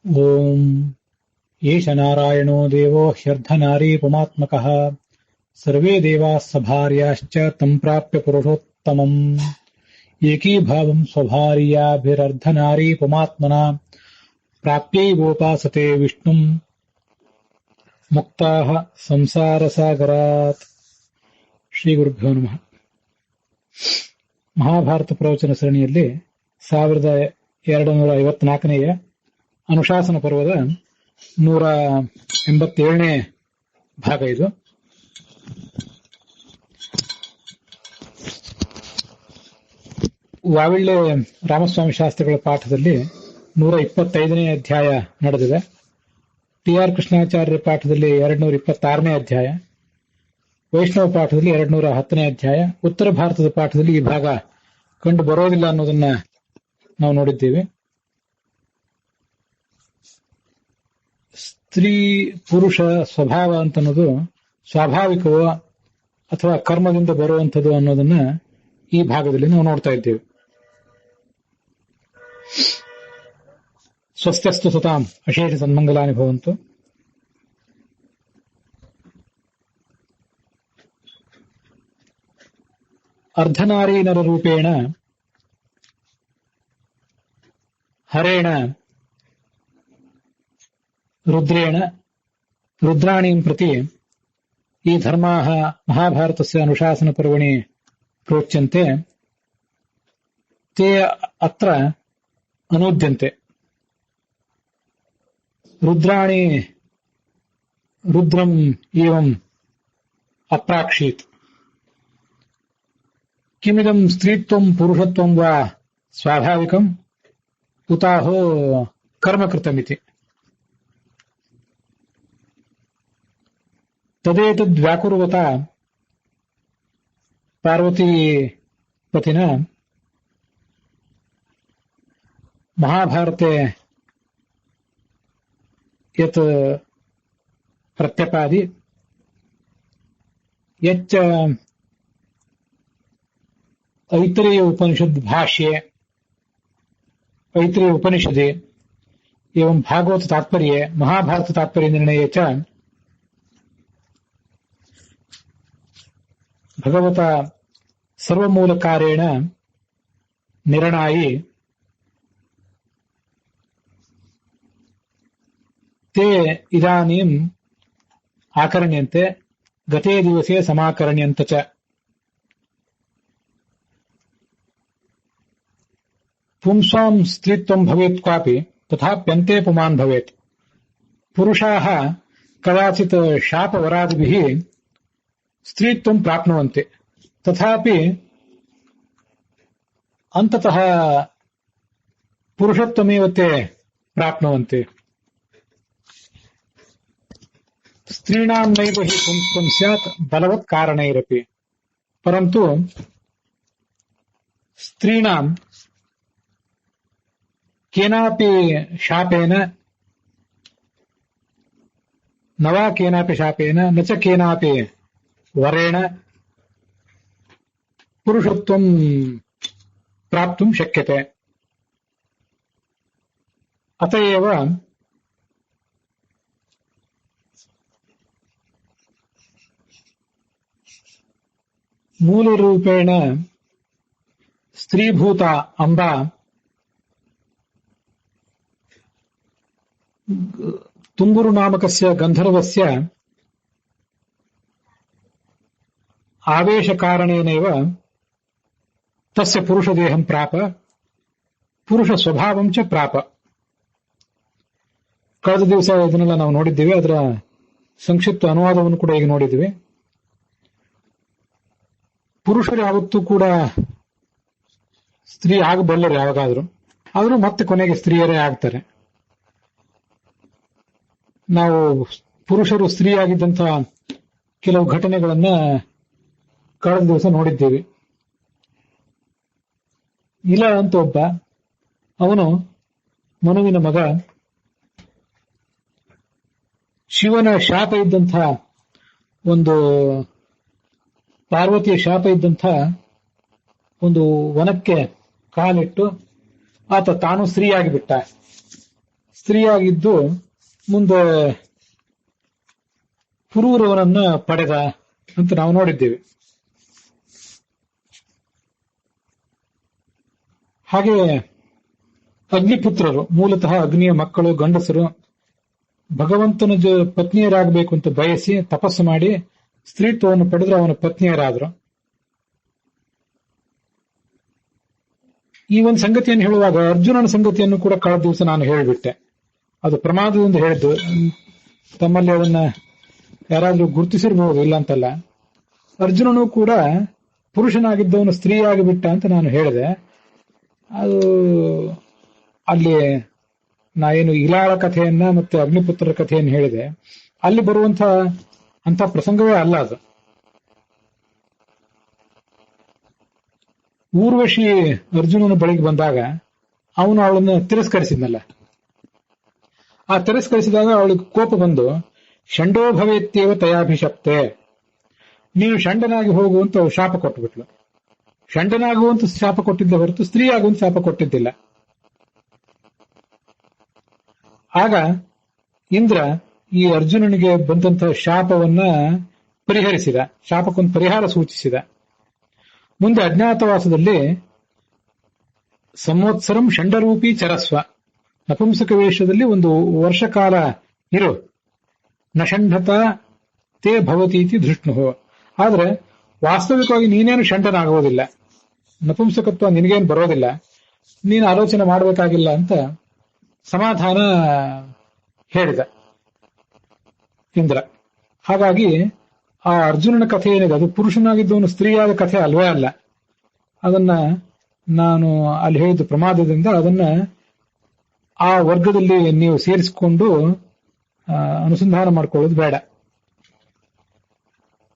ಓಂ ಏಷ ನಾರಾಯಣೋ ದೇವೋ ಹ್ಯರ್ಧನಾರೀ ಪುಮಾತ್ಮಕಃ ಸರ್ವೇ ದೇವಾಃ ಸಭಾರ್ಯಾಶ್ಚ ತಂ ಪ್ರಾಪ್ಯ ಪುರುಷೋತ್ತಮಂ ಏಕೀಭಾವಂ ಸ್ವಭಾರ್ಯಾಭಿರರ್ಧನಾರೀ ಪುಮಾತ್ಮನಾ ಪ್ರಾಪ್ಯೈವೋಪಾಸತೆ ವಿಷ್ಣುಂ ಮುಕ್ತಾಃ ಸಂಸಾರಸಾಗರಾತ್. ಶ್ರೀ ಗುರುಭ್ಯೋ ನಮಃ. ಮಹಾಭಾರತ ಪ್ರವಚನ ಸರಣಿಯಲ್ಲಿ 1254ನೇ ಅನುಶಾಸನ ಪರ್ವದ 187ನೇ ಭಾಗ ಇದು. ವಾವಿಳ್ಳೆ ರಾಮಸ್ವಾಮಿ ಶಾಸ್ತ್ರಿಗಳ ಪಾಠದಲ್ಲಿ 125ನೇ ಅಧ್ಯಾಯ ನಡೆದಿದೆ. ಟಿ ಆರ್ ಕೃಷ್ಣಾಚಾರ್ಯರ ಪಾಠದಲ್ಲಿ 226ನೇ ಅಧ್ಯಾಯ, ವೈಷ್ಣವ ಪಾಠದಲ್ಲಿ 210ನೇ ಅಧ್ಯಾಯ, ಉತ್ತರ ಭಾರತದ ಪಾಠದಲ್ಲಿ ಈ ಭಾಗ ಕಂಡು ಬರೋದಿಲ್ಲ ಅನ್ನೋದನ್ನ ನಾವು ನೋಡಿದ್ದೇವೆ. ಸ್ತ್ರೀ ಪುರುಷ ಸ್ವಭಾವ ಅಂತನ್ನೋದು ಸ್ವಾಭಾವಿಕವೋ ಅಥವಾ ಕರ್ಮದಿಂದ ಬರುವಂಥದ್ದು ಅನ್ನೋದನ್ನ ಈ ಭಾಗದಲ್ಲಿ ನಾವು ನೋಡ್ತಾ ಇದ್ದೇವೆ. ಸ್ವಸ್ತ್ಯಸ್ತು ಸತಾಂ ಅಶೇಷ ಸನ್ಮಂಗಲಾನಿ ಭವಂತು. ಅರ್ಧನಾರೀ ನರರೂಪೇಣ ಹರೇಣ ರುದ್ರೇಣ ರುದ್ರಾಣೀಂ ಪ್ರತಿ ಈ ಧರ್ಮಾಃ ಮಹಾಭಾರತಸ್ಯ ಅನುಶಾಸನ ಪರ್ವಣಿ ಪ್ರೋಚ್ಯಂತೆ ತೇ ಅತ್ರ ಅನೂದ್ಯಂತೆ. ರುದ್ರಾಣಿ ರುದ್ರಂ ಏವಂ ಅಪ್ರಾಕ್ಷೀತ್. ಕಿಮಿದಂ ಸ್ತ್ರೀತ್ವಂ ಪುರುಷತ್ವಂ ವಾ ಸ್ವಾಭಾವಿಕಂ ಉತಾಹೋ ಕರ್ಮಕೃತಮಿತಿ. ತದೇತದ್ವ್ಯಾಕುರ್ವತ ಪಾರ್ವತಿ ಪತಿನ ಮಹಾಭಾರತೆ ಯತ್ ಪ್ರತ್ಯಪಾದಿ ಯಚ್ಚ ಐತರೇಯ ಉಪನಿಷದ್ ಭಾಷ್ಯೆ ಐತರೇಯ ಉಪನಿಷದೆ एवं भागवत तात्पर्ये महाभारत तात्पर्य निर्णये च भगवता सर्वमूलकारेण निर्णायि ते इदानीम् आकर्ण्यन्ते गते दिवसे समाकर्ण्यन्त च. पुंसां स्त्रीत्वं भवेत् क्वापि तथाप्यन्ते पुमान् भवेत्. पुरुषाः कदाचित् शापवरादिभिः स्त्रीत्वं प्राप्नुवन्ति, तथापि अन्ततः पुरुषत्वमेव ते प्राप्नुवन्ति. स्त्रीणां नैव हि पुंस्त्वं स्यात् बलवत् कारणैरपि, परन्तु स्त्रीणां केनापि शापेन न वा केनापि शापेन न च केनापि वरेण पुरुषत्वं प्राप्तुं शक्यते. अत एव मूलरूपेण स्त्रीभूता अम्बा तुम्बुरु नामकस्य गन्धर्वस्य आवेशकारणेनैव तस्य पुरुषदेहं प्राप, पुरुषस्वभावं च प्राप. ಕಳೆದ ದಿವಸ ಇದನ್ನೆಲ್ಲ ನಾವು ನೋಡಿದ್ದೇವೆ. ಅದರ ಸಂಕ್ಷಿಪ್ತ ಅನುವಾದವನ್ನು ಕೂಡ ಈಗ ನೋಡಿದ್ದೇವೆ. ಪುರುಷರು ಯಾವತ್ತೂ ಕೂಡ ಸ್ತ್ರೀ ಆಗಬಲ್ಲರು ಯಾವಾಗಾದ್ರೂ, ಆದರೂ ಮತ್ತೆ ಕೊನೆಗೆ ಸ್ತ್ರೀಯರೇ ಆಗ್ತಾರೆ. ನಾವು ಪುರುಷರು ಸ್ತ್ರೀಯಾಗಿದ್ದಂತಹ ಕೆಲವು ಘಟನೆಗಳನ್ನ ಕಳೆದ ದಿವಸ ನೋಡಿದ್ದೇವೆ. ಇಲ ಅಂತ ಒಬ್ಬ, ಅವನು ಮನುವಿನ ಮಗ. ಶಿವನ ಶಾಪ ಇದ್ದಂತಹ ಒಂದು ಪಾರ್ವತಿಯ ಶಾಪ ಇದ್ದಂಥ ಒಂದು ವನಕ್ಕೆ ಕಾಲಿಟ್ಟು ಆತ ತಾನು ಸ್ತ್ರೀಯಾಗಿ ಬಿಟ್ಟ. ಸ್ತ್ರೀಯಾಗಿದ್ದು ಮುಂದೆ ಪುರೂರವನನ್ನ ಪಡೆದ ಅಂತ ನಾವು ನೋಡಿದ್ದೇವೆ. ಹಾಗೆ ಅಗ್ನಿಪುತ್ರರು, ಮೂಲತಃ ಅಗ್ನಿಯ ಮಕ್ಕಳು, ಗಂಡಸರು ಭಗವಂತನ ಪತ್ನಿಯರಾಗಬೇಕು ಅಂತ ಬಯಸಿ ತಪಸ್ಸು ಮಾಡಿ ಸ್ತ್ರೀತ್ವವನ್ನು ಪಡೆದ್ರು, ಅವನ ಪತ್ನಿಯರಾದರು. ಈ ಒಂದು ಸಂಗತಿಯನ್ನು ಹೇಳುವಾಗ ಅರ್ಜುನನ ಸಂಗತಿಯನ್ನು ಕೂಡ ಕಳೆದ ದಿವಸ ನಾನು ಹೇಳಿಬಿಟ್ಟೆ. ಅದು ಪ್ರಮಾದದಿಂದ ಹೇಳಿದ್ದು. ತಮ್ಮಲ್ಲಿ ಅದನ್ನ ಯಾರಾದ್ರೂ ಗುರುತಿಸಿರಬಹುದು, ಇಲ್ಲ ಅಂತಲ್ಲ. ಅರ್ಜುನನು ಕೂಡ ಪುರುಷನಾಗಿದ್ದವನು ಸ್ತ್ರೀಯಾಗಿಬಿಟ್ಟ ಅಂತ ನಾನು ಹೇಳಿದೆ. ಅದು ಅಲ್ಲಿ ನಾನೇನು ಇಲಾಳ ಕಥೆಯನ್ನ ಮತ್ತೆ ಅಗ್ನಿಪುತ್ರರ ಕಥೆಯನ್ನು ಹೇಳಿದೆ, ಅಲ್ಲಿ ಬರುವಂತ ಅಂತ ಪ್ರಸಂಗವೇ ಅಲ್ಲ ಅದು. ಊರ್ವಶಿ ಅರ್ಜುನನ ಬಳಿಗೆ ಬಂದಾಗ ಅವನು ಅವಳನ್ನು ತಿರಸ್ಕರಿಸಿದ್ನಲ್ಲ. ಆ ತಿರಸ್ಕರಿಸಿದಾಗ ಅವಳಿಗೆ ಕೋಪ ಬಂದು ಷಂಡೋ ಭವೇತ್ಯೇವ ತಯಾಭಿಶಪ್ತೆ, ನೀನು ಷಂಡನಾಗಿ ಹೋಗುವಂತ ಶಾಪ ಕೊಟ್ಟುಬಿಟ್ಲು. ಷಂಡನಾಗುವಂತ ಶಾಪ ಕೊಟ್ಟಿದ್ದ ಹೊರತು ಸ್ತ್ರೀ ಆಗುವಂತ ಶಾಪ ಕೊಟ್ಟಿದ್ದಿಲ್ಲ. ಆಗ ಇಂದ್ರ ಈ ಅರ್ಜುನನಿಗೆ ಬಂದಂತಹ ಶಾಪವನ್ನ ಪರಿಹರಿಸಿದ, ಶಾಪಕ್ಕೊಂದು ಪರಿಹಾರ ಸೂಚಿಸಿದ. ಮುಂದೆ ಅಜ್ಞಾತವಾಸದಲ್ಲಿ ಸಂವತ್ಸರಂ ಷಂಡರೂಪಿ ಚರಸ್ವ, ನಪುಂಸಕ ವೇಷದಲ್ಲಿ ಒಂದು ವರ್ಷ ಕಾಲ ಇರು, ನಷಂಢತ ತೇ ಭವತೀತಿ ಧೃಷ್ಣು. ಆದ್ರೆ ವಾಸ್ತವಿಕವಾಗಿ ನೀನೇನು ಷಂಡನಾಗುವುದಿಲ್ಲ, ನಪುಂಸಕತ್ವ ನಿನಗೇನು ಬರೋದಿಲ್ಲ, ನೀನು ಆಲೋಚನೆ ಮಾಡಬೇಕಾಗಿಲ್ಲ ಅಂತ ಸಮಾಧಾನ ಹೇಳಿದ ಇಂದ್ರ. ಹಾಗಾಗಿ ಆ ಅರ್ಜುನನ ಕಥೆ ಏನಿದೆ ಅದು ಪುರುಷನಾಗಿದ್ದವನು ಸ್ತ್ರೀಯಾದ ಕಥೆ ಅಲ್ವೇ ಅಲ್ಲ. ಅದನ್ನ ನಾನು ಅಲ್ಲಿ ಹೇಳಿದ ಪ್ರಮಾದದಿಂದ ಅದನ್ನ ಆ ವರ್ಗದಲ್ಲಿ ನೀವು ಸೇರಿಸಿಕೊಂಡು ಅನುಸಂಧಾನ ಮಾಡ್ಕೊಳ್ಳೋದು ಬೇಡ.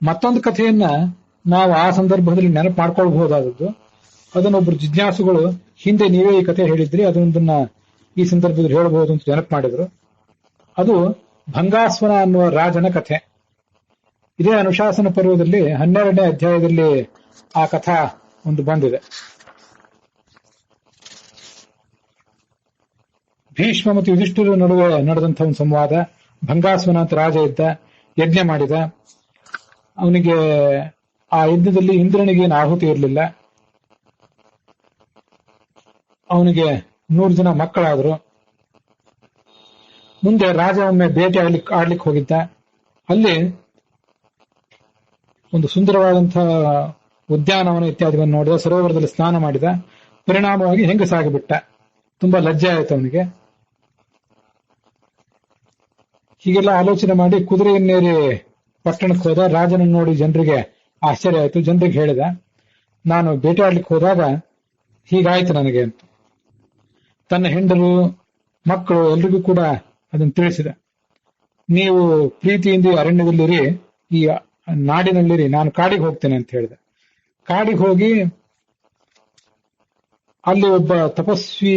ಮತ್ತೊಂದು ಕಥೆಯನ್ನ ನಾವು ಆ ಸಂದರ್ಭದಲ್ಲಿ ನೆನಪು ಮಾಡ್ಕೊಳ್ಬಹುದಾದದ್ದು, ಅದನ್ನೊಬ್ರು ಜಿಜ್ಞಾಸುಗಳು ಹಿಂದೆ ನೀವೇ ಈ ಕಥೆ ಹೇಳಿದ್ರಿ, ಅದೊಂದನ್ನ ಈ ಸಂದರ್ಭದಲ್ಲಿ ಹೇಳಬಹುದು ಅಂತ ನೆನಪು ಮಾಡಿದ್ರು. ಅದು ಭಂಗಾಸ್ವನ ಅನ್ನುವ ರಾಜನ ಕಥೆ. ಇದೇ ಅನುಶಾಸನ ಪರ್ವದಲ್ಲಿ 12ನೇ ಅಧ್ಯಾಯದಲ್ಲಿ ಆ ಕಥಾ ಒಂದು ಬಂದಿದೆ. ಭೀಷ್ಮ ಮತ್ತು ಯುಧಿಷ್ಠಿರ ನಡುವೆ ನಡೆದಂತಹ ಒಂದು ಸಂವಾದ. ಭಂಗಾಸ್ವನ ಅಂತ ರಾಜ ಇದ್ದ, ಯಜ್ಞ ಮಾಡಿದ. ಅವನಿಗೆ ಆ ಯಜ್ಞದಲ್ಲಿ ಇಂದ್ರನಿಗೇನು ಆಹುತಿ ಇರಲಿಲ್ಲ. ಅವನಿಗೆ 100 ಜನ ಮಕ್ಕಳಾದ್ರು. ಮುಂದೆ ರಾಜ ಒಮ್ಮೆ ಬೇಟೆ ಆಡ್ಲಿಕ್ಕೆ ಹೋಗಿದ್ದ. ಅಲ್ಲಿ ಒಂದು ಸುಂದರವಾದಂತಹ ಉದ್ಯಾನವನ ಇತ್ಯಾದಿಗಳನ್ನು ನೋಡಿದ, ಸರೋವರದಲ್ಲಿ ಸ್ನಾನ ಮಾಡಿದ. ಪರಿಣಾಮವಾಗಿ ಹೆಂಗಸಾಗಿಬಿಟ್ಟ. ತುಂಬಾ ಲಜ್ಜೆ ಆಯಿತು ಅವನಿಗೆ. ಹೀಗೆಲ್ಲ ಆಲೋಚನೆ ಮಾಡಿ ಕುದುರೆಯನ್ನೇರಿ ಪಟ್ಟಣಕ್ಕೆ ಹೋದ. ರಾಜನನ್ನು ನೋಡಿ ಜನರಿಗೆ ಆಶ್ಚರ್ಯ ಆಯಿತು. ಜನರಿಗೆ ಹೇಳಿದ, ನಾನು ಬೇಟೆ ಆಡ್ಲಿಕ್ಕೆ ಹೋದಾಗ ಹೀಗಾಯ್ತು ನನಗೆ ಅಂತ. ತನ್ನ ಹೆಂಡರು ಮಕ್ಕಳು ಎಲ್ರಿಗೂ ಕೂಡ ಅದನ್ನು ತಿಳಿಸಿದ. ನೀವು ಪ್ರೀತಿಯಿಂದ ಅರಣ್ಯದಲ್ಲಿರಿ, ಈ ನಾಡಿನಲ್ಲಿರಿ, ನಾನು ಕಾಡಿಗೆ ಹೋಗ್ತೇನೆ ಅಂತ ಹೇಳಿದ. ಕಾಡಿಗೆ ಹೋಗಿ ಅಲ್ಲಿ ಒಬ್ಬ ತಪಸ್ವಿ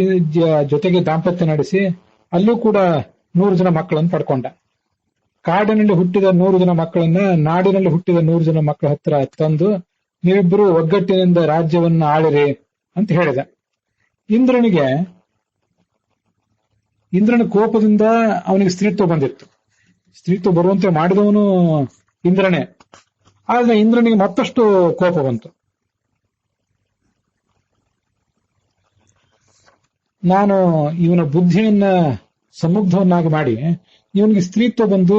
ಜೊತೆಗೆ ದಾಂಪತ್ಯ ನಡೆಸಿ ಅಲ್ಲೂ ಕೂಡ 100 ಜನ ಮಕ್ಕಳನ್ನು ಪಡ್ಕೊಂಡ. ಕಾಡಿನಲ್ಲಿ ಹುಟ್ಟಿದ 100 ಜನ ಮಕ್ಕಳನ್ನ ನಾಡಿನಲ್ಲಿ ಹುಟ್ಟಿದ 100 ಜನ ಮಕ್ಕಳ ಹತ್ರ ತಂದು ನೀವಿಬ್ಬರು ಒಗ್ಗಟ್ಟಿನಿಂದ ರಾಜ್ಯವನ್ನ ಆಳಿರಿ ಅಂತ ಹೇಳಿದ. ಇಂದ್ರನ ಕೋಪದಿಂದ ಅವನಿಗೆ ಸ್ತ್ರೀತ್ವ ಬಂದಿತ್ತು. ಸ್ತ್ರೀತ್ವ ಬರುವಂತೆ ಮಾಡಿದವನು ಇಂದ್ರನೇ. ಆದ್ರೆ ಇಂದ್ರನಿಗೆ ಮತ್ತಷ್ಟು ಕೋಪ ಬಂತು. ನಾನು ಇವನ ಬುದ್ಧಿಯನ್ನ ಸಮುಗ್ಧವನ್ನಾಗಿ ಮಾಡಿ ಇವನಿಗೆ ಸ್ತ್ರೀತ್ವ ಬಂದು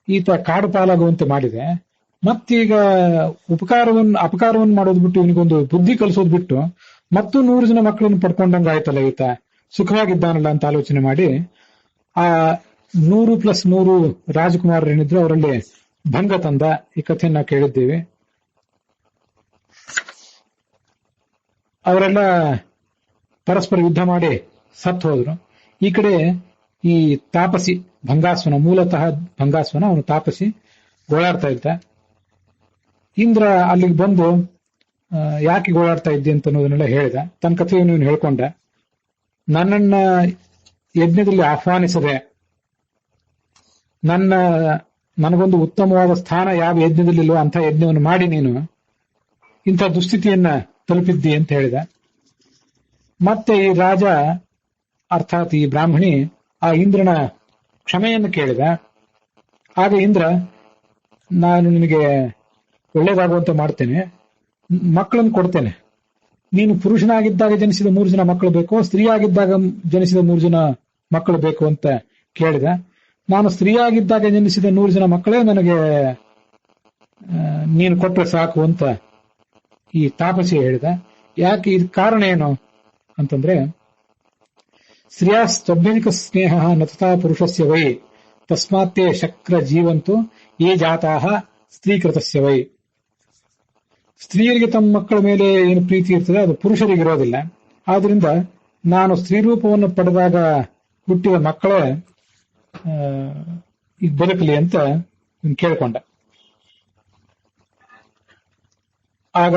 ಈತ ಕಾಡು ಪಾಲಾಗುವಂತೆ ಮಾಡಿದೆ. ಮತ್ತೀಗ ಅಪಕಾರವನ್ನು ಮಾಡೋದು ಬಿಟ್ಟು ಇವನಿಗೊಂದು ಬುದ್ಧಿ ಕಲಿಸೋದು ಬಿಟ್ಟು ಮತ್ತು 100 ಜನ ಮಕ್ಕಳನ್ನು ಪಡ್ಕೊಂಡಂಗ ಆಯ್ತಲ್ಲ, ಈತ ಸುಖವಾಗಿದ್ದಾನಲ್ಲ ಅಂತ ಆಲೋಚನೆ ಮಾಡಿ ಆ 100+100 ರಾಜಕುಮಾರರೇನಿದ್ರು ಅವರಲ್ಲಿ ಭಂಗ ತಂದ. ಈ ಕಥೆಯನ್ನ ಕೇಳಿದ್ದೇವೆ. ಅವರೆಲ್ಲ ಪರಸ್ಪರ ಯುದ್ಧ ಮಾಡಿ ಸತ್ತು ಹೋದ್ರು. ಈ ಕಡೆ ಈ ತಾಪಸಿ ಭಂಗಾಸ್ವನ, ಮೂಲತಃ ಭಂಗಾಸ್ವನ, ಅವನು ತಾಪಸಿ ಗೋಳಾಡ್ತಾ ಇದ್ದ. ಇಂದ್ರ ಅಲ್ಲಿಗೆ ಬಂದು ಯಾಕೆ ಗೋಳಾಡ್ತಾ ಇದ್ದಿ ಅಂತ ಅನ್ನೋದನ್ನೆಲ್ಲ ಹೇಳಿದ. ತನ್ನ ಕಥೆಯನ್ನು ಇವನು ಹೇಳ್ಕೊಂಡ. ನನ್ನನ್ನ ಯಜ್ಞದಲ್ಲಿ ಆಹ್ವಾನಿಸದೆ ನನಗೊಂದು ಉತ್ತಮವಾದ ಸ್ಥಾನ ಯಾವ ಯಜ್ಞದಲ್ಲಿಲ್ವೋ ಅಂಥ ಯಜ್ಞವನ್ನು ಮಾಡಿ ನೀನು ಇಂಥ ದುಸ್ಥಿತಿಯನ್ನ ತಲುಪಿದ್ದಿ ಅಂತ ಹೇಳಿದ. ಮತ್ತೆ ಈ ರಾಜ ಅರ್ಥಾತ್ ಈ ಬ್ರಾಹ್ಮಣಿ ಆ ಇಂದ್ರನ ಕ್ಷಮೆಯನ್ನು ಕೇಳಿದ. ಆಗ ಇಂದ್ರ, ನಾನು ನಿನಗೆ ಒಳ್ಳೇದಾಗುವಂತೆ ಮಾಡ್ತೇನೆ, ಮಕ್ಕಳನ್ನು ಕೊಡ್ತೇನೆ. ನೀನು ಪುರುಷನಾಗಿದ್ದಾಗ ಜನಿಸಿದ 3 ಜನ ಮಕ್ಕಳು ಬೇಕೋ, ಸ್ತ್ರೀಯಾಗಿದ್ದಾಗ ಜನಿಸಿದ 3 ಜನ ಮಕ್ಕಳು ಬೇಕು ಅಂತ ಕೇಳಿದ. ನಾನು ಸ್ತ್ರೀಯಾಗಿದ್ದಾಗ ಜನಿಸಿದ 100 ಜನ ಮಕ್ಕಳೇ ನನಗೆ ನೀನು ಕೊಟ್ಟರೆ ಸಾಕು ಅಂತ ಈ ತಾಪಸಿ ಹೇಳಿದ. ಯಾಕೆ, ಇದು ಕಾರಣ ಏನು ಅಂತಂದ್ರೆ, ಸ್ತ್ರೀಯ ಸ್ತಭ್ಯನಿಕ ಸ್ನೇಹ ನತತಾ ಪುರುಷಸ್ಯ ವೈ ತಸ್ಮಾತ್ತೇ ಶಕ್ರ ಜೀವಂತು ಯೇ ಜಾತಾಹ ಸ್ತ್ರೀಕೃತಸ್ಯ ವೈ. ಸ್ತ್ರೀಯರಿಗೆ ತಮ್ಮ ಮಕ್ಕಳ ಮೇಲೆ ಏನು ಪ್ರೀತಿ ಇರ್ತದೆ ಅದು ಪುರುಷರಿಗೆ ಇರೋದಿಲ್ಲ. ಆದ್ರಿಂದ ನಾನು ಸ್ತ್ರೀ ರೂಪವನ್ನು ಪಡೆದಾಗ ಹುಟ್ಟಿದ ಮಕ್ಕಳೇ ಈಗ ಬದುಕಲಿ ಅಂತ ಕೇಳ್ಕೊಂಡ. ಆಗ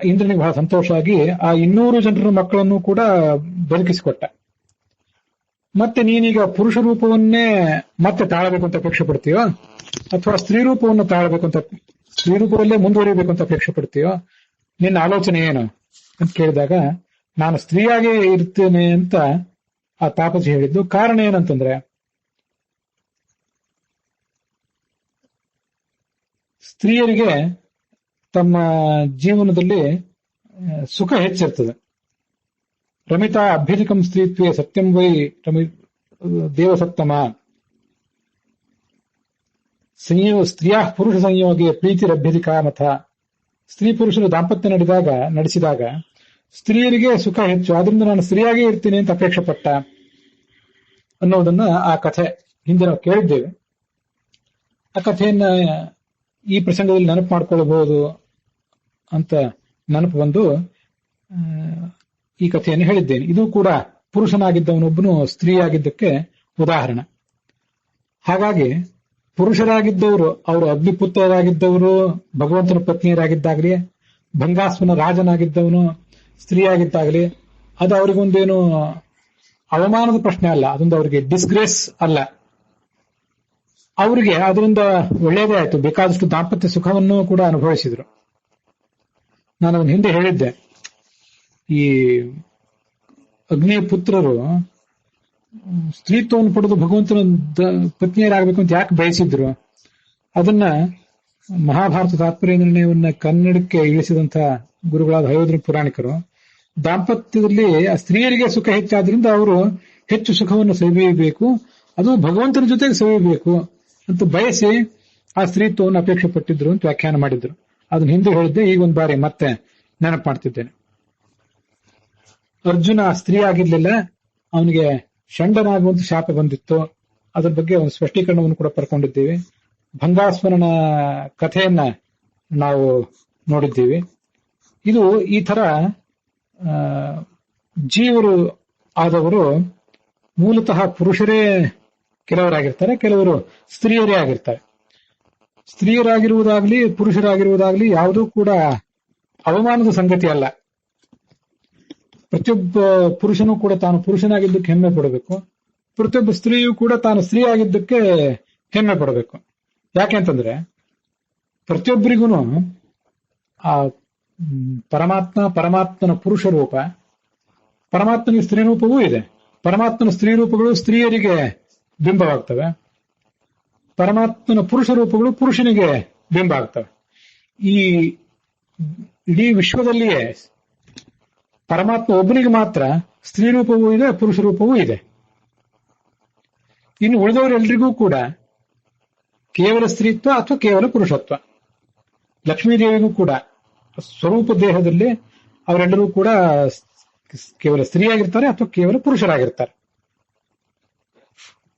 ಇಂದ್ರನಿಗೆ ಬಹಳ ಸಂತೋಷ ಆಗಿ ಆ 200 ಜನರ ಮಕ್ಕಳನ್ನು ಕೂಡ ಬದುಕಿಸಿಕೊಟ್ಟ. ಮತ್ತೆ ನೀನೀಗ ಪುರುಷ ರೂಪವನ್ನೇ ಮತ್ತೆ ತಾಳಬೇಕು ಅಂತ ಅಪೇಕ್ಷೆ ಪಡ್ತೀಯೋ, ಅಥವಾ ಸ್ತ್ರೀ ರೂಪವನ್ನು ತಾಳಬೇಕು ಅಂತ, ಸ್ತ್ರೀ ರೂಪದಲ್ಲೇ ಮುಂದುವರಿಯಬೇಕು ಅಂತ ಅಪೇಕ್ಷೆ ಪಡ್ತೀಯೋ, ನಿನ್ನ ಆಲೋಚನೆ ಏನು ಅಂತ ಕೇಳಿದಾಗ, ನಾನು ಸ್ತ್ರೀಯಾಗೇ ಇರ್ತೇನೆ ಅಂತ ಆ ತಾಪಸಿ ಹೇಳಿದ್ದು. ಕಾರಣ ಏನಂತಂದ್ರೆ, ಸ್ತ್ರೀಯರಿಗೆ ತಮ್ಮ ಜೀವನದಲ್ಲಿ ಸುಖ ಹೆಚ್ಚಿರ್ತದೆ. ರಮಿತಾ ಅಭ್ಯಧಿಕಂ ಸ್ತ್ರೀತ್ವೇ ಸತ್ಯಂ ವೈ ದೇವಸತ್ತಮ. ಸ್ತ್ರೀಯ ಪುರುಷ ಸಂಯೋಗೆ ಪ್ರೀತಿರಭ್ಯಧಿಕಾ ಮತ. ಸ್ತ್ರೀ ಪುರುಷರು ದಾಂಪತ್ಯ ನಡೆಸಿದಾಗ ಸ್ತ್ರೀಯರಿಗೆ ಸುಖ ಹೆಚ್ಚು, ಆದ್ರಿಂದ ನಾನು ಸ್ತ್ರೀಯಾಗೇ ಇರ್ತೀನಿ ಅಂತ ಅಪೇಕ್ಷೆ ಪಟ್ಟ ಅನ್ನೋದನ್ನ ಆ ಕಥೆ ಹಿಂದೆ ನಾವು ಕೇಳಿದ್ದೇವೆ. ಆ ಕಥೆಯನ್ನ ಈ ಪ್ರಸಂಗದಲ್ಲಿ ನೆನಪು ಮಾಡ್ಕೊಳ್ಬಹುದು ಅಂತ ನೆನಪು ಬಂದು ಈ ಕಥೆಯನ್ನು ಹೇಳಿದ್ದೇನೆ. ಇದು ಕೂಡ ಪುರುಷನಾಗಿದ್ದವನೊಬ್ಬನು ಸ್ತ್ರೀಯಾಗಿದ್ದಕ್ಕೆ ಉದಾಹರಣೆ. ಹಾಗಾಗಿ ಪುರುಷರಾಗಿದ್ದವರು, ಅವರು ಅಗ್ನಿಪುತ್ರರಾಗಿದ್ದವರು, ಭಗವಂತನ ಪತ್ನಿಯರಾಗಿದ್ದಾಗಲಿ, ಭಂಗಾಸ್ವನ ರಾಜನಾಗಿದ್ದವನು ಸ್ತ್ರೀಯಾಗಿದ್ದಾಗಲಿ, ಅದು ಅವರಿಗೊಂದೇನು ಅವಮಾನದ ಪ್ರಶ್ನೆ ಅಲ್ಲ, ಅದೊಂದು ಅವರಿಗೆ ಡಿಸ್ಗ್ರೇಸ್ ಅಲ್ಲ. ಅವರಿಗೆ ಅದರಿಂದ ಒಳ್ಳೆಯದೇ ಆಯ್ತು, ಬೇಕಾದಷ್ಟು ದಾಂಪತ್ಯ ಸುಖವನ್ನು ಕೂಡ ಅನುಭವಿಸಿದ್ರು. ನಾನು ಅವನ ಹಿಂದೆ ಹೇಳಿದ್ದೆ, ಈ ಅಗ್ನಿಯ ಪುತ್ರರು ಸ್ತ್ರೀತ್ವವನ್ನು ಪಡೆದು ಭಗವಂತನ ಪತ್ನಿಯರಾಗಬೇಕು ಅಂತ ಯಾಕೆ ಬಯಸಿದ್ರು, ಅದನ್ನ ಮಹಾಭಾರತ ತಾತ್ಪರ್ಯ ನಿರ್ಣಯವನ್ನ ಕನ್ನಡಕ್ಕೆ ಇಳಿಸಿದಂತಹ ಗುರುಗಳಾದ ಹಯೋಧನ ಪುರಾಣಿಕರು, ದಾಂಪತ್ಯದಲ್ಲಿ ಸ್ತ್ರೀಯರಿಗೆ ಸುಖ ಹೆಚ್ಚಾದ್ರಿಂದ ಅವರು ಹೆಚ್ಚು ಸುಖವನ್ನು ಸವಿಯಬೇಕು, ಅದು ಭಗವಂತನ ಜೊತೆಗೆ ಸವಿಯಬೇಕು ಅಂತ ಬಯಸಿ ಆ ಸ್ತ್ರೀತ್ವವನ್ನು ಅಪೇಕ್ಷೆ ಪಟ್ಟಿದ್ರು ಅಂತ ವ್ಯಾಖ್ಯಾನ ಮಾಡಿದ್ರು. ಅದನ್ನ ಹಿಂದೆ ಹೇಳಿದ್ದೆ, ಈಗ ಒಂದು ಬಾರಿ ಮತ್ತೆ ನೆನಪು ಮಾಡ್ತಿದ್ದೇನೆ. ಅರ್ಜುನ ಸ್ತ್ರೀ ಆಗಿರ್ಲಿಲ್ಲ, ಅವನಿಗೆ ಷಂಡನಾಗುವಂತ ಶಾಪ ಬಂದಿತ್ತು. ಅದ್ರ ಬಗ್ಗೆ ಒಂದು ಸ್ಪಷ್ಟೀಕರಣವನ್ನು ಕೂಡ ಪಡ್ಕೊಂಡಿದ್ದೀವಿ. ಭಂಗಾಸ್ವರನ ಕಥೆಯನ್ನ ನಾವು ನೋಡಿದ್ದೀವಿ. ಇದು ಈ ತರ ಜೀವರು ಆದವರು ಮೂಲತಃ ಪುರುಷರೇ ಕೆಲವರಾಗಿರ್ತಾರೆ, ಕೆಲವರು ಸ್ತ್ರೀಯರೇ ಆಗಿರ್ತಾರೆ. ಸ್ತ್ರೀಯರಾಗಿರುವುದಾಗ್ಲಿ ಪುರುಷರಾಗಿರುವುದಾಗ್ಲಿ ಯಾವುದೂ ಕೂಡ ಅವಮಾನದ ಸಂಗತಿ ಅಲ್ಲ. ಪ್ರತಿಯೊಬ್ಬ ಪುರುಷನೂ ಕೂಡ ತಾನು ಪುರುಷನಾಗಿದ್ದಕ್ಕೆ ಹೆಮ್ಮೆ ಪಡಬೇಕು, ಪ್ರತಿಯೊಬ್ಬ ಸ್ತ್ರೀಯೂ ಕೂಡ ತಾನು ಸ್ತ್ರೀ ಆಗಿದ್ದಕ್ಕೆ ಹೆಮ್ಮೆ ಪಡಬೇಕು. ಯಾಕೆಂತಂದ್ರೆ ಪ್ರತಿಯೊಬ್ಬರಿಗೂ ಆ ಪರಮಾತ್ಮನ ಪುರುಷ ರೂಪ, ಪರಮಾತ್ಮನಿಗೆ ಸ್ತ್ರೀ ರೂಪವೂ ಇದೆ. ಪರಮಾತ್ಮನ ಸ್ತ್ರೀ ರೂಪಗಳು ಸ್ತ್ರೀಯರಿಗೆ ಬಿಂಬವಾಗ್ತವೆ, ಪರಮಾತ್ಮನ ಪುರುಷ ರೂಪಗಳು ಪುರುಷನಿಗೆ ಬಿಂಬ ಆಗ್ತವೆ. ಈ ಇಡೀ ವಿಶ್ವದಲ್ಲಿಯೇ ಪರಮಾತ್ಮ ಒಬ್ಬನಿಗೆ ಮಾತ್ರ ಸ್ತ್ರೀ ರೂಪವೂ ಇದೆ, ಪುರುಷ ರೂಪವೂ ಇದೆ. ಇನ್ನು ಉಳಿದವರೆಲ್ಲರಿಗೂ ಕೂಡ ಕೇವಲ ಸ್ತ್ರೀತ್ವ ಅಥವಾ ಕೇವಲ ಪುರುಷತ್ವ. ಲಕ್ಷ್ಮೀದೇವಿಗೂ ಕೂಡ ಸ್ವರೂಪ ದೇಹದಲ್ಲಿ ಅವರೆಲ್ಲರೂ ಕೂಡ ಕೇವಲ ಸ್ತ್ರೀಯಾಗಿರ್ತಾರೆ ಅಥವಾ ಕೇವಲ ಪುರುಷರಾಗಿರ್ತಾರೆ.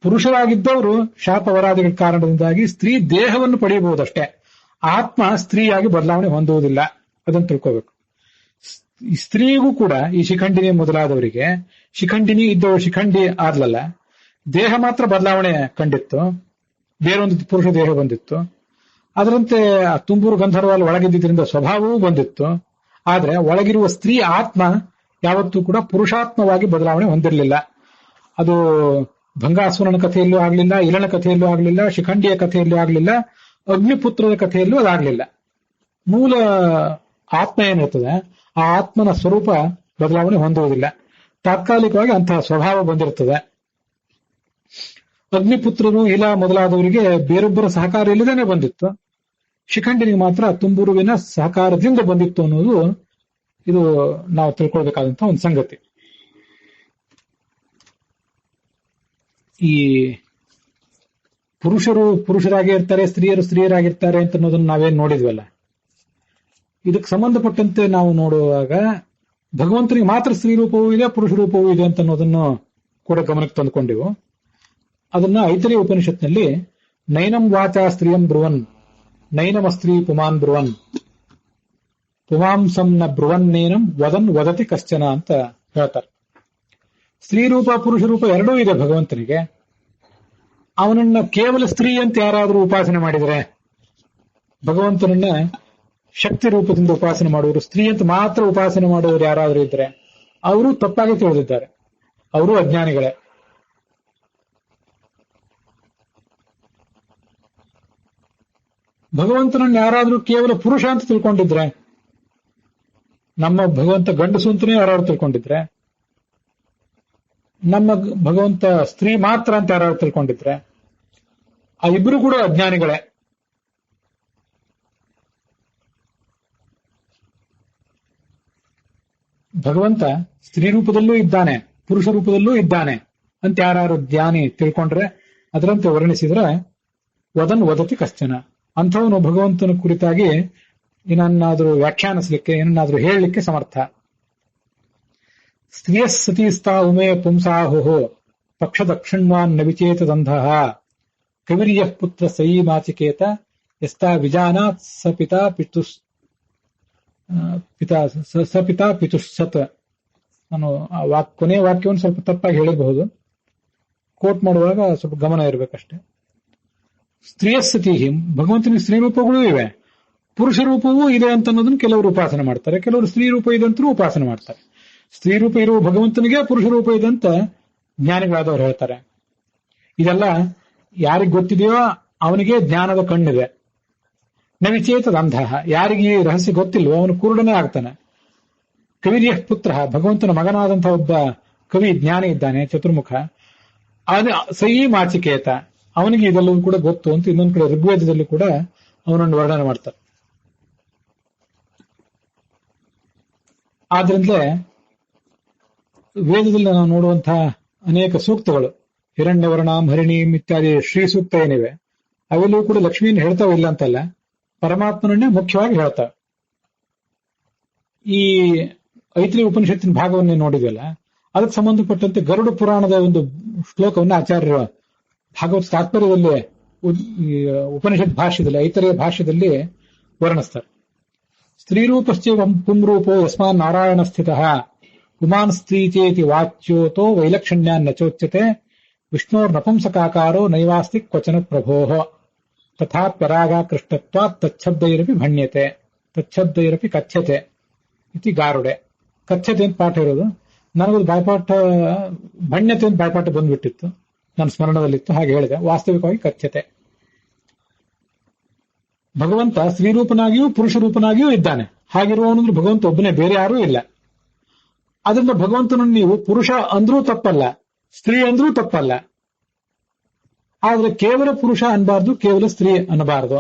ಪುರುಷರಾಗಿದ್ದವರು ಶಾಪವರಾದಿಗಳ ಕಾರಣದಿಂದಾಗಿ ಸ್ತ್ರೀ ದೇಹವನ್ನು ಪಡೆಯಬಹುದಷ್ಟೇ, ಆತ್ಮ ಸ್ತ್ರೀಯಾಗಿ ಬದಲಾವಣೆ ಹೊಂದುವುದಿಲ್ಲ. ಅದನ್ನು ತಿಳ್ಕೋಬೇಕು. ಈ ಸ್ತ್ರೀಗೂ ಕೂಡ ಈ ಶಿಖಂಡಿನಿ ಮೊದಲಾದವರಿಗೆ, ಶಿಖಂಡಿನಿ ಇದ್ದವರು ಶಿಖಂಡಿ ಆದ್ಲಲ್ಲ, ದೇಹ ಮಾತ್ರ ಬದಲಾವಣೆ ಕಂಡಿತ್ತು, ಬೇರೊಂದು ಪುರುಷ ದೇಹ ಬಂದಿತ್ತು. ಅದರಂತೆ ತುಂಬೂರು ಗಂಧರ್ವಲ್ಲಿ ಒಳಗಿದ್ದರಿಂದ ಸ್ವಭಾವವೂ ಬಂದಿತ್ತು. ಆದ್ರೆ ಒಳಗಿರುವ ಸ್ತ್ರೀ ಆತ್ಮ ಯಾವತ್ತೂ ಕೂಡ ಪುರುಷಾತ್ಮವಾಗಿ ಬದಲಾವಣೆ ಹೊಂದಿರಲಿಲ್ಲ. ಅದು ಭಂಗಾಸುರನ ಕಥೆಯಲ್ಲೂ ಆಗ್ಲಿಲ್ಲ, ಇಲನ ಕಥೆಯಲ್ಲೂ ಆಗ್ಲಿಲ್ಲ, ಶಿಖಂಡಿಯ ಕಥೆಯಲ್ಲೂ ಆಗ್ಲಿಲ್ಲ, ಅಗ್ನಿಪುತ್ರದ ಕಥೆಯಲ್ಲೂ ಅದಾಗ್ಲಿಲ್ಲ. ಮೂಲ ಆತ್ಮ ಏನಿರ್ತದೆ ಆ ಆತ್ಮನ ಸ್ವರೂಪ ಬದಲಾವಣೆ ಹೊಂದುವುದಿಲ್ಲ. ತಾತ್ಕಾಲಿಕವಾಗಿ ಅಂತಹ ಸ್ವಭಾವ ಬಂದಿರುತ್ತದೆ. ಅಗ್ನಿಪುತ್ರರು ಇಲ ಮೊದಲಾದವರಿಗೆ ಬೇರೊಬ್ಬರ ಸಹಕಾರ ಇಲ್ಲದೇನೆ ಬಂದಿತ್ತು. ಶಿಖಂಡಿನಿಗೆ ಮಾತ್ರ ತುಂಬುರುವಿನ ಸಹಕಾರದಿಂದ ಬಂದಿತ್ತು ಅನ್ನೋದು ಇದು ನಾವು ತಿಳ್ಕೊಳ್ಬೇಕಾದಂತಹ ಒಂದು ಸಂಗತಿ. ಈ ಪುರುಷರು ಪುರುಷರಾಗಿ ಇರ್ತಾರೆ, ಸ್ತ್ರೀಯರು ಸ್ತ್ರೀಯರಾಗಿರ್ತಾರೆ ಅಂತ ಅನ್ನೋದನ್ನ ನಾವೇನ್ ನೋಡಿದ್ವಲ್ಲ, ಇದಕ್ಕೆ ಸಂಬಂಧಪಟ್ಟಂತೆ ನಾವು ನೋಡುವಾಗ ಭಗವಂತನಿಗೆ ಮಾತ್ರ ಸ್ತ್ರೀ ರೂಪವೂ ಇದೆ, ಪುರುಷ ರೂಪವೂ ಇದೆ ಅಂತ ಅನ್ನೋದನ್ನು ಕೂಡ ಗಮನಕ್ಕೆ ತಂದುಕೊಂಡಿವು. ಅದನ್ನ ಐತರೇಯ ಉಪನಿಷತ್ನಲ್ಲಿ ನೈನಂ ವಾಚಾ ಸ್ತ್ರೀಯಂ ಬ್ರುವನ್ ನೈನಮಸ್ತ್ರೀ ಪುಮಾನ್ ಬ್ರುವನ್ ಪುಮಾಂಸಂ ನ ಬ್ರುವನ್ನೇನಂ ವದನ್ ವದತಿ ಕಶ್ಚನ ಅಂತ ಹೇಳ್ತಾರೆ. ಸ್ತ್ರೀ ರೂಪ ಪುರುಷ ರೂಪ ಎರಡೂ ಇದೆ ಭಗವಂತನಿಗೆ. ಅವನನ್ನ ಕೇವಲ ಸ್ತ್ರೀ ಅಂತ ಯಾರಾದರೂ ಉಪಾಸನೆ ಮಾಡಿದರೆ, ಭಗವಂತನನ್ನ ಶಕ್ತಿ ರೂಪದಿಂದ ಉಪಾಸನೆ ಮಾಡುವರು, ಸ್ತ್ರೀ ಅಂತ ಮಾತ್ರ ಉಪಾಸನೆ ಮಾಡುವವರು ಯಾರಾದರೂ ಇದ್ರೆ ಅವರು ತಪ್ಪಾಗಿ ತಿಳಿದಿದ್ದಾರೆ, ಅವರು ಅಜ್ಞಾನಿಗಳೇ. ಭಗವಂತನನ್ನು ಯಾರಾದರೂ ಕೇವಲ ಪುರುಷ ಅಂತ ತಿಳ್ಕೊಂಡಿದ್ರೆ, ನಮ್ಮ ಭಗವಂತ ಗಂಡಸು ಅಂತನೇ ಯಾರಾದ್ರು ತಿಳ್ಕೊಂಡಿದ್ರೆ, ನಮ್ಮ ಭಗವಂತ ಸ್ತ್ರೀ ಮಾತ್ರ ಅಂತ ಯಾರಾದ್ರು ತಿಳ್ಕೊಂಡಿದ್ರೆ, ಆ ಇಬ್ರು ಕೂಡ ಅಜ್ಞಾನಿಗಳೇ. ಭಗವಂತ ಸ್ತ್ರೀ ರೂಪದಲ್ಲೂ ಇದ್ದಾನೆ, ಪುರುಷ ರೂಪದಲ್ಲೂ ಇದ್ದಾನೆ ಅಂತ ಯಾರು ಜ್ಞಾನಿ ತಿಳ್ಕೊಂಡ್ರೆ, ಅದರಂತೆ ವರ್ಣಿಸಿದ್ರೆ ವದನ್ ವದತಿ ಕಶ್ಚನ, ಅಂಥವನು ಭಗವಂತನ ಕುರಿತಾಗಿ ಏನನ್ನಾದ್ರೂ ವ್ಯಾಖ್ಯಾನಿಸ್ಲಿಕ್ಕೆ, ಏನನ್ನಾದ್ರೂ ಹೇಳಲಿಕ್ಕೆ ಸಮರ್ಥ. ಸ್ತ್ರೀಯ ಸತೀಸ್ತಾ ಉಮೇ ಪುಂಸಾಹೋ ಪಕ್ಷದಕ್ಷಿಣ್ವಾನ್ ನ ವಿಚೇತದಂಧಃ ಕವಿರ್ಯಃ ಪುತ್ರ ಸಯಿ ಮಾಚಿಕೇತ ಯಸ್ತಾ ವಿಜಾನಾತ್ ಸಪಿತಾ ಪಿತುಸ್ಸತ್. ನಾನು ಕೊನೆಯ ವಾಕ್ಯವನ್ನು ಸ್ವಲ್ಪ ತಪ್ಪಾಗಿ ಹೇಳಿರಬಹುದು, ಕೋಟ್ ಮಾಡುವಾಗ ಸ್ವಲ್ಪ ಗಮನ ಇರಬೇಕಷ್ಟೇ. ಸ್ತ್ರೀಯ ಸತಿ, ಭಗವಂತನಿಗೆ ಸ್ತ್ರೀ ರೂಪಗಳೂ ಇವೆ, ಪುರುಷ ರೂಪವೂ ಇದೆ ಅಂತ ಅನ್ನೋದನ್ನ ಕೆಲವರು ಉಪಾಸನೆ ಮಾಡ್ತಾರೆ, ಕೆಲವರು ಸ್ತ್ರೀ ರೂಪ ಇದೆ ಅಂತಲೂ ಉಪಾಸನೆ ಮಾಡ್ತಾರೆ. ಸ್ತ್ರೀ ರೂಪ ಇರುವ ಭಗವಂತನಿಗೆ ಪುರುಷ ರೂಪ ಇದೆ ಅಂತ ಜ್ಞಾನಿಗಳಾದವರು ಹೇಳ್ತಾರೆ. ಇದೆಲ್ಲ ಯಾರಿಗೆ ಗೊತ್ತಿದೆಯೋ ಅವನಿಗೆ ಜ್ಞಾನದ ಕಣ್ಣಿದೆ. ನವಿಚೇತದ ಅಂಧ, ಯಾರಿಗೆ ಈ ರಹಸ್ಯ ಗೊತ್ತಿಲ್ವೋ ಅವನು ಕುರುಡನೇ ಆಗ್ತಾನೆ. ಕವಿರ್ಯ ಪುತ್ರ, ಭಗವಂತನ ಮಗನಾದಂತಹ ಒಬ್ಬ ಕವಿ ಜ್ಞಾನಿ ಇದ್ದಾನೆ, ಚತುರ್ಮುಖ, ಅದು ಸಯಿ ಮಾಚಿಕೇತ, ಅವನಿಗೆ ಇದೆಲ್ಲವೂ ಕೂಡ ಗೊತ್ತು ಅಂತ ಇನ್ನೊಂದು ಕಡೆ ಋಗ್ವೇದದಲ್ಲೂ ಕೂಡ ಅವನನ್ನು ವರ್ಣನೆ ಮಾಡ್ತಾರೆ. ಆದ್ರಿಂದಲೇ ವೇದದಲ್ಲಿ ನಾವು ನೋಡುವಂತಹ ಅನೇಕ ಸೂಕ್ತಗಳು, ಹಿರಣ್ಯವರ್ಣಾಂ ಹರಿಣೀಂ ಇತ್ಯಾದಿ ಶ್ರೀ ಸೂಕ್ತ ಏನಿವೆ, ಅವೆಲ್ಲವೂ ಕೂಡ ಲಕ್ಷ್ಮಿಯನ್ನು ಹೇಳ್ತಾವ ಇಲ್ಲ ಅಂತಲ್ಲ, ಪರಮಾತ್ಮನನ್ನೇ ಮುಖ್ಯವಾಗಿ ಹೇಳ್ತಾವೆ. ಈ ಐತ್ರೇಯ ಉಪನಿಷತ್ತಿನ ಭಾಗವನ್ನೇ ನೋಡಿದ್ವಲ್ಲ, ಅದಕ್ಕೆ ಸಂಬಂಧಪಟ್ಟಂತೆ ಗರುಡ ಪುರಾಣದ ಒಂದು ಶ್ಲೋಕವನ್ನು ಆಚಾರ್ಯರು ಭಾಗವತ ತಾತ್ಪರ್ಯದಲ್ಲಿ ಉಪನಿಷತ್ ಭಾಷ್ಯದಲ್ಲಿ, ಐತರೇಯ ಭಾಷ್ಯದಲ್ಲಿ ವರ್ಣಿಸ್ತಾರೆ. ಸ್ತ್ರೀರೂಪಶ್ಚ ಪುಂರೂಪೋ ಯಸ್ಮಾನ್ ನಾರಾಯಣ ಸ್ಥಿತಃ ಪುಮಾನ್ ಸ್ತ್ರೀಚೇತಿ ವಾಚ್ಯೋತೋ ವೈಲಕ್ಷಣ್ಯಾನ್ ನಚೋಚ್ಯತೆ ವಿಷ್ಣೋರ್ ನಪುಂಸಕಾಕಾರೋ ನೈವಾಸ್ತಿ ಕ್ವಚನ ಪ್ರಭೋಃ ತಥಾಪ್ಯರಾಗಾಕೃಷ್ಟತ್ವಾತ್ ತಚ್ಛಬ್ದೈರಪಿ ಭಣ್ಯತೆ ತಚ್ಛಬ್ದೈರಪಿ ಕಥ್ಯತೆ ಇತಿ ಗಾರುಡೆ. ಕಥ್ಯತೆ ಅಂತ ಪಾಠ ಇರೋದು, ನನಗೊಂದು ಬಾಯ್ಪಾಠ ಭಣ್ಯತೆ ಅಂತ ಬಾಯ್ಪಾಠ ಬಂದ್ಬಿಟ್ಟಿತ್ತು, ನನ್ನ ಸ್ಮರಣದಲ್ಲಿತ್ತು, ಹಾಗೆ ಹೇಳಿದೆ. ವಾಸ್ತವಿಕವಾಗಿ ಕಥ್ಯತೆ. ಭಗವಂತ ಸ್ತ್ರೀರೂಪನಾಗಿಯೂ ಪುರುಷ ರೂಪನಾಗಿಯೂ ಇದ್ದಾನೆ. ಹಾಗಿರುವವನು ಭಗವಂತ ಒಬ್ಬನೇ, ಬೇರೆ ಯಾರೂ ಇಲ್ಲ. ಅದರಿಂದ ಭಗವಂತನನ್ನು ನೀವು ಪುರುಷ ಅಂದ್ರೂ ತಪ್ಪಲ್ಲ, ಸ್ತ್ರೀ ಅಂದ್ರೂ ತಪ್ಪಲ್ಲ. ಆದ್ರೆ ಕೇವಲ ಪುರುಷ ಅನ್ಬಾರ್ದು, ಕೇವಲ ಸ್ತ್ರೀ ಅನ್ನಬಾರದು.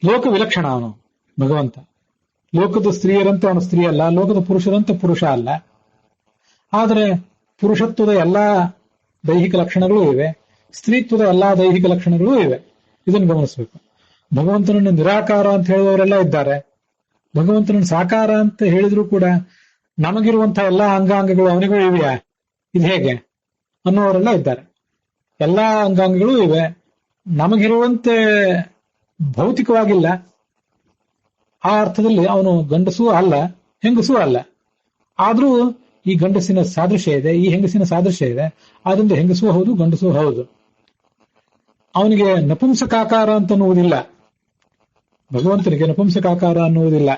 ಲೋಕ ವಿಲಕ್ಷಣ ಅವನು ಭಗವಂತ. ಲೋಕದ ಸ್ತ್ರೀಯರಂತೆ ಅವನು ಸ್ತ್ರೀ ಅಲ್ಲ, ಲೋಕದ ಪುರುಷರಂತೆ ಪುರುಷ ಅಲ್ಲ. ಆದರೆ ಪುರುಷತ್ವದ ಎಲ್ಲಾ ದೈಹಿಕ ಲಕ್ಷಣಗಳೂ ಇವೆ, ಸ್ತ್ರೀತ್ವದ ಎಲ್ಲಾ ದೈಹಿಕ ಲಕ್ಷಣಗಳೂ ಇವೆ. ಇದನ್ನು ಗಮನಿಸಬೇಕು. ಭಗವಂತನನ್ನು ನಿರಾಕಾರ ಅಂತ ಹೇಳುವವರೆಲ್ಲ ಇದ್ದಾರೆ, ಭಗವಂತನನ್ನು ಸಾಕಾರ ಅಂತ ಹೇಳಿದ್ರು ಕೂಡ ನಮಗಿರುವಂತಹ ಎಲ್ಲಾ ಅಂಗಾಂಗಗಳು ಅವನಿಗೂ ಇವೆಯಾ, ಇದು ಹೇಗೆ ಅನ್ನೋರೆಲ್ಲ ಇದ್ದಾರೆ. ಎಲ್ಲಾ ಅಂಗಾಂಗಗಳೂ ಇವೆ, ನಮಗಿರುವಂತೆ ಭೌತಿಕವಾಗಿಲ್ಲ. ಆ ಅರ್ಥದಲ್ಲಿ ಅವನು ಗಂಡಸೂ ಅಲ್ಲ, ಹೆಂಗಸೂ ಅಲ್ಲ. ಆದ್ರೂ ಈ ಗಂಡಸಿನ ಸಾದೃಶ್ಯ ಇದೆ, ಈ ಹೆಂಗಸಿನ ಸಾದೃಶ್ಯ ಇದೆ. ಆದ್ರಿಂದ ಹೆಂಗಸೂ ಹೌದು, ಗಂಡಸೂ ಹೌದು. ಅವನಿಗೆ ನಪುಂಸಕಾಕಾರ ಅಂತ ಅನ್ನುವುದಿಲ್ಲ, ಭಗವಂತನಿಗೆ ನಪುಂಸಕಾಕಾರ ಅನ್ನುವುದಿಲ್ಲ.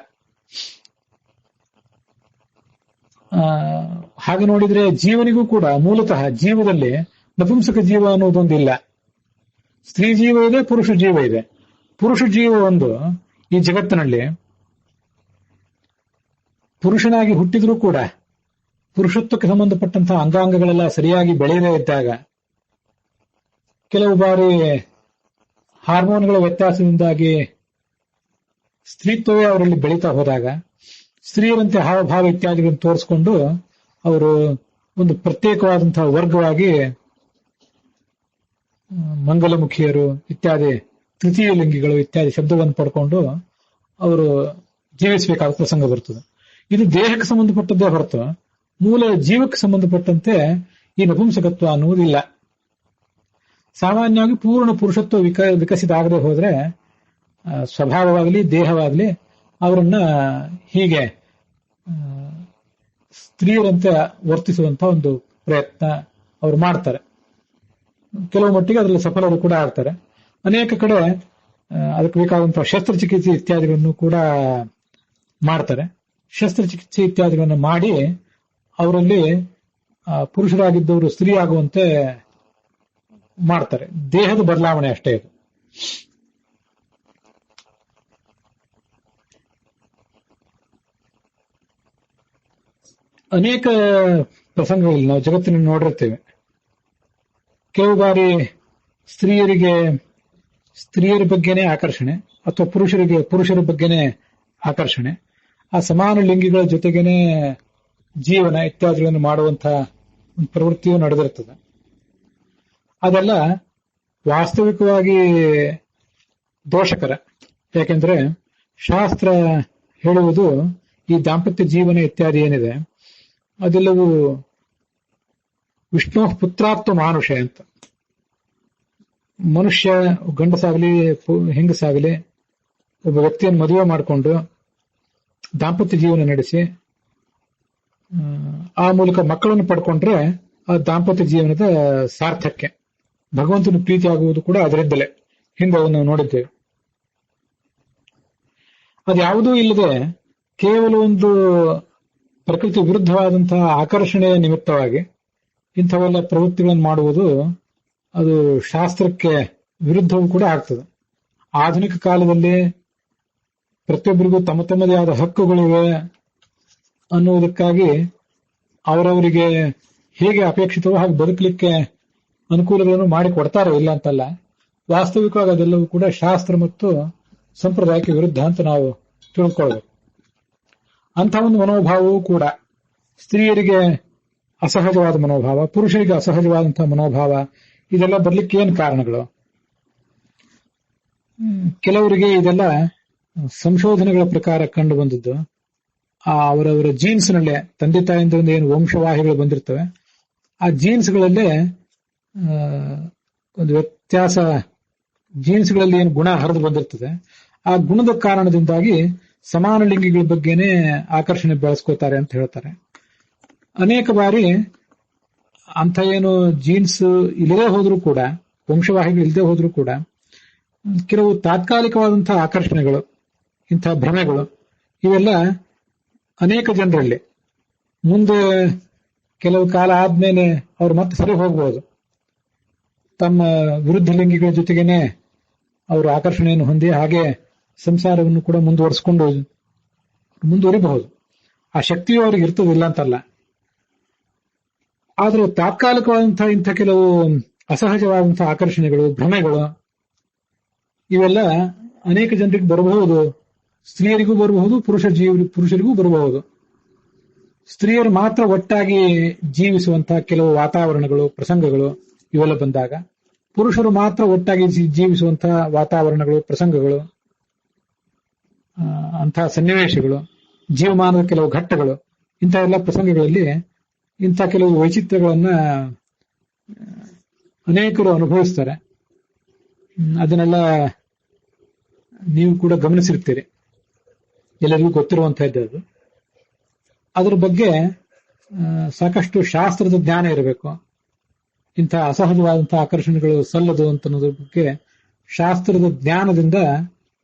ಹಾಗೆ ನೋಡಿದ್ರೆ ಜೀವನಿಗೂ ಕೂಡ ಮೂಲತಃ ಜೀವದಲ್ಲಿ ನಪುಂಸಕ ಜೀವ ಅನ್ನುವುದೊಂದಿಲ್ಲ. ಸ್ತ್ರೀ ಜೀವ ಇದೆ, ಪುರುಷ ಜೀವ ಇದೆ. ಪುರುಷ ಜೀವ ಒಂದು ಈ ಜಗತ್ತಿನಲ್ಲಿ ಪುರುಷನಾಗಿ ಹುಟ್ಟಿದ್ರೂ ಕೂಡ ಪುರುಷತ್ವಕ್ಕೆ ಸಂಬಂಧಪಟ್ಟಂತಹ ಅಂಗಾಂಗಗಳೆಲ್ಲ ಸರಿಯಾಗಿ ಬೆಳೆಯದೇ ಇದ್ದಾಗ, ಕೆಲವು ಬಾರಿ ಹಾರ್ಮೋನ್ಗಳ ವ್ಯತ್ಯಾಸದಿಂದಾಗಿ ಸ್ತ್ರೀತ್ವವೇ ಅವರಲ್ಲಿ ಬೆಳೀತಾ ಹೋದಾಗ ಸ್ತ್ರೀಯರಂತೆ ಹಾವಭಾವ ಇತ್ಯಾದಿಗಳನ್ನು ತೋರಿಸಿಕೊಂಡು ಅವರು ಒಂದು ಪ್ರತ್ಯೇಕವಾದಂತಹ ವರ್ಗವಾಗಿ ಮಂಗಲಮುಖಿಯರು ಇತ್ಯಾದಿ ತೃತೀಯ ಲಿಂಗಿಗಳು ಇತ್ಯಾದಿ ಶಬ್ದವನ್ನು ಪಡ್ಕೊಂಡು ಅವರು ಜೀವಿಸಬೇಕಾದ ಪ್ರಸಂಗ ಬರ್ತದೆ. ಇದು ದೇಹಕ್ಕೆ ಸಂಬಂಧಪಟ್ಟದ್ದೇ ಹೊರತು ಮೂಲ ಜೀವಕ್ಕೆ ಸಂಬಂಧಪಟ್ಟಂತೆ ಈ ನಪುಂಸಕತ್ವ ಅನ್ನುವುದಿಲ್ಲ. ಸಾಮಾನ್ಯವಾಗಿ ಪೂರ್ಣ ಪುರುಷತ್ವ ವಿಕಸಿತ ಆಗದೆ ಹೋದ್ರೆ ಸ್ವಭಾವವಾಗಲಿ ದೇಹವಾಗಲಿ ಅವರನ್ನ ಹೀಗೆ ಸ್ತ್ರೀಯರಂತೆ ವರ್ತಿಸುವಂತ ಒಂದು ಪ್ರಯತ್ನ ಅವರು ಮಾಡ್ತಾರೆ. ಕೆಲವು ಮಟ್ಟಿಗೆ ಅದರಲ್ಲಿ ಸಫಲರು ಕೂಡ ಆಗ್ತಾರೆ. ಅನೇಕ ಕಡೆ ಅದಕ್ಕೆ ಬೇಕಾದಂತಹ ಶಸ್ತ್ರಚಿಕಿತ್ಸೆ ಇತ್ಯಾದಿಗಳನ್ನು ಕೂಡ ಮಾಡ್ತಾರೆ. ಶಸ್ತ್ರಚಿಕಿತ್ಸೆ ಇತ್ಯಾದಿಗಳನ್ನು ಮಾಡಿ ಅವರಲ್ಲಿ ಪುರುಷರಾಗಿದ್ದವರು ಸ್ತ್ರೀ ಆಗುವಂತೆ ಮಾಡ್ತಾರೆ. ದೇಹದ ಬದಲಾವಣೆ ಅಷ್ಟೇ ಇದು. ಅನೇಕ ಪ್ರಸಂಗಗಳಲ್ಲಿ ನಾವು ಜಗತ್ತಿನಲ್ಲಿ ನೋಡಿರ್ತೇವೆ. ಕೆಲವು ಬಾರಿ ಸ್ತ್ರೀಯರ ಬಗ್ಗೆನೇ ಆಕರ್ಷಣೆ ಅಥವಾ ಪುರುಷರ ಬಗ್ಗೆನೇ ಆಕರ್ಷಣೆ, ಆ ಸಮಾನ ಲಿಂಗಿಗಳ ಜೊತೆಗೇನೆ ಜೀವನ ಇತ್ಯಾದಿಗಳನ್ನು ಮಾಡುವಂತಹ ಒಂದು ಪ್ರವೃತ್ತಿಯು ನಡೆದಿರ್ತದೆ. ಅದೆಲ್ಲ ವಾಸ್ತವಿಕವಾಗಿ ದೋಷಕರ. ಯಾಕೆಂದ್ರೆ ಶಾಸ್ತ್ರ ಹೇಳುವುದು ಈ ದಾಂಪತ್ಯ ಜೀವನ ಇತ್ಯಾದಿ ಏನಿದೆ ಅದೆಲ್ಲವೂ ವಿಷ್ಣು ಪುತ್ರಾತ್ವ ಮಾನುಷ ಅಂತ. ಮನುಷ್ಯ ಗಂಡಸಾಗಲಿ ಹೆಂಗಸಾಗಲಿ ಒಬ್ಬ ವ್ಯಕ್ತಿಯನ್ನು ಮದುವೆ ಮಾಡಿಕೊಂಡು ದಾಂಪತ್ಯ ಜೀವನ ನಡೆಸಿ ಆ ಮೂಲಕ ಮಕ್ಕಳನ್ನು ಪಡ್ಕೊಂಡ್ರೆ ಆ ದಾಂಪತ್ಯ ಜೀವನದ ಸಾರ್ಥಕ್ಯ. ಭಗವಂತನ ಪ್ರೀತಿ ಆಗುವುದು ಕೂಡ ಅದರಿಂದಲೇ. ಹಿಂದೆ ಅವನು ನೋಡಿದ್ದೇವೆ. ಅದ್ಯಾವುದೂ ಇಲ್ಲದೆ ಕೇವಲ ಒಂದು ಪ್ರಕೃತಿ ವಿರುದ್ಧವಾದಂತಹ ಆಕರ್ಷಣೆಯ ನಿಮಿತ್ತವಾಗಿ ಇಂಥವೆಲ್ಲ ಪ್ರವೃತ್ತಿಗಳನ್ನು ಮಾಡುವುದು ಅದು ಶಾಸ್ತ್ರಕ್ಕೆ ವಿರುದ್ಧವೂ ಕೂಡ ಆಗ್ತದೆ. ಆಧುನಿಕ ಕಾಲದಲ್ಲಿ ಪ್ರತಿಯೊಬ್ಬರಿಗೂ ತಮ್ಮ ತಮ್ಮದೇ ಆದ ಹಕ್ಕುಗಳಿವೆ ಅನ್ನುವುದಕ್ಕಾಗಿ ಅವರವರಿಗೆ ಹೇಗೆ ಅಪೇಕ್ಷಿತವೋ ಹಾಗೆ ಬದುಕಲಿಕ್ಕೆ ಅನುಕೂಲಗಳನ್ನು ಮಾಡಿಕೊಡ್ತಾರೆ, ಇಲ್ಲ ಅಂತಲ್ಲ. ವಾಸ್ತವಿಕವಾಗಿ ಅದೆಲ್ಲವೂ ಕೂಡ ಶಾಸ್ತ್ರ ಮತ್ತು ಸಂಪ್ರದಾಯಕ್ಕೆ ವಿರುದ್ಧ ಅಂತ ನಾವು ತಿಳ್ಕೊಳ್ಬೇಕು. ಅಂಥ ಒಂದು ಮನೋಭಾವವೂ ಕೂಡ ಸ್ತ್ರೀಯರಿಗೆ ಅಸಹಜವಾದ ಮನೋಭಾವ, ಪುರುಷರಿಗೆ ಅಸಹಜವಾದಂತಹ ಮನೋಭಾವ, ಇದೆಲ್ಲ ಬರ್ಲಿಕ್ಕೆ ಏನು ಕಾರಣಗಳು? ಕೆಲವರಿಗೆ ಇದೆಲ್ಲ ಸಂಶೋಧನೆಗಳ ಪ್ರಕಾರ ಕಂಡು ಬಂದದ್ದು. ಅವರವರ ಜೀನ್ಸ್ನಲ್ಲೇ ತಂದೆ ತಾಯಿಂದ ಏನು ವಂಶವಾಹಿಗಳು ಬಂದಿರ್ತವೆ, ಆ ಜೀನ್ಸ್ಗಳಲ್ಲೇ ಒಂದು ವ್ಯತ್ಯಾಸ, ಜೀನ್ಸ್ಗಳಲ್ಲಿ ಏನು ಗುಣ ಹರಿದು ಬಂದಿರ್ತದೆ, ಆ ಗುಣದ ಕಾರಣದಿಂದಾಗಿ ಸಮಾನ ಲಿಂಗಿಗಳ ಬಗ್ಗೆನೇ ಆಕರ್ಷಣೆ ಬೆಳೆಸ್ಕೋತಾರೆ ಅಂತ ಹೇಳ್ತಾರೆ. ಅನೇಕ ಬಾರಿ ಅಂತ ಏನು ಜೀನ್ಸ್ ಇಲ್ಲದೆ ಹೋದ್ರೂ ಕೂಡ, ವಂಶವಾಹಿಗಳು ಇಲ್ಲದೆ ಹೋದ್ರೂ ಕೂಡ ಕೆಲವು ತಾತ್ಕಾಲಿಕವಾದಂತಹ ಆಕರ್ಷಣೆಗಳು, ಇಂಥ ಭ್ರಮೆಗಳು, ಇವೆಲ್ಲ ಅನೇಕ ಜನರಲ್ಲಿ ಮುಂದೆ ಕೆಲವು ಕಾಲ ಆದ್ಮೇಲೆ ಅವ್ರು ಮತ್ತೆ ಸರಿ ಹೋಗ್ಬೋದು. ತಮ್ಮ ವಿರುದ್ಧ ಲಿಂಗಿಗಳ ಜೊತೆಗೇನೆ ಅವರು ಆಕರ್ಷಣೆಯನ್ನು ಹೊಂದಿ ಹಾಗೆ ಸಂಸಾರವನ್ನು ಕೂಡ ಮುಂದುವರಿಬಹುದು. ಆ ಶಕ್ತಿಯು ಅವ್ರಿಗೆ ಇರ್ತದಿಲ್ಲ ಅಂತಲ್ಲ. ಆದರೂ ತಾತ್ಕಾಲಿಕವಾದಂತಹ ಇಂಥ ಕೆಲವು ಅಸಹಜವಾದಂತಹ ಆಕರ್ಷಣೆಗಳು, ಭ್ರಮೆಗಳು, ಇವೆಲ್ಲ ಅನೇಕ ಜನರಿಗೆ ಬರಬಹುದು. ಸ್ತ್ರೀಯರಿಗೂ ಬರಬಹುದು, ಪುರುಷರಿಗೂ ಬರಬಹುದು. ಸ್ತ್ರೀಯರು ಮಾತ್ರ ಒಟ್ಟಾಗಿ ಜೀವಿಸುವಂತಹ ಕೆಲವು ವಾತಾವರಣಗಳು, ಪ್ರಸಂಗಗಳು ಇವೆಲ್ಲ ಬಂದಾಗ, ಪುರುಷರು ಮಾತ್ರ ಒಟ್ಟಾಗಿ ಜೀವಿಸುವಂತಹ ವಾತಾವರಣಗಳು, ಪ್ರಸಂಗಗಳು, ಅಂತಹ ಸನ್ನಿವೇಶಗಳು, ಜೀವಮಾನದ ಕೆಲವು ಘಟ್ಟಗಳು, ಇಂಥ ಎಲ್ಲ ಪ್ರಸಂಗಗಳಲ್ಲಿ ಇಂಥ ಕೆಲವು ವೈಚಿತ್ರ್ಯಗಳನ್ನ ಅನೇಕರು ಅನುಭವಿಸ್ತಾರೆ. ಅದನ್ನೆಲ್ಲ ನೀವು ಕೂಡ ಗಮನಿಸಿರ್ತೀರಿ, ಎಲ್ಲರಿಗೂ ಗೊತ್ತಿರುವಂತಹದ್ದು ಅದು. ಅದರ ಬಗ್ಗೆ ಸಾಕಷ್ಟು ಶಾಸ್ತ್ರದ ಜ್ಞಾನ ಇರಬೇಕು. ಇಂಥ ಅಸಹಜವಾದಂತಹ ಆಕರ್ಷಣೆಗಳು ಸಲ್ಲದು ಅಂತ ಅನ್ನೋದ್ರ ಬಗ್ಗೆ ಶಾಸ್ತ್ರದ ಜ್ಞಾನದಿಂದ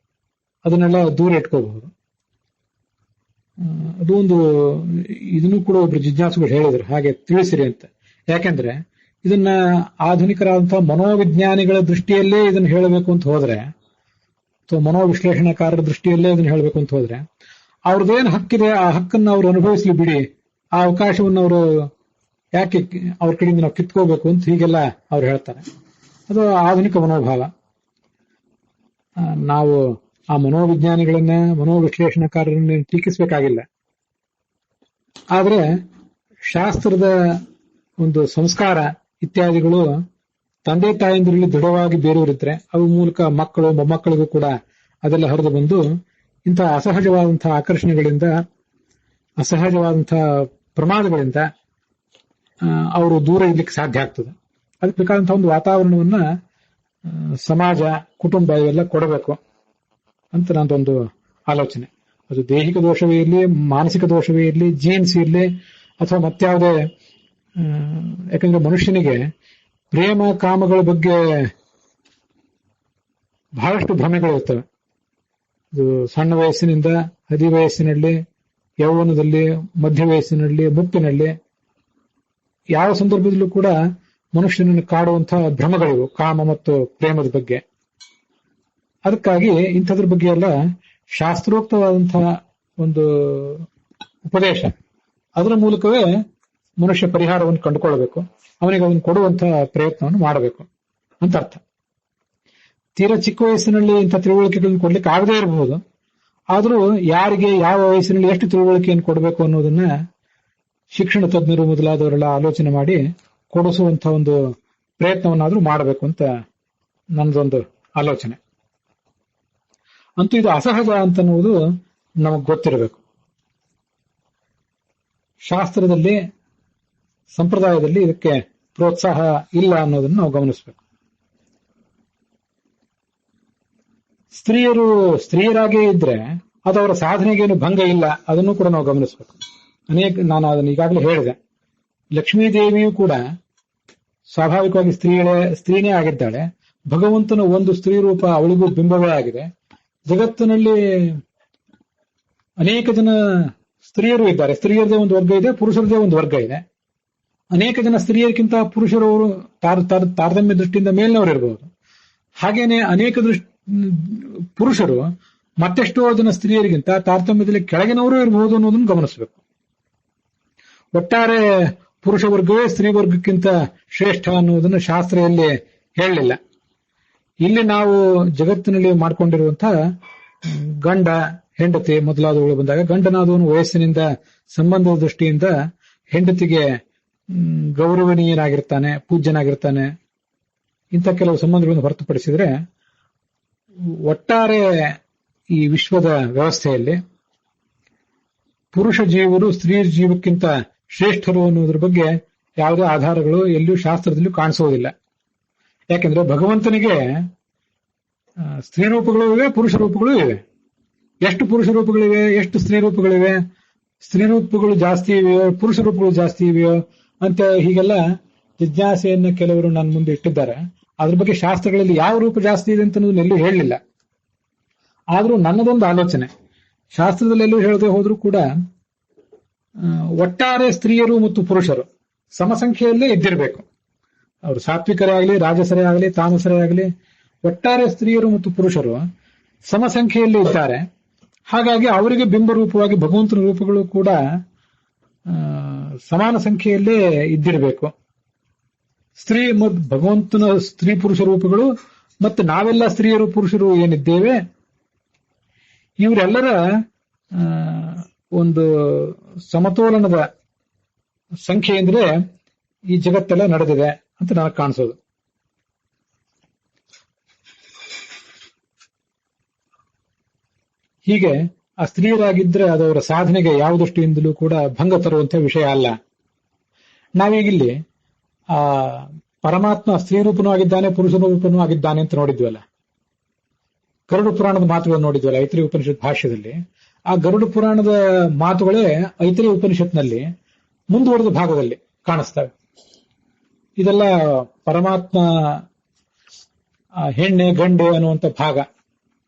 ಅದನ್ನೆಲ್ಲ ದೂರ ಇಟ್ಕೋಬಹುದು. ಅದು ಒಂದು, ಇದನ್ನು ಕೂಡ ಒಬ್ರು ಜಿಜ್ಞಾಸುಗಳು ಹೇಳಿದ್ರು, ಹಾಗೆ ತಿಳಿಸಿರಿ ಅಂತ. ಯಾಕೆಂದ್ರೆ ಇದನ್ನ ಆಧುನಿಕರಾದಂತಹ ಮನೋವಿಜ್ಞಾನಿಗಳ ದೃಷ್ಟಿಯಲ್ಲೇ ಇದನ್ನು ಹೇಳಬೇಕು ಅಂತ ಹೋದ್ರೆ, ಅಥವಾ ಮನೋವಿಶ್ಲೇಷಣೆಕಾರರ ದೃಷ್ಟಿಯಲ್ಲೇ ಇದನ್ನು ಹೇಳಬೇಕು ಅಂತ ಹೋದ್ರೆ, ಅವ್ರದ್ದೇನು ಹಕ್ಕಿದೆ ಆ ಹಕ್ಕನ್ನು ಅವ್ರು ಅನುಭವಿಸ್ಲಿ ಬಿಡಿ ಆ ಅವಕಾಶವನ್ನು ಅವರು ಯಾಕೆ ಅವ್ರ ಕಡೆಯಿಂದ ನಾವು ಕಿತ್ಕೋಬೇಕು ಅಂತ ಹೀಗೆಲ್ಲ ಅವ್ರು ಹೇಳ್ತಾರೆ. ಅದು ಆಧುನಿಕ ಮನೋಭಾವ. ನಾವು ಆ ಮನೋವಿಜ್ಞಾನಿಗಳನ್ನ, ಮನೋವಿಶ್ಲೇಷಣಕಾರರನ್ನ ಟೀಕಿಸಬೇಕಾಗಿಲ್ಲ. ಆದ್ರೆ ಶಾಸ್ತ್ರದ ಒಂದು ಸಂಸ್ಕಾರ ಇತ್ಯಾದಿಗಳು ತಂದೆ ತಾಯಂದಿರಲ್ಲಿ ದೃಢವಾಗಿ ಬೇರೂರಿದ್ರೆ ಅವು ಮೂಲಕ ಮಕ್ಕಳು ಮೊಮ್ಮಕ್ಕಳಿಗೂ ಕೂಡ ಅದೆಲ್ಲ ಹರಿದು ಬಂದು ಇಂತಹ ಅಸಹಜವಾದಂತಹ ಆಕರ್ಷಣೆಗಳಿಂದ, ಅಸಹಜವಾದಂತಹ ಪ್ರಮಾದಗಳಿಂದ ಅವರು ದೂರ ಇರ್ಲಿಕ್ಕೆ ಸಾಧ್ಯ ಆಗ್ತದೆ. ಅದಕ್ಕೆ ಬೇಕಾದಂತಹ ಒಂದು ವಾತಾವರಣವನ್ನ ಸಮಾಜ, ಕುಟುಂಬ ಇವೆಲ್ಲ ಕೊಡಬೇಕು ಅಂತ ನಂದೊಂದು ಆಲೋಚನೆ. ಅದು ದೈಹಿಕ ದೋಷವೇ ಇರಲಿ, ಮಾನಸಿಕ ದೋಷವೇ ಇರಲಿ, ಜೀನ್ಸ್ ಇರಲಿ ಅಥವಾ ಮತ್ಯಾವುದೇ. ಯಾಕಂದ್ರೆ ಮನುಷ್ಯನಿಗೆ ಪ್ರೇಮ ಕಾಮಗಳ ಬಗ್ಗೆ ಬಹಳಷ್ಟು ಭ್ರಮೆಗಳಿರ್ತವೆ. ಇದು ಸಣ್ಣ ವಯಸ್ಸಿನಿಂದ ಹದಿ ವಯಸ್ಸಿನಲ್ಲಿ, ಯೌವನದಲ್ಲಿ, ಮಧ್ಯ ವಯಸ್ಸಿನಲ್ಲಿ, ಮುಪ್ಪಿನಲ್ಲಿ ಯಾವ ಸಂದರ್ಭದಲ್ಲೂ ಕೂಡ ಮನುಷ್ಯನನ್ನು ಕಾಡುವಂತಹ ಭ್ರಮಗಳಿವು ಕಾಮ ಮತ್ತು ಪ್ರೇಮದ ಬಗ್ಗೆ. ಅದಕ್ಕಾಗಿ ಇಂಥದ್ರ ಬಗ್ಗೆ ಎಲ್ಲ ಶಾಸ್ತ್ರೋಕ್ತವಾದಂತಹ ಒಂದು ಉಪದೇಶ, ಅದರ ಮೂಲಕವೇ ಮನುಷ್ಯ ಪರಿಹಾರವನ್ನು ಕಂಡುಕೊಳ್ಳಬೇಕು, ಅವನಿಗೆ ಅದನ್ನು ಕೊಡುವಂತಹ ಪ್ರಯತ್ನವನ್ನು ಮಾಡಬೇಕು ಅಂತ ಅರ್ಥ. ತೀರಾ ಚಿಕ್ಕ ವಯಸ್ಸಿನಲ್ಲಿ ಇಂಥ ತಿಳುವಳಿಕೆಗಳನ್ನು ಕೊಡ್ಲಿಕ್ಕೆ ಆಗದೇ ಇರಬಹುದು. ಆದರೂ ಯಾರಿಗೆ ಯಾವ ವಯಸ್ಸಿನಲ್ಲಿ ಎಷ್ಟು ತಿಳುವಳಿಕೆಯನ್ನು ಕೊಡಬೇಕು ಅನ್ನೋದನ್ನ ಶಿಕ್ಷಣ ತಜ್ಞರು ಮೊದಲಾದವರೆಲ್ಲ ಆಲೋಚನೆ ಮಾಡಿ ಕೊಡಿಸುವಂತಹ ಒಂದು ಪ್ರಯತ್ನವನ್ನಾದ್ರೂ ಮಾಡಬೇಕು ಅಂತ ನನ್ನದೊಂದು ಆಲೋಚನೆ. ಅಂತೂ ಇದು ಅಸಹಜ ಅಂತನ್ನುವುದು ನಮಗೆ ಗೊತ್ತಿರಬೇಕು. ಶಾಸ್ತ್ರದಲ್ಲಿ, ಸಂಪ್ರದಾಯದಲ್ಲಿ ಇದಕ್ಕೆ ಪ್ರೋತ್ಸಾಹ ಇಲ್ಲ ಅನ್ನೋದನ್ನು ನಾವು ಗಮನಿಸಬೇಕು. ಸ್ತ್ರೀಯರಾಗೇ ಇದ್ರೆ ಅದು ಅವರ ಸಾಧನೆಗೇನು ಭಂಗ ಇಲ್ಲ, ಅದನ್ನು ಕೂಡ ನಾವು ಗಮನಿಸಬೇಕು. ನಾನು ಅದನ್ನು ಈಗಾಗಲೇ ಹೇಳಿದೆ. ಲಕ್ಷ್ಮೀದೇವಿಯೂ ಕೂಡ ಸ್ವಾಭಾವಿಕವಾಗಿ ಸ್ತ್ರೀನೇ ಆಗಿದ್ದಾಳೆ. ಭಗವಂತನ ಒಂದು ಸ್ತ್ರೀ ರೂಪ ಅವಳಿಗೂ ಬಿಂಬವೇ ಆಗಿದೆ. ಜಗತ್ತಿನಲ್ಲಿ ಅನೇಕ ಜನ ಸ್ತ್ರೀಯರು ಇದ್ದಾರೆ. ಸ್ತ್ರೀಯರದೇ ಒಂದು ವರ್ಗ ಇದೆ, ಪುರುಷರದೇ ಒಂದು ವರ್ಗ ಇದೆ. ಅನೇಕ ಜನ ಸ್ತ್ರೀಯರಿಗಿಂತ ಪುರುಷರವರು ತಾರತಮ್ಯ ದೃಷ್ಟಿಯಿಂದ ಮೇಲಿನವರು ಇರಬಹುದು. ಹಾಗೇನೆ ಅನೇಕ ಪುರುಷರು ಮತ್ತೆಷ್ಟೋ ಜನ ಸ್ತ್ರೀಯರಿಗಿಂತ ತಾರತಮ್ಯದಲ್ಲಿ ಕೆಳಗಿನವರು ಇರಬಹುದು ಅನ್ನೋದನ್ನು ಗಮನಿಸಬೇಕು. ಒಟ್ಟಾರೆ ಪುರುಷ ವರ್ಗವೇ ಸ್ತ್ರೀ ವರ್ಗಕ್ಕಿಂತ ಶ್ರೇಷ್ಠ ಅನ್ನುವುದನ್ನು ಶಾಸ್ತ್ರೆಯಲ್ಲಿ ಹೇಳಲಿಲ್ಲ. ಇಲ್ಲಿ ನಾವು ಜಗತ್ತಿನಲ್ಲಿ ಮಾಡಿಕೊಂಡಿರುವಂತಹ ಗಂಡ ಹೆಂಡತಿ ಮೊದಲಾದವುಗಳು ಬಂದಾಗ ಗಂಡನಾದವನು ವಯಸ್ಸಿನಿಂದ, ಸಂಬಂಧದ ದೃಷ್ಟಿಯಿಂದ ಹೆಂಡತಿಗೆ ಗೌರವನೀಯನಾಗಿರ್ತಾನೆ, ಪೂಜ್ಯನಾಗಿರ್ತಾನೆ. ಇಂಥ ಕೆಲವು ಸಂಬಂಧಗಳನ್ನು ಹೊರತುಪಡಿಸಿದ್ರೆ ಒಟ್ಟಾರೆ ಈ ವಿಶ್ವದ ವ್ಯವಸ್ಥೆಯಲ್ಲಿ ಪುರುಷ ಜೀವರು ಸ್ತ್ರೀ ಜೀವಕ್ಕಿಂತ ಶ್ರೇಷ್ಠರು ಅನ್ನೋದ್ರ ಬಗ್ಗೆ ಯಾವುದೇ ಆಧಾರಗಳು ಎಲ್ಲಿಯೂ ಶಾಸ್ತ್ರದಲ್ಲೂ ಕಾಣಿಸೋದಿಲ್ಲ. ಯಾಕೆಂದ್ರೆ ಭಗವಂತನಿಗೆ ಸ್ತ್ರೀ ರೂಪಗಳು ಇವೆ, ಪುರುಷ ರೂಪಗಳು ಇವೆ. ಎಷ್ಟು ಪುರುಷ ರೂಪಗಳಿವೆ, ಎಷ್ಟು ಸ್ತ್ರೀ ರೂಪಗಳಿವೆ, ಸ್ತ್ರೀ ರೂಪಗಳು ಜಾಸ್ತಿ ಇವೆಯೋ, ಪುರುಷ ರೂಪಗಳು ಜಾಸ್ತಿ ಇವೆಯೋ ಅಂತ ಹೀಗೆಲ್ಲ ಜಿಜ್ಞಾಸೆಯನ್ನ ಕೆಲವರು ನನ್ನ ಮುಂದೆ ಇಟ್ಟಿದ್ದಾರೆ. ಅದ್ರ ಬಗ್ಗೆ ಶಾಸ್ತ್ರಗಳಲ್ಲಿ ಯಾವ ರೂಪ ಜಾಸ್ತಿ ಇದೆ ಅಂತ ಎಲ್ಲೂ ಹೇಳಲಿಲ್ಲ. ಆದ್ರೂ ನನ್ನದೊಂದು ಆಲೋಚನೆ, ಶಾಸ್ತ್ರದಲ್ಲೆಲ್ಲೂ ಹೇಳದೆ ಹೋದ್ರೂ ಕೂಡ ಒಟ್ಟಾರೆ ಸ್ತ್ರೀಯರು ಮತ್ತು ಪುರುಷರು ಸಮಸಂಖ್ಯೆಯಲ್ಲೇ ಇದ್ದಿರಬೇಕು. ಅವರು ಸಾತ್ವಿಕರೇ ಆಗಲಿ, ರಾಜಸರೇ ಆಗಲಿ, ತಾಮಸರೇ ಆಗಲಿ, ಒಟ್ಟಾರೆ ಸ್ತ್ರೀಯರು ಮತ್ತು ಪುರುಷರು ಸಮಸಂಖ್ಯೆಯಲ್ಲಿ ಇದ್ದಾರೆ. ಹಾಗಾಗಿ ಅವರಿಗೆ ಬಿಂಬರೂಪವಾಗಿ ಭಗವಂತನ ರೂಪಗಳು ಕೂಡ ಸಮಾನ ಸಂಖ್ಯೆಯಲ್ಲೇ ಇದ್ದಿರಬೇಕು. ಭಗವಂತನ ಸ್ತ್ರೀ ಪುರುಷ ರೂಪಗಳು ಮತ್ತು ನಾವೆಲ್ಲ ಸ್ತ್ರೀಯರು ಪುರುಷರು ಏನಿದ್ದೇವೆ ಇವರೆಲ್ಲರ ಒಂದು ಸಮತೋಲನದ ಸಂಖ್ಯೆಯಿಂದಲೇ ಈ ಜಗತ್ತೆಲ್ಲ ನಡೆದಿದೆ ಅಂತ ನನಗೆ ಕಾಣಿಸೋದು. ಹೀಗೆ ಆ ಸ್ತ್ರೀಯರಾಗಿದ್ರೆ ಅದು ಅವರ ಸಾಧನೆಗೆ ಯಾವ ದೃಷ್ಟಿಯಿಂದಲೂ ಕೂಡ ಭಂಗ ತರುವಂತಹ ವಿಷಯ ಅಲ್ಲ. ನಾವೀಗಿಲ್ಲಿ ಆ ಪರಮಾತ್ಮ ಸ್ತ್ರೀ ರೂಪನೂ ಆಗಿದ್ದಾನೆ, ಪುರುಷ ರೂಪನೂ ಆಗಿದ್ದಾನೆ ಅಂತ ನೋಡಿದ್ವಲ್ಲ. ಗರುಡ ಪುರಾಣದ ಮಾತುಗಳನ್ನು ನೋಡಿದ್ವಲ್ಲ ಐತರೇಯ ಉಪನಿಷತ್ ಭಾಷ್ಯದಲ್ಲಿ. ಆ ಗರುಡ ಪುರಾಣದ ಮಾತುಗಳೇ ಐತರೇಯ ಉಪನಿಷತ್ನಲ್ಲಿ ಮುಂದುವರೆದ ಭಾಗದಲ್ಲಿ ಕಾಣಿಸ್ತವೆ. ಇದೆಲ್ಲ ಪರಮಾತ್ಮ ಹೆಣ್ಣೆ ಗಂಡೆ ಅನ್ನುವಂಥ ಭಾಗ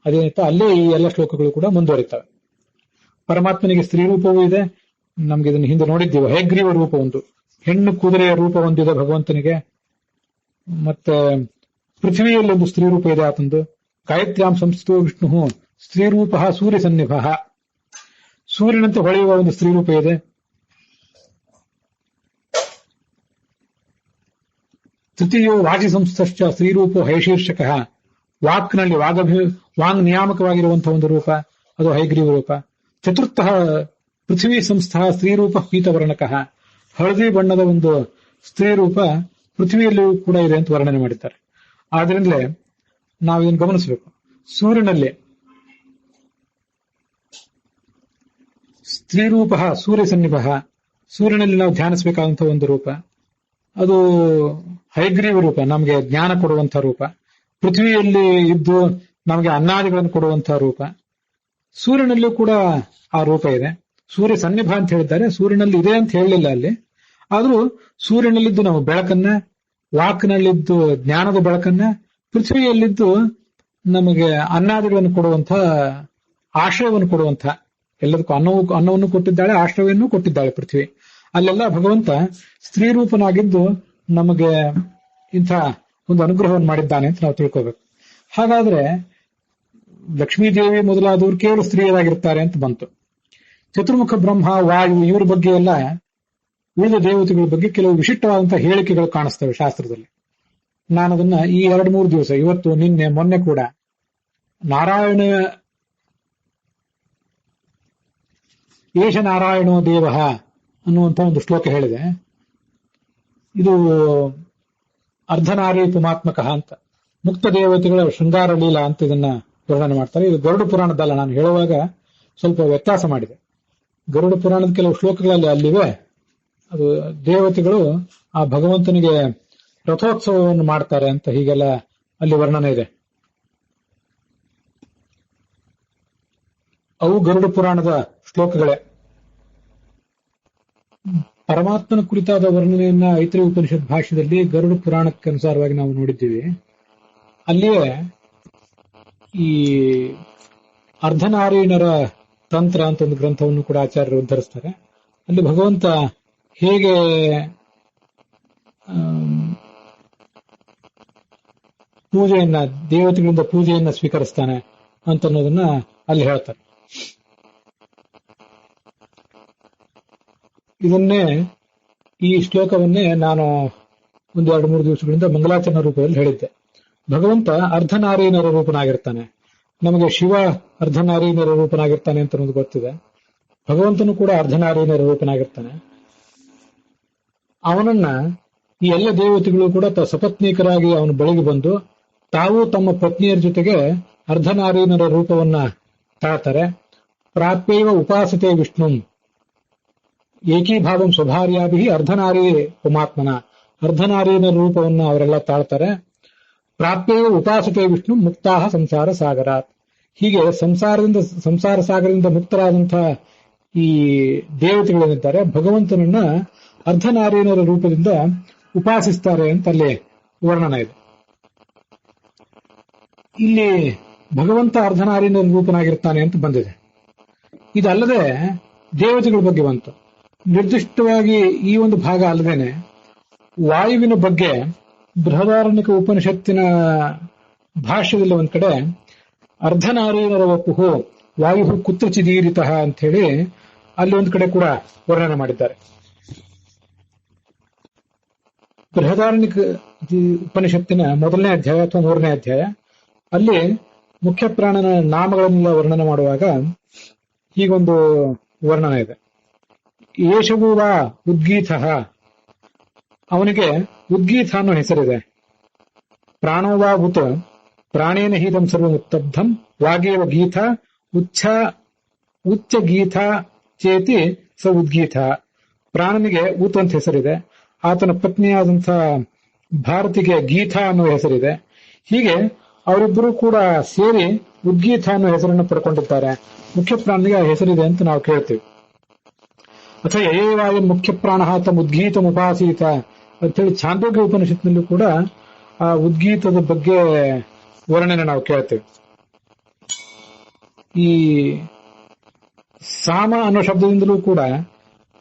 ಅದೇನಿತ್ತು ಅಲ್ಲೇ ಈ ಎಲ್ಲ ಶ್ಲೋಕಗಳು ಕೂಡ ಮುಂದುವರಿತವೆ. ಪರಮಾತ್ಮನಿಗೆ ಸ್ತ್ರೀ ರೂಪವೂ ಇದೆ. ನಮ್ಗೆ ಇದನ್ನು ಹಿಂದೆ ನೋಡಿದ್ದೀವಿ. ಹಯಗ್ರೀವ ರೂಪ ಒಂದು ಹೆಣ್ಣು ಕುದುರೆಯ ರೂಪ ಹೊಂದಿದೆ ಭಗವಂತನಿಗೆ. ಮತ್ತೆ ಪೃಥ್ವಿಯಲ್ಲಿ ಒಂದು ಸ್ತ್ರೀ ರೂಪ ಇದೆ ಆತಂದು. ಗಾಯತ್ರ್ಯಾಂ ಸಂಸ್ಥೋ ವಿಷ್ಣು ಸ್ತ್ರೀ ರೂಪ ಸೂರ್ಯ ಸನ್ನಿಭ, ಸೂರ್ಯನಂತೆ ಹೊಳೆಯುವ ಒಂದು ಸ್ತ್ರೀ ರೂಪ ಇದೆ. ತೃತೀಯೋ ವಾಚಿ ಸಂಸ್ಥಶ್ಚ ಸ್ತ್ರೀರೂಪೋ ಹೈಶೀರ್ಷಕ, ವಾಕ್ನಲ್ಲಿ ವಾಂಗ್ ನಿಯಾಮಕವಾಗಿರುವಂತಹ ಒಂದು ರೂಪ, ಅದು ಹೈಗ್ರೀವ ರೂಪ. ಚತುರ್ಥ ಪೃಥ್ವಿ ಸಂಸ್ಥಾ ಸ್ತ್ರೀರೂಪ ಪೀತವರ್ಣಕಃ, ಹಳದಿ ಬಣ್ಣದ ಒಂದು ಸ್ತ್ರೀ ರೂಪ ಪೃಥ್ವಿಯಲ್ಲಿಯೂ ಕೂಡ ಇದೆ ಅಂತ ವರ್ಣನೆ ಮಾಡಿದ್ದಾರೆ. ಆದ್ರಿಂದಲೇ ನಾವು ಇದನ್ನು ಗಮನಿಸಬೇಕು. ಸೂರ್ಯನಲ್ಲಿ ಸ್ತ್ರೀರೂಪ ಸೂರ್ಯ ಸನ್ನಿಭ, ಸೂರ್ಯನಲ್ಲಿ ನಾವು ಧ್ಯಾನಿಸಬೇಕಾದಂತಹ ಒಂದು ರೂಪ, ಅದು ಹೈಗ್ರೀವ ರೂಪ, ನಮಗೆ ಜ್ಞಾನ ಕೊಡುವಂತಹ ರೂಪ. ಪೃಥ್ವಿಯಲ್ಲಿ ಇದ್ದು ನಮಗೆ ಅನ್ನಾದಿಗಳನ್ನು ಕೊಡುವಂತಹ ರೂಪ. ಸೂರ್ಯನಲ್ಲೂ ಕೂಡ ಆ ರೂಪ ಇದೆ. ಸೂರ್ಯ ಸನ್ನಿಭ ಅಂತ ಹೇಳಿದ್ದಾರೆ, ಸೂರ್ಯನಲ್ಲಿ ಇದೆ ಅಂತ ಹೇಳಲಿಲ್ಲ ಅಲ್ಲಿ. ಆದ್ರೂ ಸೂರ್ಯನಲ್ಲಿದ್ದು ನಾವು ಬೆಳಕನ್ನ, ವಾಕ್ನಲ್ಲಿದ್ದು ಜ್ಞಾನದ ಬೆಳಕನ್ನ, ಪೃಥ್ವಿಯಲ್ಲಿದ್ದು ನಮಗೆ ಅನ್ನಾದಿಗಳನ್ನು ಕೊಡುವಂತ, ಆಶ್ರಯವನ್ನು ಕೊಡುವಂತ, ಎಲ್ಲದಕ್ಕೂ ಅನ್ನವನ್ನು ಕೊಟ್ಟಿದ್ದಾಳೆ, ಆಶ್ರಯವನ್ನು ಕೊಟ್ಟಿದ್ದಾಳೆ ಪೃಥ್ವಿ. ಅಲ್ಲೆಲ್ಲ ಭಗವಂತ ಸ್ತ್ರೀರೂಪನಾಗಿದ್ದು ನಮಗೆ ಇಂಥ ಒಂದು ಅನುಗ್ರಹವನ್ನು ಮಾಡಿದ್ದಾನೆ ಅಂತ ನಾವು ತಿಳ್ಕೋಬೇಕು. ಹಾಗಾದ್ರೆ ಲಕ್ಷ್ಮೀದೇವಿ ಮೊದಲಾದವರು ಕೇವಲ ಸ್ತ್ರೀಯರಾಗಿರ್ತಾರೆ ಅಂತ ಬಂತು. ಚತುರ್ಮುಖ ಬ್ರಹ್ಮ, ವಾಯು ಇವ್ರ ಬಗ್ಗೆ ಎಲ್ಲ, ಉಳಿದ ದೇವತೆಗಳ ಬಗ್ಗೆ ಕೆಲವು ವಿಶಿಷ್ಟವಾದಂತಹ ಹೇಳಿಕೆಗಳು ಕಾಣಿಸ್ತವೆ ಶಾಸ್ತ್ರದಲ್ಲಿ. ನಾನದನ್ನ ಈ 2-3 ದಿವಸ, ಇವತ್ತು ನಿನ್ನೆ ಮೊನ್ನೆ ಕೂಡ ನಾರಾಯಣ ಏಷ ನಾರಾಯಣೋ ದೇವ ಅನ್ನುವಂತ ಒಂದು ಶ್ಲೋಕ ಹೇಳಿದೆ. ಇದು ಅರ್ಧನಾರಿ ಪುಮಾತ್ಮಕ ಅಂತ, ಮುಕ್ತ ದೇವತೆಗಳ ಶೃಂಗಾರ ಲೀಲಾ ಅಂತ ಇದನ್ನ ವರ್ಣನೆ ಮಾಡ್ತಾರೆ. ಇದು ಗರುಡ ಪುರಾಣದಲ್ಲ, ನಾನು ಹೇಳುವಾಗ ಸ್ವಲ್ಪ ವ್ಯತ್ಯಾಸ ಮಾಡಿದೆ. ಗರುಡ ಪುರಾಣದ ಕೆಲವು ಶ್ಲೋಕಗಳಲ್ಲಿ ಅಲ್ಲಿವೆ. ಅದು ದೇವತೆಗಳು ಆ ಭಗವಂತನಿಗೆ ರಥೋತ್ಸವವನ್ನು ಮಾಡ್ತಾರೆ ಅಂತ ಹೀಗೆಲ್ಲ ಅಲ್ಲಿ ವರ್ಣನೆ ಇದೆ. ಅವು ಗರುಡ ಪುರಾಣದ ಶ್ಲೋಕಗಳೇ. ಪರಮಾತ್ಮನ ಕುರಿತಾದ ವರ್ಣನೆಯನ್ನ ಐತರೇಯ ಉಪನಿಷತ್ ಭಾಷ್ಯದಲ್ಲಿ ಗರುಡ ಪುರಾಣಕ್ಕೆ ಅನುಸಾರವಾಗಿ ನಾವು ನೋಡಿದ್ದೀವಿ. ಅಲ್ಲಿಯೇ ಈ ಅರ್ಧನಾರೀಣರ ತಂತ್ರ ಅಂತ ಒಂದು ಗ್ರಂಥವನ್ನು ಕೂಡ ಆಚಾರ್ಯರು ಉದ್ಧರಿಸ್ತಾರೆ. ಅಲ್ಲಿ ಭಗವಂತ ಹೇಗೆ ಪೂಜೆಯನ್ನ, ದೇವತೆಗಳಿಂದ ಪೂಜೆಯನ್ನ ಸ್ವೀಕರಿಸ್ತಾನೆ ಅಂತ ಅನ್ನೋದನ್ನ ಅಲ್ಲಿ ಹೇಳ್ತಾರೆ. ಇದನ್ನೇ, ಈ ಶ್ಲೋಕವನ್ನೇ ನಾನು ಒಂದು 2-3 ದಿವಸಗಳಿಂದ ಮಂಗಲಾಚರಣ ರೂಪದಲ್ಲಿ ಹೇಳಿದ್ದೆ. ಭಗವಂತ ಅರ್ಧನಾರೀನರ ರೂಪನಾಗಿರ್ತಾನೆ. ನಮಗೆ ಶಿವ ಅರ್ಧನಾರೀನರ ರೂಪನಾಗಿರ್ತಾನೆ ಅಂತ ಅನ್ನೋದು ಗೊತ್ತಿದೆ. ಭಗವಂತನು ಕೂಡ ಅರ್ಧನಾರೀನರ ರೂಪನಾಗಿರ್ತಾನೆ. ಅವನನ್ನ ಈ ಎಲ್ಲ ದೇವತೆಗಳು ಕೂಡ ಸಪತ್ನೀಕರಾಗಿ ಅವನ ಬಳಿಗೆ ಬಂದು ತಾವು ತಮ್ಮ ಪತ್ನಿಯರ ಜೊತೆಗೆ ಅರ್ಧನಾರೀನರ ರೂಪವನ್ನ ತಾಳ್ತಾರೆ. ಪ್ರಾಪ್ಯೈವ ಉಪಾಸತೆ ವಿಷ್ಣು ಏಕೀಭಾವಂ ಸ್ವಭಾರ್ಯಾಭಿ ಅರ್ಧನಾರಿ ಪುಮಾತ್ಮನ, ಅರ್ಧನಾರೀನರ ರೂಪವನ್ನ ಅವರೆಲ್ಲ ತಾಳ್ತಾರೆ. ಪ್ರಾಪ್ಯೈವ ಉಪಾಸತೆ ವಿಷ್ಣು ಮುಕ್ತಾಹ ಸಂಸಾರ ಸಾಗರಾತ್. ಹೀಗೆ ಸಂಸಾರ ಸಾಗರದಿಂದ ಮುಕ್ತರಾದಂತಹ ಈ ದೇವತೆಗಳೇನಿದ್ದಾರೆ ಭಗವಂತನನ್ನ ಅರ್ಧನಾರೀನರ ರೂಪದಿಂದ ಉಪಾಸಿಸ್ತಾರೆ ಅಂತ ಅಲ್ಲಿ ವರ್ಣನ ಇದೆ. ಇಲ್ಲಿ ಭಗವಂತ ಅರ್ಧನಾರೀನರ ರೂಪನಾಗಿರ್ತಾನೆ ಅಂತ ಬಂದಿದೆ. ಇದಲ್ಲದೆ ದೇವತೆಗಳ ಬಗ್ಗೆ ಬಂತು. ನಿರ್ದಿಷ್ಟವಾಗಿ ಈ ಒಂದು ಭಾಗ ಅಲ್ಲದೇನೆ ವಾಯುವಿನ ಬಗ್ಗೆ ಬೃಹದಾರಣ್ಯಕ ಉಪನಿಷತ್ತಿನ ಭಾಷ್ಯದಲ್ಲಿ ಒಂದ್ ಕಡೆ ಅರ್ಧನಾರೀನರ ವಪುಹು ವಾಯು ಕುತ್ರಚಿದೀರಿತಃ ಅಂತ ಹೇಳಿ ಅಲ್ಲಿ ಒಂದ್ ಕಡೆ ಕೂಡ ವರ್ಣನೆ ಮಾಡಿದ್ದಾರೆ. ಬೃಹದಾರಣ್ಯಕ ಉಪನಿಷತ್ತಿನ 1ನೇ ಅಧ್ಯಾಯ ಅಥವಾ 3ನೇ ಅಧ್ಯಾಯ ಅಲ್ಲಿ ಮುಖ್ಯ ಪ್ರಾಣನ ನಾಮಗಳನ್ನೆಲ್ಲ ವರ್ಣನೆ ಮಾಡುವಾಗ ಹೀಗೊಂದು ವರ್ಣನೆ ಇದೆ. ಯೇಷವು ವಾ ಉದ್ಗೀತ, ಅವನಿಗೆ ಉದ್ಗೀತ ಅನ್ನೋ ಹೆಸರಿದೆ. ಪ್ರಾಣೋ ವಾ ಉತ್ ಪ್ರಾಣೇನ ಹೀದಂ ಸರ್ವಮುತ್ತಬ್ಧಂ ವಾಗೇವ ಗೀತ ಉಚ್ಚ ಗೀತ ಚೇತಿ ಸ ಉದ್ಗೀತ. ಪ್ರಾಣನಿಗೆ ಉತ್ ಅಂತ ಹೆಸರಿದೆ. ಆತನ ಪತ್ನಿಯಾದಂತಹ ಭಾರತಿಗೆ ಗೀತಾ ಅನ್ನೋ ಹೆಸರಿದೆ. ಹೀಗೆ ಅವರಿಬ್ಬರು ಕೂಡ ಸೇರಿ ಉದ್ಗೀತ ಅನ್ನೋ ಹೆಸರನ್ನು ಪಡ್ಕೊಂಡಿದ್ದಾರೆ. ಮುಖ್ಯ ಪ್ರಾಣನಿಗೆ ಆ ಹೆಸರಿದೆ ಅಂತ ನಾವು ಕೇಳ್ತೀವಿ. ಅಥವಾ ಯಯೇವಾಯ ಮುಖ್ಯ ಪ್ರಾಣ ತಮ್ಮ ಉದ್ಗೀತ ಉಪಾಸೀತ ಅಂತೇಳಿ ಛಾಂದೋಗ್ಯ ಉಪನಿಷತ್ನಲ್ಲೂ ಕೂಡ ಆ ಉದ್ಗೀತದ ಬಗ್ಗೆ ವರ್ಣನೆ ನಾವು ಕೇಳ್ತೇವೆ. ಈ ಸಾಮ ಅನ್ನೋ ಶಬ್ದದಿಂದಲೂ ಕೂಡ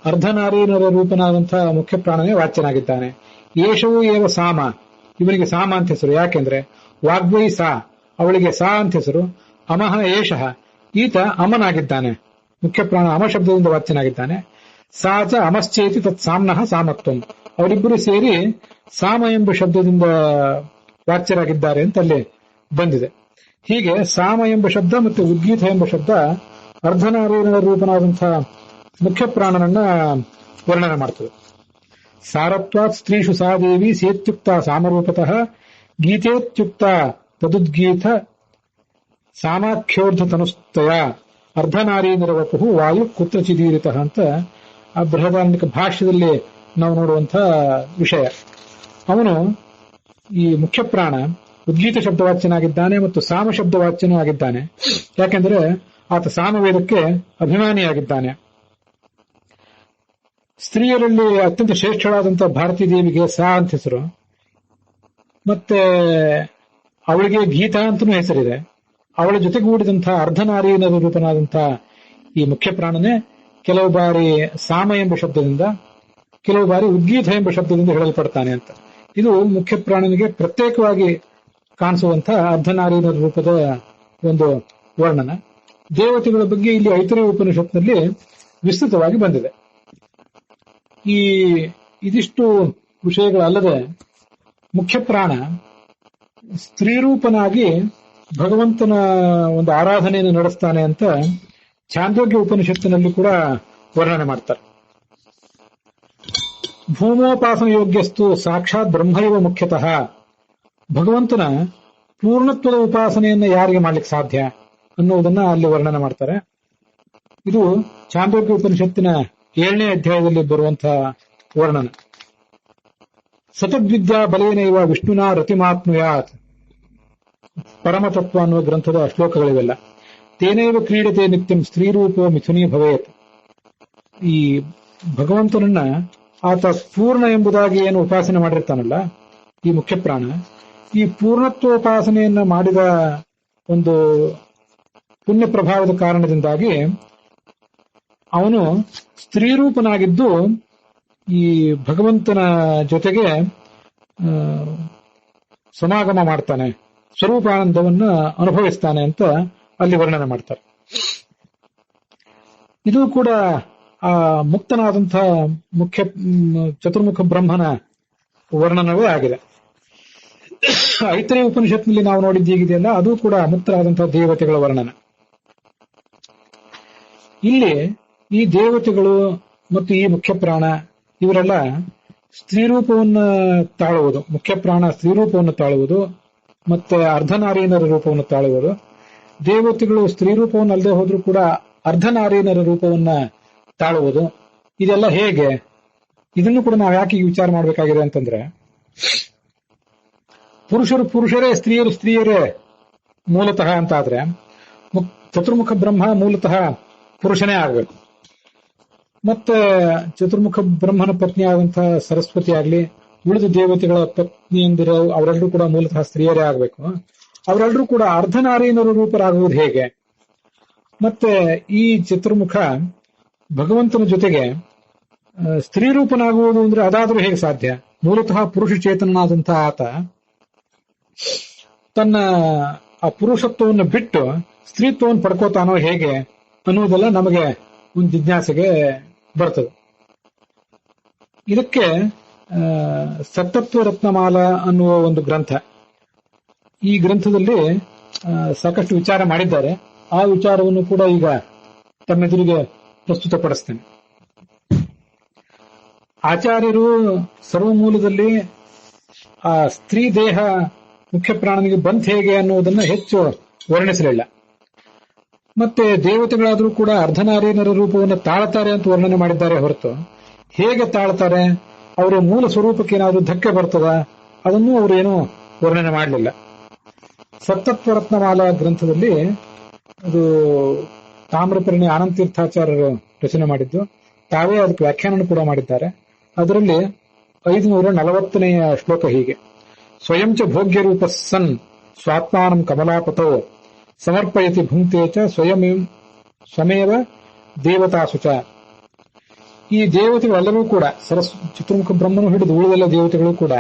ಅರ್ಧನಾರೀನರ ರೂಪನಾದಂತಹ ಮುಖ್ಯ ಪ್ರಾಣನೇ ವಾಚ್ಯನಾಗಿದ್ದಾನೆ. ಯೇಷವು ಏವ ಸಾಮ, ಇವನಿಗೆ ಸಾಮ ಅಂತ ಹೆಸರು. ಯಾಕೆಂದ್ರೆ ವಾಗ್ವೈ ಸಾ, ಅವಳಿಗೆ ಸಾ ಅಂತ ಹೆಸರು. ಅಮಹ ಏಷಃ, ಈತ ಅಮನಾಗಿದ್ದಾನೆ. ಮುಖ್ಯ ಪ್ರಾಣ ಅಮ ಶಬ್ದದಿಂದ ವಾಚ್ಯನಾಗಿದ್ದಾನೆ. ಸಾ ಚ ಅಮಶ್ಚೇತಿ ತತ್ ಸಾಮ್ನಃ ಸಾಮತ್ವಂ, ಅವರಿಬ್ಬರು ಸೇರಿ ಸಾಮ ಎಂಬ ಶಬ್ದದಿಂದ ವಾಚ್ಯರಾಗಿದ್ದಾರೆ ಅಂತ ಅಲ್ಲಿ ಬಂದಿದೆ. ಹೀಗೆ ಸಾಮ ಎಂಬ ಶಬ್ದ ಮತ್ತು ಉದ್ಗೀತ ಎಂಬ ಶಬ್ದ ಅರ್ಧನಾರಾಯಣ ರೂಪನಾದಂತಹ ಮುಖ್ಯ ಪ್ರಾಣನನ್ನ ವರ್ಣನೆ ಮಾಡ್ತದೆ. ಸಾರತ್ವಾತ್ ಸ್ತ್ರೀಷು ಸಾ ದೇವಿ ಸೇತ್ಯುಕ್ತ ಸಾಮರೂಪತಃ ಗೀತೇತ್ಯುಕ್ತ ತದುದ್ಗೀತ ಸಾಮಾಖ್ಯೋರ್ಧ ತನುಸ್ತಯ ಅರ್ಧನಾರೀನರವಪು ವಾಯು ಕುತ್ರಚಿದೀರಿತ ಅಂತ ಆ ಬೃಹದಾರಣ್ಯಕ ಭಾಷ್ಯದಲ್ಲಿ ನಾವು ನೋಡುವಂತಹ ವಿಷಯ. ಅವನು ಈ ಮುಖ್ಯ ಪ್ರಾಣ ಉದ್ಗೀತ ಶಬ್ದವಾಚ್ಯನಾಗಿದ್ದಾನೆ ಮತ್ತು ಸಾಮ ಶಬ್ದವಾಚ್ಯನೂ ಆಗಿದ್ದಾನೆ. ಯಾಕೆಂದ್ರೆ ಆತ ಸಾಮವೇದಕ್ಕೆ ಅಭಿಮಾನಿಯಾಗಿದ್ದಾನೆ. ಸ್ತ್ರೀಯರಲ್ಲಿ ಅತ್ಯಂತ ಶ್ರೇಷ್ಠಳಾದಂತಹ ಭಾರತೀ ದೇವಿಗೆ ಸಾ ಅಂತ ಹೆಸರು, ಮತ್ತೆ ಅವಳಿಗೆ ಗೀತಾ ಅಂತನೂ ಹೆಸರಿದೆ. ಅವಳ ಜೊತೆಗೂಡಿದಂತಹ ಅರ್ಧನಾರೀನ ರೂಪನಾದಂತಹ ಈ ಮುಖ್ಯ ಪ್ರಾಣನೇ ಕೆಲವು ಬಾರಿ ಸಾಮ ಎಂಬ ಶಬ್ದದಿಂದ, ಕೆಲವು ಬಾರಿ ಉದ್ಗೀತ ಎಂಬ ಶಬ್ದದಿಂದ ಹೇಳಲ್ಪಡ್ತಾನೆ ಅಂತ. ಇದು ಮುಖ್ಯ ಪ್ರಾಣನಿಗೆ ಪ್ರತ್ಯೇಕವಾಗಿ ಕಾಣಿಸುವಂತಹ ಅರ್ಧನಾರೀನ ರೂಪದ ಒಂದು ವರ್ಣನ. ದೇವತೆಗಳ ಬಗ್ಗೆ ಇಲ್ಲಿ ಐತರೇಯ ಉಪನಿಷತ್ನಲ್ಲಿ ವಿಸ್ತೃತವಾಗಿ ಬಂದಿದೆ. ಇದಿಷ್ಟು ವಿಷಯಗಳಲ್ಲದೆ ಮುಖ್ಯ ಪ್ರಾಣ ಸ್ತ್ರೀರೂಪನಾಗಿ ಭಗವಂತನ ಒಂದು ಆರಾಧನೆಯನ್ನು ನಡೆಸ್ತಾನೆ ಅಂತ ಛಾಂದೋಗ್ಯ ಉಪನಿಷತ್ತಿನಲ್ಲಿ ಕೂಡ ವರ್ಣನೆ ಮಾಡ್ತಾರೆ. ಭೂಮೋಪಾಸನ ಯೋಗ್ಯಸ್ತು ಸಾಕ್ಷಾತ್ ಬ್ರಹ್ಮೈವ ಮುಖ್ಯತಃ. ಭಗವಂತನ ಪೂರ್ಣತ್ವದ ಉಪಾಸನೆಯನ್ನ ಯಾರಿಗೆ ಮಾಡ್ಲಿಕ್ಕೆ ಸಾಧ್ಯ ಅನ್ನುವುದನ್ನ ಅಲ್ಲಿ ವರ್ಣನೆ ಮಾಡ್ತಾರೆ. ಇದು ಛಾಂದೋಗ್ಯ ಉಪನಿಷತ್ತಿನ 7ನೇ ಅಧ್ಯಾಯದಲ್ಲಿ ಬರುವಂತಹ ವರ್ಣನೆ. ಸತದ್ವಿದ್ಯಾ ಬಲೇನೈವ ವಿಷ್ಣುನಾ ರತಿಮಾತ್ಮಯಾತ್ ಪರಮತತ್ವ ಅನ್ನುವ ಗ್ರಂಥದ ಶ್ಲೋಕಗಳಿವೆಲ್ಲ. ತೇನೈವ ಕ್ರೀಡತೆ ನಿತ್ಯಂ ಸ್ತ್ರೀರೂಪೋ ಮಿಥುನೀ ಭವೇತ್. ಈ ಭಗವಂತನನ್ನ ಆತ ಪೂರ್ಣ ಎಂಬುದಾಗಿ ಏನು ಉಪಾಸನೆ ಮಾಡಿರ್ತಾನಲ್ಲ ಈ ಮುಖ್ಯ ಪ್ರಾಣ, ಈ ಪೂರ್ಣತ್ವೋಪಾಸನೆಯನ್ನ ಮಾಡಿದ ಒಂದು ಪುಣ್ಯ ಪ್ರಭಾವದ ಕಾರಣದಿಂದಾಗಿ ಅವನು ಸ್ತ್ರೀರೂಪನಾಗಿದ್ದು ಈ ಭಗವಂತನ ಜೊತೆಗೆ ಸಮಾಗಮ ಮಾಡ್ತಾನೆ, ಸ್ವರೂಪಾನಂದವನ್ನ ಅನುಭವಿಸ್ತಾನೆ ಅಂತ ಅಲ್ಲಿ ವರ್ಣನೆ ಮಾಡ್ತಾರೆ. ಇದು ಕೂಡ ಆ ಮುಕ್ತನಾದಂತಹ ಮುಖ್ಯ ಚತುರ್ಮುಖ ಬ್ರಹ್ಮನ ವರ್ಣನವೇ ಆಗಿದೆ. ಐತರೇಯ ಉಪನಿಷತ್ನಲ್ಲಿ ನಾವು ನೋಡಿದ್ದೀಗಿದೆಯಲ್ಲ, ಅದು ಕೂಡ ಮುಕ್ತರಾದಂತಹ ದೇವತೆಗಳ ವರ್ಣನ. ಇಲ್ಲಿ ಈ ದೇವತೆಗಳು ಮತ್ತು ಈ ಮುಖ್ಯ ಪ್ರಾಣ ಇವರೆಲ್ಲ ಸ್ತ್ರೀರೂಪವನ್ನು ತಾಳುವುದು, ಮುಖ್ಯ ಪ್ರಾಣ ಸ್ತ್ರೀರೂಪವನ್ನು ತಾಳುವುದು ಮತ್ತೆ ಅರ್ಧನಾರೀನರ ರೂಪವನ್ನು ತಾಳುವುದು. ದೇವತೆಗಳು ಸ್ತ್ರೀರೂಪವನ್ನು ಅಲ್ಲದೆ ಹೋದ್ರೂ ಕೂಡ ಅರ್ಧನಾರೀನರ ರೂಪವನ್ನ ತಾಳುವುದು. ಇದೆಲ್ಲ ಹೇಗೆ? ಇದನ್ನು ಕೂಡ ನಾವು ಯಾಕೆ ವಿಚಾರ ಮಾಡಬೇಕಾಗಿದೆ ಅಂತಂದ್ರೆ, ಪುರುಷರು ಪುರುಷರೇ, ಸ್ತ್ರೀಯರು ಸ್ತ್ರೀಯರೇ ಮೂಲತಃ ಅಂತಾದ್ರೆ ಚತುರ್ಮುಖ ಬ್ರಹ್ಮ ಮೂಲತಃ ಪುರುಷನೇ ಆಗ್ಬೇಕು. ಮತ್ತೆ ಚತುರ್ಮುಖ ಬ್ರಹ್ಮನ ಪತ್ನಿಯಾದಂತಹ ಸರಸ್ವತಿ ಆಗ್ಲಿ, ಉಳಿದ ದೇವತೆಗಳ ಪತ್ನಿಯಂದಿರೋ ಅವರೆಲ್ಲರೂ ಕೂಡ ಮೂಲತಃ ಸ್ತ್ರೀಯರೇ ಆಗ್ಬೇಕು. ಅವರೆಲ್ಲರೂ ಕೂಡ ಅರ್ಧನಾರೀನರ ರೂಪರಾಗುವುದು ಹೇಗೆ? ಮತ್ತೆ ಈ ಚತುರ್ಮುಖ ಭಗವಂತನ ಜೊತೆಗೆ ಸ್ತ್ರೀರೂಪನಾಗುವುದು ಅಂದ್ರೆ ಅದಾದ್ರೂ ಹೇಗೆ ಸಾಧ್ಯ? ಮೂಲತಃ ಪುರುಷ ಚೇತನನಾದಂತಹ ಆತ ತನ್ನ ಆ ಪುರುಷತ್ವವನ್ನು ಬಿಟ್ಟು ಸ್ತ್ರೀತ್ವವನ್ನು ಪಡ್ಕೋತಾನೋ ಹೇಗೆ ಅನ್ನುವುದೆಲ್ಲ ನಮಗೆ ಒಂದು ಜಿಜ್ಞಾಸೆಗೆ ಬರ್ತದೆ. ಇದಕ್ಕೆ ಸತ್ತತ್ವ ರತ್ನಮಾಲ ಅನ್ನುವ ಒಂದು ಗ್ರಂಥ, ಈ ಗ್ರಂಥದಲ್ಲಿ ಸಾಕಷ್ಟು ವಿಚಾರ ಮಾಡಿದ್ದಾರೆ. ಆ ವಿಚಾರವನ್ನು ಕೂಡ ಈಗ ತಮ್ಮೆದುರಿಗೆ ಪ್ರಸ್ತುತಪಡಿಸ್ತೇನೆ. ಆಚಾರ್ಯರು ಸರ್ವಮೂಲದಲ್ಲಿ ಆ ಸ್ತ್ರೀ ದೇಹ ಮುಖ್ಯ ಪ್ರಾಣನಿಗೆ ಬಂತ್ ಹೇಗೆ ಅನ್ನುವುದನ್ನು ಹೆಚ್ಚು ವರ್ಣಿಸಲಿಲ್ಲ. ಮತ್ತೆ ದೇವತೆಗಳಾದರೂ ಕೂಡ ಅರ್ಧನಾರೀನರ ರೂಪವನ್ನು ತಾಳ್ತಾರೆ ಅಂತ ವರ್ಣನೆ ಮಾಡಿದ್ದಾರೆ ಹೊರತು ಹೇಗೆ ತಾಳ್ತಾರೆ, ಅವರ ಮೂಲ ಸ್ವರೂಪಕ್ಕೆ ಏನಾದರೂ ಧಕ್ಕೆ ಬರ್ತದ ಅದನ್ನು ಅವರೇನು ವರ್ಣನೆ ಮಾಡಲಿಲ್ಲ. ಸತ್ತತ್ವ ರತ್ನಮಾಲಾ ಗ್ರಂಥದಲ್ಲಿ ಅದು ತಾಮ್ರಪರ್ಣಿ ಆನಂದತೀರ್ಥಾಚಾರ್ಯರು ರಚನೆ ಮಾಡಿದ್ದು, ತಾವೇ ಅದಕ್ಕೆ ವ್ಯಾಖ್ಯಾನ ಕೂಡ ಮಾಡಿದ್ದಾರೆ. ಅದರಲ್ಲಿ 540ನೇ ಶ್ಲೋಕ ಹೀಗೆ: ಸ್ವಯಂಚ ಭೋಗ್ಯ ರೂಪ ಸನ್ ಸ್ವಾತ್ಮಾನಂ ಕಮಲಾಪತೋ ಸಮರ್ಪಯತಿ ಭುಂಕ್ತೆ ಚ ಸ್ವಮೇವ ದೇವತಾಸುಚ. ಈ ದೇವತೆಗಳೆಲ್ಲರೂ ಕೂಡ ಚತುರ್ಮುಖ ಬ್ರಹ್ಮನು ಹಿಡಿದು ಉಳಿದೆಲ್ಲ ದೇವತೆಗಳು ಕೂಡ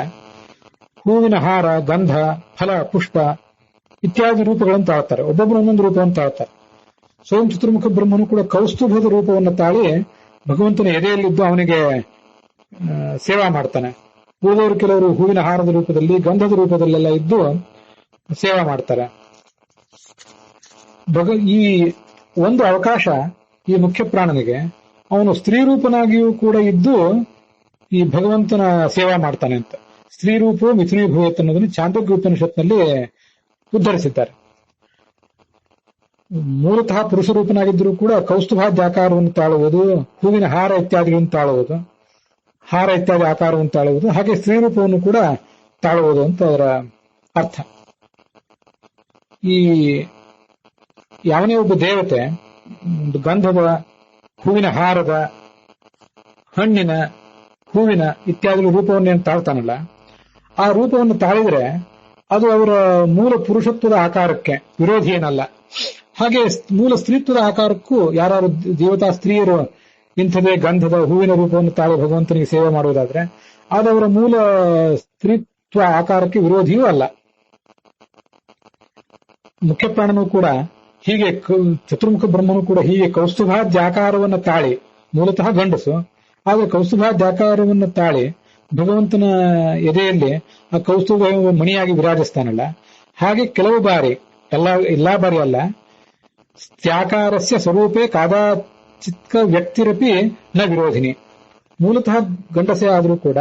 ಹೂವಿನ ಹಾರ, ಗಂಧ, ಫಲ, ಪುಷ್ಪ ಇತ್ಯಾದಿ ರೂಪಗಳನ್ನು ತಾಳ್ತಾರೆ. ಒಬ್ಬೊಬ್ಬರು ಒಂದೊಂದು ರೂಪವನ್ನು ತಾಳ್ತಾರೆ. ಸ್ವಯಂ ಚತುರ್ಮುಖ ಬ್ರಹ್ಮನು ಕೂಡ ಕೌಸ್ತುಭದ ರೂಪವನ್ನು ತಾಳಿ ಭಗವಂತನ ಎದೆಯಲ್ಲಿದ್ದು ಅವನಿಗೆ ಸೇವಾ ಮಾಡ್ತಾನೆ. ಉಳಿದವರು ಕೆಲವರು ಹೂವಿನ ಹಾರದ ರೂಪದಲ್ಲಿ, ಗಂಧದ ರೂಪದಲ್ಲೆಲ್ಲ ಇದ್ದು ಸೇವಾ ಮಾಡ್ತಾರೆ. ಈ ಒಂದು ಅವಕಾಶ ಈ ಮುಖ್ಯ ಪ್ರಾಣನಿಗೆ, ಅವನು ಸ್ತ್ರೀ ರೂಪನಾಗಿಯೂ ಕೂಡ ಇದ್ದು ಈ ಭಗವಂತನ ಸೇವಾ ಮಾಡ್ತಾನೆ ಅಂತ. ಸ್ತ್ರೀ ರೂಪವು ಮಿಥುನಿ ಭೂಯತ್ ಅನ್ನೋದನ್ನು ಚಾಂದೋಗ್ಯ ಉಪನಿಷತ್ನಲ್ಲಿ ಉದ್ಧರಿಸಿದ್ದಾರೆ. ಮೂಲತಃ ಪುರುಷ ರೂಪನಾಗಿದ್ದರೂ ಕೂಡ ಕೌಸ್ತುಭಾದ್ಯ ಆಕಾರವನ್ನು ತಾಳುವುದು, ಹೂವಿನ ಹಾರ ಇತ್ಯಾದಿಗಳನ್ನು ತಾಳುವುದು, ಹಾರ ಇತ್ಯಾದಿ ಆಕಾರವನ್ನು ತಾಳುವುದು, ಹಾಗೆ ಸ್ತ್ರೀ ರೂಪವನ್ನು ಕೂಡ ತಾಳುವುದು ಅಂತ ಅದರ ಅರ್ಥ. ಈ ಯಾವನೇ ಒಬ್ಬ ದೇವತೆ ಒಂದು ಗಂಧದ, ಹೂವಿನ ಹಾರದ, ಹಣ್ಣಿನ, ಹೂವಿನ ಇತ್ಯಾದಿ ರೂಪವನ್ನೇನು ತಾಳ್ತಾನಲ್ಲ, ಆ ರೂಪವನ್ನು ತಾಳಿದ್ರೆ ಅದು ಅವರ ಮೂಲ ಪುರುಷತ್ವದ ಆಕಾರಕ್ಕೆ ವಿರೋಧಿ ಏನಲ್ಲ. ಹಾಗೆ ಮೂಲ ಸ್ತ್ರೀತ್ವದ ಆಕಾರಕ್ಕೂ ಯಾರು ದೇವತಾ ಸ್ತ್ರೀಯರು ಇಂಥದೇ ಗಂಧದ, ಹೂವಿನ ರೂಪವನ್ನು ತಾಳಿ ಭಗವಂತನಿಗೆ ಸೇವೆ ಮಾಡುವುದಾದ್ರೆ ಅದು ಅವರ ಮೂಲ ಸ್ತ್ರೀತ್ವ ಆಕಾರಕ್ಕೆ ವಿರೋಧಿಯೂ ಅಲ್ಲ. ಮುಖ್ಯ ಪ್ರಾಣನೂ ಕೂಡ ಹೀಗೆ, ಚತುರ್ಮುಖ ಬ್ರಹ್ಮನು ಕೂಡ ಹೀಗೆ ಕೌಸ್ತುಭಾದ್ಯ ಆಕಾರವನ್ನು ತಾಳಿ, ಮೂಲತಃ ಗಂಡಸು, ಆದರೆ ಕೌಸ್ತುಭಾದ್ಯ ಆಕಾರವನ್ನು ತಾಳಿ ಭಗವಂತನ ಎದೆಯಲ್ಲಿ ಆ ಕೌಸ್ತುಭ ಮಣಿಯಾಗಿ ವಿರಾಜಿಸ್ತಾನಲ್ಲ, ಹಾಗೆ ಕೆಲವು ಬಾರಿ, ಎಲ್ಲಾ ಬಾರಿ ಅಲ್ಲ, ತ್ಯಾಕಾರಸ್ಯ ಸ್ವರೂಪೇ ಕಾದಾಚಿತ್ಕ ವ್ಯಕ್ತಿರಪಿ ನ ವಿರೋಧಿನಿ. ಮೂಲತಃ ಗಂಡಸೇ ಆದರೂ ಕೂಡ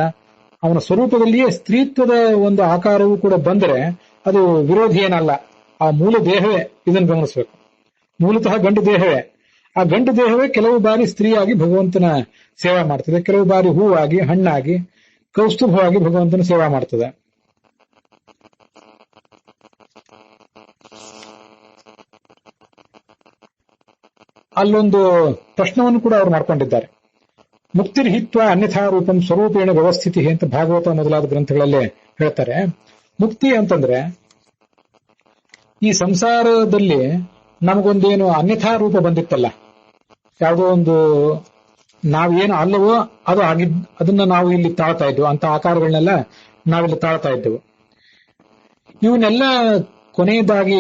ಅವನ ಸ್ವರೂಪದಲ್ಲಿಯೇ ಸ್ತ್ರೀತ್ವದ ಒಂದು ಆಕಾರವೂ ಕೂಡ ಬಂದರೆ ಅದು ವಿರೋಧಿ ಏನಲ್ಲ. ಆ ಮೂಲ ದೇಹವೇ ಇದನ್ನು ಗಮನಿಸಬೇಕು. ಮೂಲತಃ ಗಂಡು ದೇಹವೇ, ಆ ಗಂಡು ದೇಹವೇ ಕೆಲವು ಬಾರಿ ಸ್ತ್ರೀಯಾಗಿ ಭಗವಂತನ ಸೇವಾ ಮಾಡ್ತದೆ, ಕೆಲವು ಬಾರಿ ಹೂವಾಗಿ, ಹಣ್ಣಾಗಿ, ಕೌಸ್ತುಭವಾಗಿ ಭಗವಂತನ ಸೇವಾ ಮಾಡ್ತದೆ. ಅಲ್ಲೊಂದು ಪ್ರಶ್ನವನ್ನು ಕೂಡ ಅವರು ಮಾಡ್ಕೊಂಡಿದ್ದಾರೆ. ಮುಕ್ತಿರ್ಹಿತ್ವ ಅನ್ಯಥಾ ರೂಪಂ ಸ್ವರೂಪೇಣ ವ್ಯವಸ್ಥಿತಿ ಅಂತ ಭಾಗವತ ಮೊದಲಾದ ಗ್ರಂಥಗಳಲ್ಲೇ ಹೇಳ್ತಾರೆ. ಮುಕ್ತಿ ಅಂತಂದ್ರೆ ಈ ಸಂಸಾರದಲ್ಲಿ ನಮಗೊಂದೇನು ಅನ್ಯಥಾ ರೂಪ ಬಂದಿತ್ತಲ್ಲ, ಯಾವುದೋ ಒಂದು ನಾವೇನು ಅಲ್ಲವೋ ಅದು ಅದನ್ನ ನಾವು ಇಲ್ಲಿ ತಾಳ್ತಾ ಇದ್ವು, ಅಂತ ಆಕಾರಗಳನ್ನೆಲ್ಲ ನಾವಿಲ್ಲಿ ತಾಳ್ತಾ ಇದ್ದೆವು. ಇವನ್ನೆಲ್ಲ ಕೊನೆಯದಾಗಿ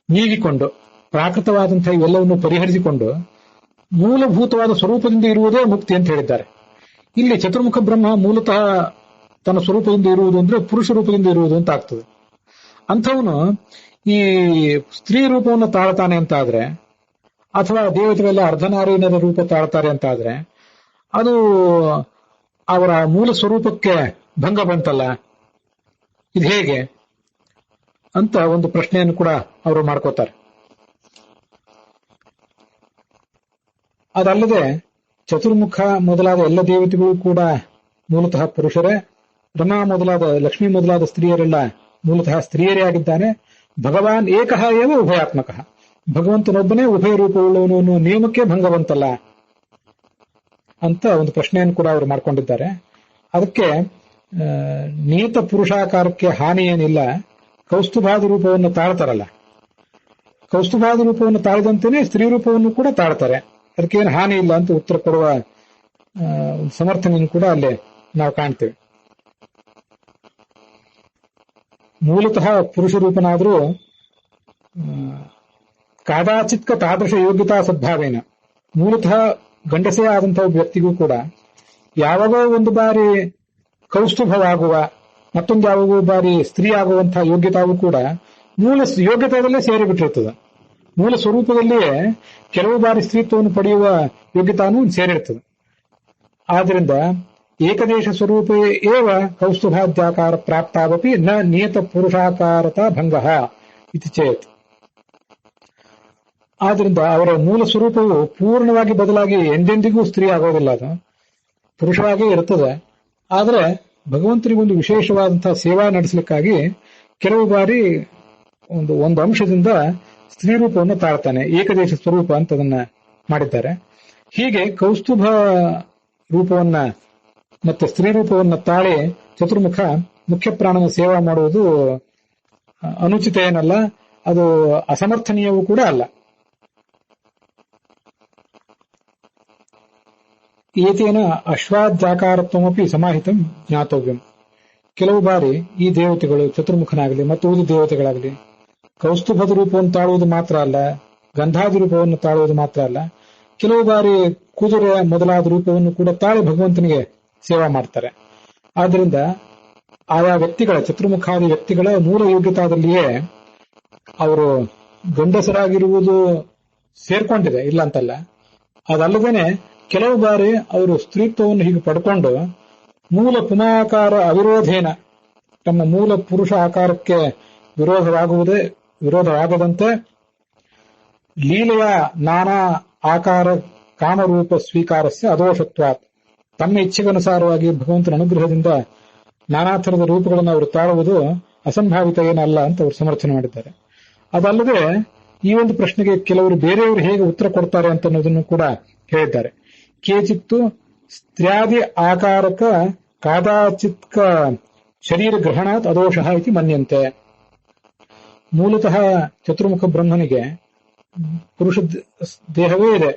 ನೀಗಿಕೊಂಡು, ಪ್ರಾಕೃತವಾದಂತಹ ಇವೆಲ್ಲವನ್ನು ಪರಿಹರಿಸಿಕೊಂಡು ಮೂಲಭೂತವಾದ ಸ್ವರೂಪದಿಂದ ಇರುವುದೇ ಮುಕ್ತಿ ಅಂತ ಹೇಳಿದ್ದಾರೆ. ಇಲ್ಲಿ ಚತುರ್ಮುಖ ಬ್ರಹ್ಮ ಮೂಲತಃ ತನ್ನ ಸ್ವರೂಪದಿಂದ ಇರುವುದು ಅಂದ್ರೆ ಪುರುಷ ರೂಪದಿಂದ ಇರುವುದು ಅಂತ ಆಗ್ತದೆ. ಅಂಥವನು ಈ ಸ್ತ್ರೀ ರೂಪವನ್ನು ತಾಳ್ತಾನೆ ಅಂತ ಆದ್ರೆ, ಅಥವಾ ದೇವತೆಗಳೆಲ್ಲ ಅರ್ಧನಾರೀನರ ರೂಪ ತಾಳ್ತಾರೆ ಅಂತ ಆದ್ರೆ, ಅದು ಅವರ ಮೂಲ ಸ್ವರೂಪಕ್ಕೆ ಭಂಗ ಬಂತಲ್ಲ, ಇದು ಹೇಗೆ ಅಂತ ಒಂದು ಪ್ರಶ್ನೆಯನ್ನು ಕೂಡ ಅವರು ಮಾಡ್ಕೋತಾರೆ. ಅದಲ್ಲದೆ ಚತುರ್ಮುಖ ಮೊದಲಾದ ಎಲ್ಲ ದೇವತೆಗಳು ಕೂಡ ಮೂಲತಃ ಪುರುಷರೇ, ರಮಾ ಮೊದಲಾದ, ಲಕ್ಷ್ಮೀ ಮೊದಲಾದ ಸ್ತ್ರೀಯರೆಲ್ಲ ಮೂಲತಃ ಸ್ತ್ರೀಯರೇ ಆಗಿದ್ದಾನೆ. ಭಗವಾನ್ ಏಕಃ ಏವ ಉಭಯಾತ್ಮಕ, ಭಗವಂತನೊಬ್ಬನೇ ಉಭಯ ರೂಪವುಳ್ಳವನು ಅನ್ನುವ ನಿಯಮಕ್ಕೆ ಭಂಗ ಬಂತಲ್ಲ ಅಂತ ಒಂದು ಪ್ರಶ್ನೆಯನ್ನು ಕೂಡ ಅವರು ಮಾಡ್ಕೊಂಡಿದ್ದಾರೆ. ಅದಕ್ಕೆ ನಿಯತ ಪುರುಷಾಕಾರಕ್ಕೆ ಹಾನಿ ಏನಿಲ್ಲ. ಕೌಸ್ತುಭಾದ ರೂಪವನ್ನು ತಾಳ್ತಾರಲ್ಲ, ಕೌಸ್ತುಭಾದ ರೂಪವನ್ನು ತಾಳಿದಂತೆಯೇ ಸ್ತ್ರೀ ರೂಪವನ್ನು ಕೂಡ ತಾಳ್ತಾರೆ, ಅದಕ್ಕೇನು ಹಾನಿ ಇಲ್ಲ ಅಂತ ಉತ್ತರ ಕೊಡುವ ಸಮರ್ಥನೆಯನ್ನು ಕೂಡ ಅಲ್ಲೇ ನಾವು ಕಾಣ್ತೇವೆ. ಮೂಲತಃ ಪುರುಷ ರೂಪನಾದರೂ ಕಾದಾಚಿತ್ಕ ತಾದೃಶ ಯೋಗ್ಯತಾ ಸದ್ಭಾವೇನ, ಮೂಲತಃ ಗಂಡಸೇ ಆದಂತಹ ವ್ಯಕ್ತಿಗೂ ಕೂಡ ಯಾವಾಗೋ ಒಂದು ಬಾರಿ ಕೌಸ್ತುಭವಾಗುವ, ಮತ್ತೊಂದು ಯಾವಾಗೋ ಬಾರಿ ಸ್ತ್ರೀ ಆಗುವಂತಹ ಯೋಗ್ಯತಾವು ಕೂಡ ಮೂಲ ಯೋಗ್ಯತಾದಲ್ಲೇ ಸೇರಿಬಿಟ್ಟಿರ್ತದೆ. ಮೂಲ ಸ್ವರೂಪದಲ್ಲಿಯೇ ಕೆಲವು ಬಾರಿ ಸ್ತ್ರೀತ್ವವನ್ನು ಪಡೆಯುವ ಯೋಗ್ಯತಾನೂ ಸೇರಿರ್ತದೆ. ಆದ್ರಿಂದ ಏಕದೇಶ ಸ್ವರೂಪೇ ಏವ ಕೌಸ್ತುಭಾದ್ಯಾಕಾರ ಪ್ರಾಪ್ತಾವಪಿ ನ ನಿಯತ ಪುರುಷಾಕಾರತ ಭಂಗ ಇತಿ ಚೇತ್. ಆದ್ರಿಂದ ಅವರ ಮೂಲ ಸ್ವರೂಪವು ಪೂರ್ಣವಾಗಿ ಬದಲಾಗಿ ಎಂದೆಂದಿಗೂ ಸ್ತ್ರೀ ಆಗೋದಿಲ್ಲ, ಅದು ಪುರುಷವಾಗೇ ಇರ್ತದೆ. ಆದರೆ ಭಗವಂತನಿಗೊಂದು ವಿಶೇಷವಾದಂತಹ ಸೇವಾ ನಡೆಸಲಿಕ್ಕಾಗಿ ಕೆಲವು ಬಾರಿ ಒಂದು ಅಂಶದಿಂದ ಸ್ತ್ರೀ ರೂಪವನ್ನು ತಾಳ್ತಾನೆ, ಏಕದೇಶ ಸ್ವರೂಪ ಅಂತ ಅದನ್ನ ಮಾಡಿದ್ದಾರೆ. ಹೀಗೆ ಕೌಸ್ತುಭ ರೂಪವನ್ನ ಮತ್ತೆ ಸ್ತ್ರೀ ರೂಪವನ್ನ ತಾಳಿ ಚತುರ್ಮುಖ ಮುಖ್ಯ ಪ್ರಾಣನ ಸೇವಾ ಮಾಡುವುದು ಅನುಚಿತ ಏನಲ್ಲ, ಅದು ಅಸಮರ್ಥನೀಯವೂ ಕೂಡ ಅಲ್ಲ. ಏತೇನ ಅಶ್ವಾದ್ಯಾಕಾರತ್ವಮಪಿ ಸಮಾಹಿತಂ ಜ್ಞಾತವ್ಯಂ. ಕೆಲವು ಬಾರಿ ಈ ದೇವತೆಗಳು, ಚತುರ್ಮುಖನಾಗಲಿ ಮತ್ತು ಉಳಿದ ದೇವತೆಗಳಾಗಲಿ, ಕೌಸ್ತುಭದ ರೂಪವನ್ನು ತಾಳುವುದು ಮಾತ್ರ ಅಲ್ಲ, ಗಂಧಾದಿ ರೂಪವನ್ನು ತಾಳುವುದು ಮಾತ್ರ ಅಲ್ಲ, ಕೆಲವು ಬಾರಿ ಕುದುರೆ ಮೊದಲಾದ ರೂಪವನ್ನು ಕೂಡ ತಾಳಿ ಭಗವಂತನಿಗೆ ಸೇವಾ ಮಾಡ್ತಾರೆ. ಆದ್ರಿಂದ ಆಯಾ ವ್ಯಕ್ತಿಗಳ, ಚತುರ್ಮುಖಾದಿ ವ್ಯಕ್ತಿಗಳ ಮೂಲ ಯೋಗ್ಯತಾದಲ್ಲಿಯೇ ಅವರು ಗಂಡಸರಾಗಿರುವುದು ಸೇರ್ಕೊಂಡಿದೆ, ಇಲ್ಲ ಅಂತಲ್ಲ. ಅದಲ್ಲದೇನೆ ಕೆಲವು ಬಾರಿ ಅವರು ಸ್ತ್ರೀತ್ವವನ್ನು ಹೀಗೆ ಪಡ್ಕೊಂಡು ಮೂಲ ಪುಮಾಕಾರ ಅವಿರೋಧೇನ, ತಮ್ಮ ಮೂಲ ಪುರುಷ ಆಕಾರಕ್ಕೆ ವಿರೋಧವಾಗದಂತೆ ಲೀಲೆಯ ನಾನಾ ಆಕಾರ ಕಾಮರೂಪ ಸ್ವೀಕಾರಸ್ಯ ಅದೋಷತ್ವಾತ್, ತಮ್ಮ ಇಚ್ಛೆಗನುಸಾರವಾಗಿ ಭಗವಂತನ ಅನುಗ್ರಹದಿಂದ ನಾನಾ ಥರದ ರೂಪಗಳನ್ನು ಅವರು ತಾಳುವುದು ಅಸಂಭಾವಿತ ಏನಲ್ಲ ಅಂತ ಅವರು ಸಮರ್ಥನೆ ಮಾಡಿದ್ದಾರೆ. ಅದಲ್ಲದೆ ಈ ಒಂದು ಪ್ರಶ್ನೆಗೆ ಕೆಲವರು ಬೇರೆಯವರು ಹೇಗೆ ಉತ್ತರ ಕೊಡ್ತಾರೆ ಅಂತ ಅನ್ನೋದನ್ನು ಕೂಡ ಹೇಳಿದ್ದಾರೆ. ಕೇಚಿತ್ತು ಸ್ತ್ರ್ಯಾದಿ ಆಕಾರಕ ಕಾದಾಚಿತ್ಕ ಶರೀರ ಗ್ರಹಣಾತ್ ಅದೋಷಃ ಇತಿ ಮನ್ಯಂತೆ. ಮೂಲತಃ ಚತುರ್ಮುಖ ಬ್ರಹ್ಮನಿಗೆ ಪುರುಷ ದೇಹವೇ ಇದೆ,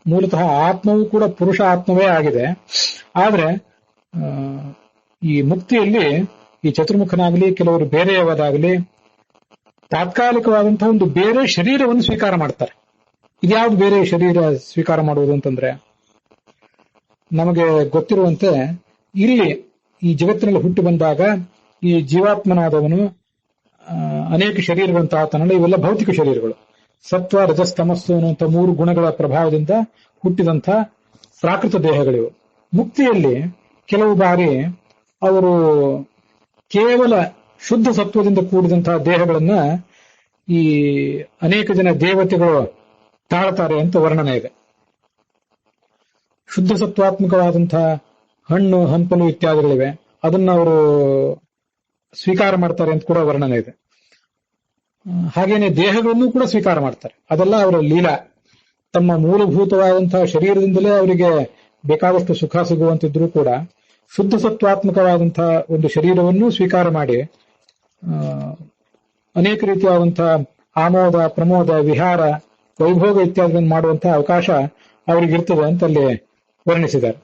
ಮೂಲತಃ ಆತ್ಮವೂ ಕೂಡ ಪುರುಷ ಆತ್ಮವೇ ಆಗಿದೆ. ಆದ್ರೆ ಈ ಮುಕ್ತಿಯಲ್ಲಿ ಈ ಚತುರ್ಮುಖನಾಗಲಿ ಕೆಲವರು ಬೇರೆಯವರಾಗಲಿ ತಾತ್ಕಾಲಿಕವಾದಂತಹ ಒಂದು ಬೇರೆ ಶರೀರವನ್ನು ಸ್ವೀಕಾರ ಮಾಡ್ತಾರೆ. ಇದ್ಯಾವುದು ಬೇರೆ ಶರೀರ ಸ್ವೀಕಾರ ಮಾಡುವುದು ಅಂತಂದ್ರೆ, ನಮಗೆ ಗೊತ್ತಿರುವಂತೆ ಇಲ್ಲಿ ಈ ಜಗತ್ತಿನಲ್ಲಿ ಹುಟ್ಟಿ ಬಂದಾಗ ಈ ಜೀವಾತ್ಮನಾದವನು ಅನೇಕ ಶರೀರಗಳಂತ ಆತನಲ್ಲ, ಇವೆಲ್ಲ ಭೌತಿಕ ಶರೀರಗಳು. ಸತ್ವ ರಜಸ್ ತಮಸ್ಸು ಅನ್ನುವಂಥ 3 ಗುಣಗಳ ಪ್ರಭಾವದಿಂದ ಹುಟ್ಟಿದಂಥ ಪ್ರಾಕೃತ ದೇಹಗಳಿವು. ಮುಕ್ತಿಯಲ್ಲಿ ಕೆಲವು ಬಾರಿ ಅವರು ಕೇವಲ ಶುದ್ಧ ಸತ್ವದಿಂದ ಕೂಡಿದಂತಹ ದೇಹಗಳನ್ನ ಈ ಅನೇಕ ಜನ ದೇವತೆಗಳು ತಾಳ್ತಾರೆ ಅಂತ ವರ್ಣನೆ ಇದೆ. ಶುದ್ಧ ಸತ್ವಾತ್ಮಕವಾದಂತಹ ಹಣ್ಣು ಹಂಪಲು ಇತ್ಯಾದಿಗಳಿವೆ, ಅದನ್ನ ಅವರು ಸ್ವೀಕಾರ ಮಾಡ್ತಾರೆ ಅಂತ ಕೂಡ ವರ್ಣನೆ ಇದೆ. ಹಾಗೇನೆ ದೇಹಗಳನ್ನು ಕೂಡ ಸ್ವೀಕಾರ ಮಾಡ್ತಾರೆ. ಅದೆಲ್ಲ ಅವರ ಲೀಲಾ. ತಮ್ಮ ಮೂಲಭೂತವಾದಂತಹ ಶರೀರದಿಂದಲೇ ಅವರಿಗೆ ಬೇಕಾದಷ್ಟು ಸುಖ ಸಿಗುವಂತಿದ್ರೂ ಕೂಡ ಶುದ್ಧ ಸತ್ವಾತ್ಮಕವಾದಂತಹ ಒಂದು ಶರೀರವನ್ನು ಸ್ವೀಕಾರ ಮಾಡಿ ಅನೇಕ ರೀತಿಯಾದಂತಹ ಆಮೋದ ಪ್ರಮೋದ ವಿಹಾರ ವೈಭೋಗ ಇತ್ಯಾದಿಗಳನ್ನು ಮಾಡುವಂತಹ ಅವಕಾಶ ಅವರಿಗಿರ್ತದೆ ಅಂತ ಅಲ್ಲಿ ವರ್ಣಿಸಿದ್ದಾರೆ.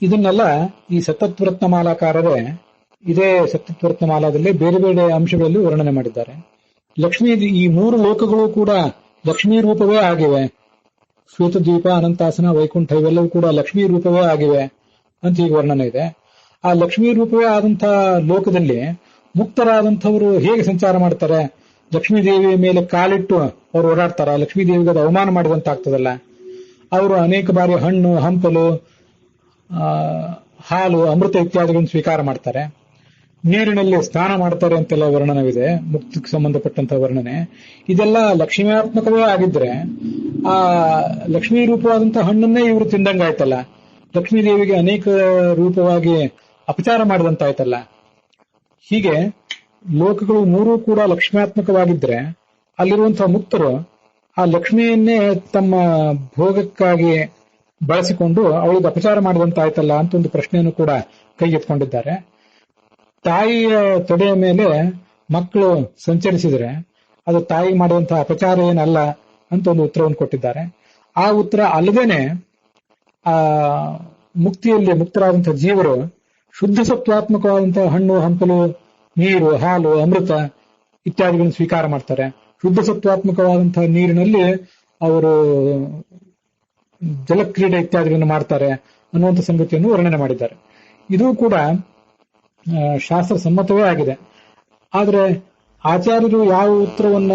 ಇದನ್ನೆಲ್ಲ ಈ ಸತತ್ವರತ್ನಮಾಲಾಕಾರರೇ ಇದೇ ಸತತ್ವರತ್ನಮಾಲಾದಲ್ಲಿ ಬೇರೆ ಬೇರೆ ಅಂಶಗಳಲ್ಲಿ ವರ್ಣನೆ ಮಾಡಿದ್ದಾರೆ. ಲಕ್ಷ್ಮೀ, ಈ 3 ಲೋಕಗಳು ಕೂಡ ಲಕ್ಷ್ಮೀ ರೂಪವೇ ಆಗಿವೆ. ಶ್ವೇತದ್ವೀಪ, ಅನಂತಾಸನ, ವೈಕುಂಠ ಇವೆಲ್ಲವೂ ಕೂಡ ಲಕ್ಷ್ಮೀ ರೂಪವೇ ಆಗಿವೆ ಅಂತ ಈಗ ವರ್ಣನೆ ಇದೆ. ಆ ಲಕ್ಷ್ಮೀ ರೂಪವೇ ಆದಂತಹ ಲೋಕದಲ್ಲಿ ಮುಕ್ತರಾದಂಥವರು ಹೇಗೆ ಸಂಚಾರ ಮಾಡ್ತಾರೆ? ಲಕ್ಷ್ಮೀ ದೇವಿಯ ಮೇಲೆ ಕಾಲಿಟ್ಟು ಅವರು ಓಡಾಡ್ತಾರ? ಲಕ್ಷ್ಮೀ ದೇವಿಗೆ ಅದು ಅವಮಾನ ಮಾಡಿದಂತ ಆಗ್ತದಲ್ಲ. ಅವರು ಅನೇಕ ಬಾರಿ ಹಣ್ಣು ಹಂಪಲು ಹಾಲು ಅಮೃತ ಇತ್ಯಾದಿಗಳನ್ನು ಸ್ವೀಕಾರ ಮಾಡ್ತಾರೆ. ನೀರಿನಲ್ಲಿ ಸ್ನಾನ ಮಾಡ್ತಾರೆ ಅಂತೆಲ್ಲ ವರ್ಣನವಿದೆ, ಮುಕ್ತಿಗೆ ಸಂಬಂಧಪಟ್ಟಂತಹ ವರ್ಣನೆ. ಇದೆಲ್ಲ ಲಕ್ಷ್ಮೀಯಾತ್ಮಕವೇ ಆಗಿದ್ರೆ ಆ ಲಕ್ಷ್ಮೀ ರೂಪವಾದಂತಹ ಹಣ್ಣನ್ನೇ ಇವರು ತಿಂದಂಗಾಯ್ತಲ್ಲ. ಲಕ್ಷ್ಮೀ ದೇವಿಗೆ ಅನೇಕ ರೂಪವಾಗಿ ಅಪಚಾರ ಮಾಡಿದಂತಾಯ್ತಲ್ಲ. ಹೀಗೆ ಲೋಕಗಳು 3 ಕೂಡ ಲಕ್ಷ್ಮ್ಯಾತ್ಮಕವಾಗಿದ್ರೆ ಅಲ್ಲಿರುವಂತಹ ಮುಕ್ತರು ಆ ಲಕ್ಷ್ಮಿಯನ್ನೇ ತಮ್ಮ ಭೋಗಕ್ಕಾಗಿ ಬಳಸಿಕೊಂಡು ಅವಳಿಗೆ ಅಪಚಾರ ಮಾಡಿದಂತಾಯ್ತಲ್ಲ ಅಂತ ಒಂದು ಪ್ರಶ್ನೆಯನ್ನು ಕೂಡ ಕೈಗೆತ್ತಿಕೊಂಡಿದ್ದಾರೆ. ತಾಯಿಯ ತೊಡೆಯ ಮೇಲೆ ಮಕ್ಕಳು ಸಂಚರಿಸಿದ್ರೆ ಅದು ತಾಯಿ ಮಾಡುವಂತಹ ಅಪಚಾರ ಏನಲ್ಲ ಅಂತ ಒಂದು ಉತ್ತರವನ್ನು ಕೊಟ್ಟಿದ್ದಾರೆ. ಆ ಉತ್ತರ ಅಲ್ಲದೇನೆ ಆ ಮುಕ್ತಿಯಲ್ಲಿ ಮುಕ್ತರಾದಂತಹ ಜೀವರು ಶುದ್ಧ ಸತ್ವಾತ್ಮಕವಾದಂತಹ ಹಣ್ಣು ಹಂಪಲು ನೀರು ಹಾಲು ಅಮೃತ ಇತ್ಯಾದಿಗಳನ್ನು ಸ್ವೀಕಾರ ಮಾಡ್ತಾರೆ. ಶುದ್ಧ ಸತ್ವಾತ್ಮಕವಾದಂತಹ ನೀರಿನಲ್ಲಿ ಅವರು ಜಲಕ್ರೀಡೆ ಇತ್ಯಾದಿಗಳನ್ನು ಮಾಡ್ತಾರೆ ಅನ್ನುವಂಥ ಸಂಗತಿಯನ್ನು ವರ್ಣನೆ ಮಾಡಿದ್ದಾರೆ. ಇದು ಕೂಡ ಶಾಸ್ತ್ರ ಸಮ್ಮತವೇ ಆಗಿದೆ. ಆದರೆ ಆಚಾರ್ಯರು ಯಾವ ಉತ್ತರವನ್ನ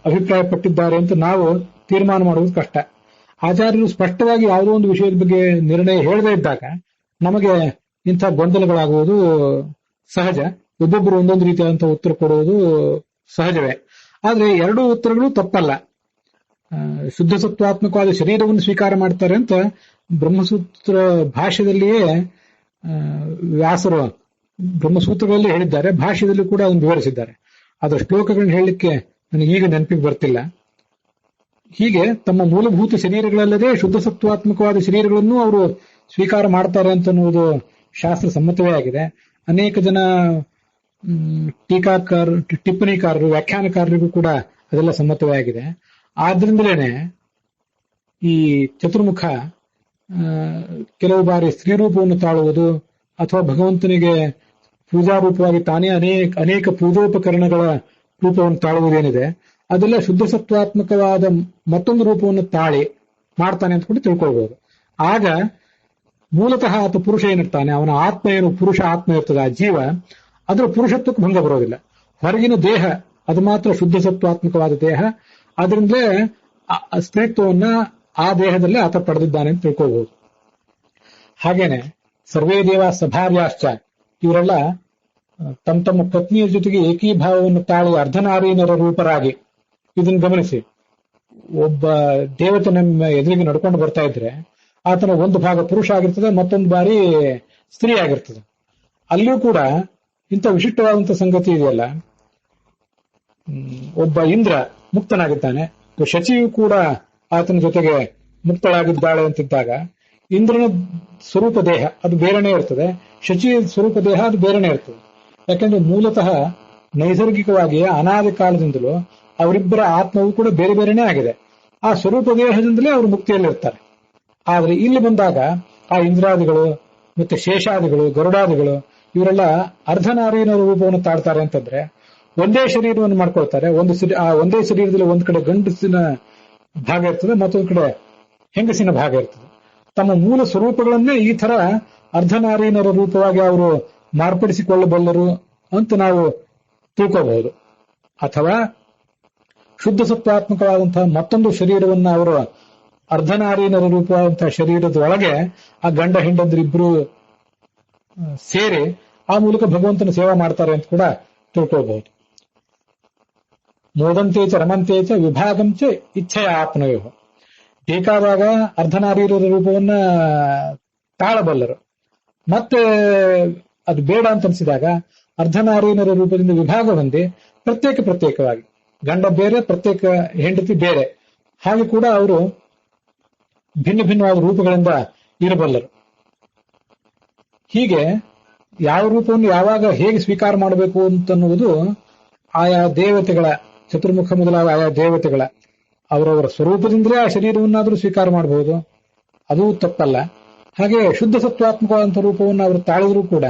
ಅಭಿಪ್ರಾಯಪಟ್ಟಿದ್ದಾರೆ ಅಂತ ನಾವು ತೀರ್ಮಾನ ಮಾಡುವುದು ಕಷ್ಟ. ಆಚಾರ್ಯರು ಸ್ಪಷ್ಟವಾಗಿ ಯಾವುದೋ ಒಂದು ವಿಷಯದ ಬಗ್ಗೆ ನಿರ್ಣಯ ಹೇಳದೇ ಇದ್ದಾಗ ನಮಗೆ ಇಂಥ ಗೊಂದಲಗಳಾಗುವುದು ಸಹಜ. ಒಬ್ಬೊಬ್ಬರು ಒಂದೊಂದು ರೀತಿಯಾದಂತಹ ಉತ್ತರ ಕೊಡುವುದು ಸಹಜವೇ. ಆದ್ರೆ 2 ಉತ್ತರಗಳು ತಪ್ಪಲ್ಲ. ಶುದ್ಧ ಸತ್ವಾತ್ಮಕವಾದ ಶರೀರವನ್ನು ಸ್ವೀಕಾರ ಮಾಡ್ತಾರೆ ಅಂತ ಬ್ರಹ್ಮಸೂತ್ರ ಭಾಷ್ಯದಲ್ಲಿಯೇ ವ್ಯಾಸರು ಬ್ರಹ್ಮಸೂತ್ರಗಳಲ್ಲಿ ಹೇಳಿದ್ದಾರೆ. ಭಾಷ್ಯದಲ್ಲಿ ಕೂಡ ಅದನ್ನು ವಿವರಿಸಿದ್ದಾರೆ. ಅದರ ಶ್ಲೋಕಗಳನ್ನ ಹೇಳಲಿಕ್ಕೆ ನನಗೆ ಈಗ ನೆನಪಿಗೆ ಬರ್ತಿಲ್ಲ. ಹೀಗೆ ತಮ್ಮ ಮೂಲಭೂತ ಶರೀರಗಳಲ್ಲದೆ ಶುದ್ಧ ಸತ್ವಾತ್ಮಕವಾದ ಶರೀರಗಳನ್ನು ಅವರು ಸ್ವೀಕಾರ ಮಾಡ್ತಾರೆ ಅಂತ ಅನ್ನುವುದು ಶಾಸ್ತ್ರ ಸಮ್ಮತವೇ ಆಗಿದೆ. ಅನೇಕ ಜನ ಟಿಪ್ಪಣಿಕಾರರು ವ್ಯಾಖ್ಯಾನಕಾರರಿಗೂ ಕೂಡ ಅದೆಲ್ಲ ಸಮ್ಮತವೇ ಆಗಿದೆ. ಆದ್ರಿಂದಲೇನೆ ಈ ಚತುರ್ಮುಖ ಕೆಲವು ಬಾರಿ ಸ್ತ್ರೀ ರೂಪವನ್ನು ತಾಳುವುದು ಅಥವಾ ಭಗವಂತನಿಗೆ ಪೂಜಾರೂಪವಾಗಿ ತಾನೇ ಅನೇಕ ಪೂಜೋಪಕರಣಗಳ ರೂಪವನ್ನು ತಾಳುವುದೇನಿದೆ ಅದೆಲ್ಲ ಶುದ್ಧ ಸತ್ವಾತ್ಮಕವಾದ ಮತ್ತೊಂದು ರೂಪವನ್ನು ತಾಳಿ ಮಾಡ್ತಾನೆ ಅಂದ್ಕೊಂಡು ತಿಳ್ಕೊಳ್ಬಹುದು. ಆಗ ಮೂಲತಃ ಆತ ಪುರುಷ ಏನಿರ್ತಾನೆ, ಅವನ ಆತ್ಮ ಏನು ಪುರುಷ ಆತ್ಮ ಇರ್ತದೆ, ಆ ಜೀವ, ಅದರ ಪುರುಷತ್ವಕ್ಕೆ ಭಂಗ ಬರೋದಿಲ್ಲ. ಹೊರಗಿನ ದೇಹ ಅದು ಮಾತ್ರ ಶುದ್ಧ ಸತ್ವಾತ್ಮಕವಾದ ದೇಹ, ಅದರಿಂದಲೇ ಸ್ತ್ರೀತ್ವವನ್ನ ಆ ದೇಹದಲ್ಲಿ ಆತ ಪಡೆದಿದ್ದಾನೆ ಅಂತ ತಿಳ್ಕೊಳ್ಬಹುದು. ಹಾಗೇನೆ ಸರ್ವೇ ದೇವ ಸಭಾರ್ಯಾಶ್ಚ, ಇವರೆಲ್ಲ ತಮ್ಮ ತಮ್ಮ ಪತ್ನಿಯ ಜೊತೆಗೆ ಏಕೀಭಾವವನ್ನು ತಾಳಿ ಅರ್ಧನಾರೀನರ ರೂಪರಾಗಿ, ಇದನ್ನು ಗಮನಿಸಿ, ಒಬ್ಬ ದೇವತೆ ನಮ್ಮ ಎದುರಿಗೆ ನಡ್ಕೊಂಡು ಬರ್ತಾ ಇದ್ರೆ ಆತನ ಒಂದು ಭಾಗ ಪುರುಷ ಆಗಿರ್ತದೆ, ಮತ್ತೊಂದು ಬಾರಿ ಸ್ತ್ರೀ ಆಗಿರ್ತದೆ. ಅಲ್ಲಿಯೂ ಕೂಡ ಇಂಥ ವಿಶಿಷ್ಟವಾದಂತಹ ಸಂಗತಿ ಇದೆಯಲ್ಲ. ಒಬ್ಬ ಇಂದ್ರ ಮುಕ್ತನಾಗಿದ್ದಾನೆ, ಶಚಿಯು ಕೂಡ ಆತನ ಜೊತೆಗೆ ಮುಕ್ತಳಾಗಿದ್ದಾಳೆ ಅಂತಿದ್ದಾಗ ಇಂದ್ರನ ಸ್ವರೂಪ ದೇಹ ಅದು ಬೇರೆನೇ ಇರ್ತದೆ, ಶಚಿ ಸ್ವರೂಪ ದೇಹ ಅದು ಬೇರೆನೇ ಇರ್ತದೆ. ಯಾಕಂದ್ರೆ ಮೂಲತಃ ನೈಸರ್ಗಿಕವಾಗಿ ಅನಾದಿ ಕಾಲದಿಂದಲೂ ಅವರಿಬ್ಬರ ಆತ್ಮವು ಕೂಡ ಬೇರೆ ಬೇರೆನೇ ಆಗಿದೆ. ಆ ಸ್ವರೂಪ ದೇಹದಿಂದಲೇ ಅವರು ಮುಕ್ತಿಯಲ್ಲಿರ್ತಾರೆ. ಆದ್ರೆ ಇಲ್ಲಿ ಬಂದಾಗ ಆ ಇಂದ್ರಾದಿಗಳು ಮತ್ತೆ ಶೇಷಾದಿಗಳು ಗರುಡಾದಿಗಳು ಇವರೆಲ್ಲ ಅರ್ಧನಾರೀನ ರೂಪವನ್ನು ತಾಳ್ತಾರೆ ಅಂತಂದ್ರೆ ಒಂದೇ ಶರೀರವನ್ನು ಮಾಡ್ಕೊಳ್ತಾರೆ. ಆ ಒಂದೇ ಶರೀರದಲ್ಲಿ ಒಂದ್ ಕಡೆ ಗಂಡಸಿನ ಭಾಗ ಇರ್ತದೆ, ಮತ್ತೊಂದ್ ಕಡೆ ಹೆಂಗಸಿನ ಭಾಗ ಇರ್ತದೆ. ತಮ್ಮ ಮೂಲ ಸ್ವರೂಪಗಳನ್ನೇ ಈ ತರ ಅರ್ಧನಾರೀನರ ರೂಪವಾಗಿ ಅವರು ಮಾರ್ಪಡಿಸಿಕೊಳ್ಳಬಲ್ಲರು ಅಂತ ನಾವು ತಿಳ್ಕೋಬಹುದು. ಅಥವಾ ಶುದ್ಧ ಸತ್ವಾತ್ಮಕವಾದಂತಹ ಮತ್ತೊಂದು ಶರೀರವನ್ನ ಅವರು ಅರ್ಧನಾರೀನರ ರೂಪವಾದಂತಹ ಶರೀರದ ಒಳಗೆ ಆ ಗಂಡ ಹೆಂಡಂದ್ರಿಬ್ರು ಸೇರಿ ಆ ಮೂಲಕ ಭಗವಂತನ ಸೇವಾ ಮಾಡ್ತಾರೆ ಅಂತ ಕೂಡ ತಿಳ್ಕೊಳ್ಬಹುದು. ಮೋದಂತೇಚ ರಮಂತೇಚ ವಿಭಾಗಂಚ ಇಚ್ಛೆಯ ಆತ್ಮಯೋ, ಬೇಕಾದಾಗ ಅರ್ಧನಾರೀನರ ರೂಪವನ್ನ ತಾಳಬಲ್ಲರು, ಮತ್ತೆ ಅದು ಬೇಡ ಅಂತ ಅನಿಸಿದಾಗ ಅರ್ಧನಾರೀನರ ರೂಪದಿಂದ ವಿಭಾಗ ಹೊಂದಿ ಪ್ರತ್ಯೇಕವಾಗಿ ಗಂಡ ಬೇರೆ ಪ್ರತ್ಯೇಕ ಹೆಂಡತಿ ಬೇರೆ ಹಾಗೆ ಕೂಡ ಅವರು ಭಿನ್ನ ಭಿನ್ನವಾದ ರೂಪಗಳಿಂದ ಇರಬಲ್ಲರು. ಹೀಗೆ ಯಾವ ರೂಪವನ್ನು ಯಾವಾಗ ಹೇಗೆ ಸ್ವೀಕಾರ ಮಾಡಬೇಕು ಅಂತನ್ನುವುದು ಆಯಾ ದೇವತೆಗಳ, ಚತುರ್ಮುಖ ಮೊದಲಾದ ಆಯಾ ದೇವತೆಗಳ ಅವರವರ ಸ್ವರೂಪದಿಂದಲೇ ಆ ಶರೀರವನ್ನಾದರೂ ಸ್ವೀಕಾರ ಮಾಡಬಹುದು, ಅದು ತಪ್ಪಲ್ಲ. ಹಾಗೆ ಶುದ್ಧ ಸತ್ವಾತ್ಮಕವಾದಂಥ ರೂಪವನ್ನು ಅವರು ತಾಳಿದ್ರೂ ಕೂಡ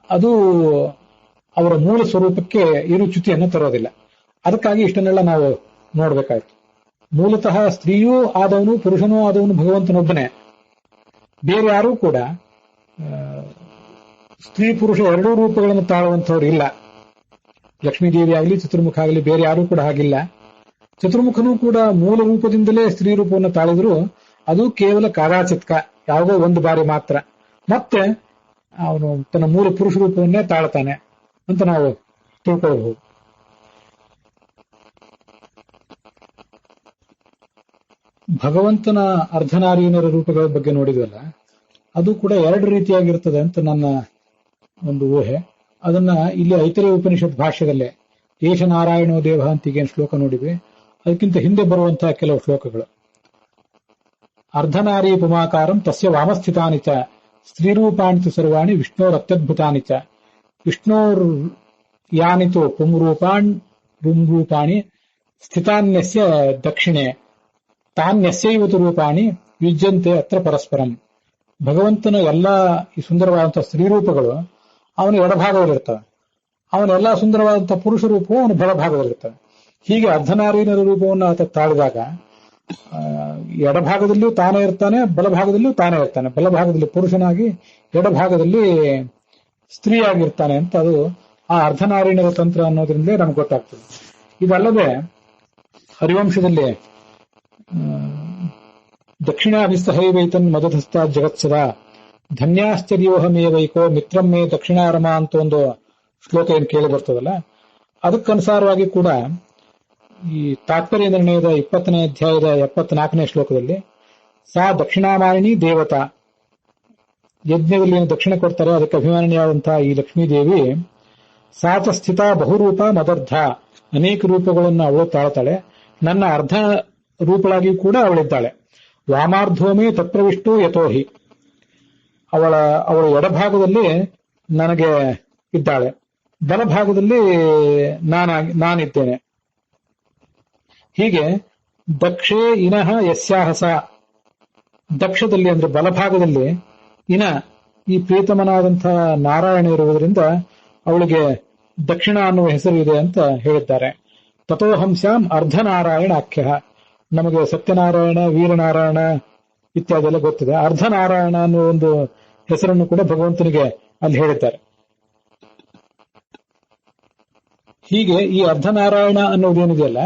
ಅದು ಅವರ ಮೂಲ ಸ್ವರೂಪಕ್ಕೆ ಏನು ಚ್ಯುತಿಯನ್ನು ತರೋದಿಲ್ಲ. ಅದಕ್ಕಾಗಿ ಇಷ್ಟನ್ನೆಲ್ಲ ನಾವು ನೋಡ್ಬೇಕಾಯ್ತು. ಮೂಲತಃ ಸ್ತ್ರೀಯೂ ಆದವನು ಪುರುಷನೂ ಆದವನು ಭಗವಂತನೊಬ್ಬನೇ, ಬೇರೆ ಯಾರೂ ಕೂಡ ಸ್ತ್ರೀ ಪುರುಷ ಎರಡೂ ರೂಪಗಳನ್ನು ತಾಳುವಂಥವ್ರು ಇಲ್ಲ. ಲಕ್ಷ್ಮೀದೇವಿ ಆಗಲಿ ಚತುರ್ಮುಖ ಆಗಲಿ ಬೇರೆ ಯಾರೂ ಕೂಡ ಹಾಗಿಲ್ಲ. ಚತುರ್ಮುಖನೂ ಕೂಡ ಮೂಲ ರೂಪದಿಂದಲೇ ಸ್ತ್ರೀ ರೂಪವನ್ನು ತಾಳಿದ್ರು ಅದು ಕೇವಲ ಕಾರಾಚಿತ್ಕ, ಯಾವುದೋ ಒಂದು ಬಾರಿ ಮಾತ್ರ. ಮತ್ತೆ ಅವನು ತನ್ನ ಮೂಲ ಪುರುಷ ರೂಪವನ್ನೇ ತಾಳ್ತಾನೆ ಅಂತ ನಾವು ತಿಳ್ಕೊಳ್ಬಹುದು. ಭಗವಂತನ ಅರ್ಧನಾರೀನರ ರೂಪಗಳ ಬಗ್ಗೆ ನೋಡಿದ್ವಲ್ಲ, ಅದು ಕೂಡ ಎರಡು ರೀತಿಯಾಗಿರ್ತದೆ ಅಂತ ನನ್ನ ಒಂದು ಊಹೆ. ಅದನ್ನ ಇಲ್ಲಿ ಐತರೇಯ ಉಪನಿಷತ್ ಭಾಷ್ಯದಲ್ಲೇ ಏಷ ನಾರಾಯಣೋ ದೇವ ಅಂತ ಈಗೇನು ಶ್ಲೋಕ ನೋಡಿದ್ವಿ, ಅದಕ್ಕಿಂತ ಹಿಂದೆ ಬರುವಂತಹ ಕೆಲವು ಶ್ಲೋಕಗಳು. ಅರ್ಧನಾರೀ ಪುಮಾಕಾರಂ ತಸ್ಯ ವಾಮಸ್ಥಿತಾನಿ ಚ ಸ್ತ್ರೀರೂಪಾಣಿ ಸರ್ವಾಣಿ ವಿಷ್ಣೋರತ್ಯದ್ಭುತಾನಿ ಚ ವಿಷ್ಣೋರ್ ಯಾನಿತು ಪುಂರೂಪಾಣಿ ಸ್ಥಿತಾನ್ಯಸ್ಯ ದಕ್ಷಿಣೆ ತಾನ್ಯಸ್ಯೈವತು ರೂಪಾಣಿ ಯುಜ್ಯಂತೆ ಅತ್ರ ಪರಸ್ಪರಂ. ಭಗವಂತನ ಎಲ್ಲಾ ಈ ಸುಂದರವಾದಂತಹ ಸ್ತ್ರೀರೂಪಗಳು ಅವನ ಎಡಭಾಗದಲ್ಲಿರ್ತವೆ, ಅವನ ಎಲ್ಲಾ ಸುಂದರವಾದಂತಹ ಪುರುಷ ರೂಪವು ಅವನ ಬಲಭಾಗದಲ್ಲಿರ್ತವೆ. ಹೀಗೆ ಅರ್ಧನಾರೀನರ ರೂಪವನ್ನು ಆತ ತಾಳಿದಾಗ ಎಡಭಾಗದಲ್ಲಿಯೂ ತಾನೇ ಇರ್ತಾನೆ, ಬಲಭಾಗದಲ್ಲಿಯೂ ತಾನೇ ಇರ್ತಾನೆ. ಬಲಭಾಗದಲ್ಲಿ ಪುರುಷನಾಗಿ ಎಡಭಾಗದಲ್ಲಿ ಸ್ತ್ರೀಯಾಗಿರ್ತಾನೆ ಅಂತ ಅದು ಆ ಅರ್ಧನಾರೀನರ ತಂತ್ರ ಅನ್ನೋದ್ರಿಂದಲೇ ನಮ್ಗೆ ಗೊತ್ತಾಗ್ತದೆ. ಇದಲ್ಲದೆ ಹರಿವಂಶದಲ್ಲಿ ದಕ್ಷಿಣಾಭಿಸ್ತಹೈವೈತನ್ ಮದಧಸ್ತಾ ಜಗತ್ಸದ ಧನ್ಯಾಶ್ಚರ್ಯೋಹಮೇವೈಕೋ ಮಿತ್ರಂ ಮೇ ದಕ್ಷಿಣಾರಮ ಅಂತ ಒಂದು ಶ್ಲೋಕ ಏನು ಕೇಳಿ ಬರ್ತದಲ್ಲ, ಅದಕ್ಕನುಸಾರವಾಗಿ ಕೂಡ ಈ ತಾತ್ಪರ್ಯ ನಿರ್ಣಯದ 20ನೇ ಅಧ್ಯಾಯದ 74ನೇ ಶ್ಲೋಕದಲ್ಲಿ ಸಾ ದಕ್ಷಿಣಾಮಾಯಿನಿ ದೇವತಾ, ಯಜ್ಞದಲ್ಲಿ ಏನು ದಕ್ಷಿಣ ಕೊಡ್ತಾರೆ ಅದಕ್ಕೆ ಅಭಿಮಾನಿಯಾದಂತಹ ಈ ಲಕ್ಷ್ಮೀದೇವಿ ಸಾತ ಸ್ಥಿತ ಬಹುರೂಪ ಮದರ್ಧ, ಅನೇಕ ರೂಪಗಳನ್ನು ಅವಳು ತಾಳ್ತಾಳೆ, ನನ್ನ ಅರ್ಧ ರೂಪಳಾಗಿ ಕೂಡ ಅವಳಿದ್ದಾಳೆ. ವಾಮಾರ್ಧೋಮೇ ತತ್ಪ್ರವಿಷ್ಟು ಯಥೋಹಿ, ಅವಳ ಎಡಭಾಗದಲ್ಲಿ ನನಗೆ ಇದ್ದಾಳೆ, ಬಲಭಾಗದಲ್ಲಿ ನಾನಿದ್ದೇನೆ. ಹೀಗೆ ದಕ್ಷೇ ಇನಃ ಯಸ್ಯಾಹಸ, ದಕ್ಷದಲ್ಲಿ ಅಂದ್ರೆ ಬಲಭಾಗದಲ್ಲಿ ಇನ ಈ ಪ್ರೀತಮನಾದಂತಹ ನಾರಾಯಣ ಇರುವುದರಿಂದ ಅವಳಿಗೆ ದಕ್ಷಿಣ ಅನ್ನುವ ಹೆಸರು ಇದೆ ಅಂತ ಹೇಳಿದ್ದಾರೆ. ತಥೋಹಂಸ್ಯಾಂ ಅರ್ಧನಾರಾಯಣ ಆಖ್ಯ, ನಮಗೆ ಸತ್ಯನಾರಾಯಣ, ವೀರನಾರಾಯಣ ಇತ್ಯಾದಿ ಎಲ್ಲ ಗೊತ್ತಿದೆ. ಅರ್ಧನಾರಾಯಣ ಅನ್ನೋ ಒಂದು ಹೆಸರನ್ನು ಕೂಡ ಭಗವಂತನಿಗೆ ಅಲ್ಲಿ ಹೇಳಿದ್ದಾರೆ. ಹೀಗೆ ಈ ಅರ್ಧನಾರಾಯಣ ಅನ್ನೋದೇನಿದೆಯಲ್ಲ,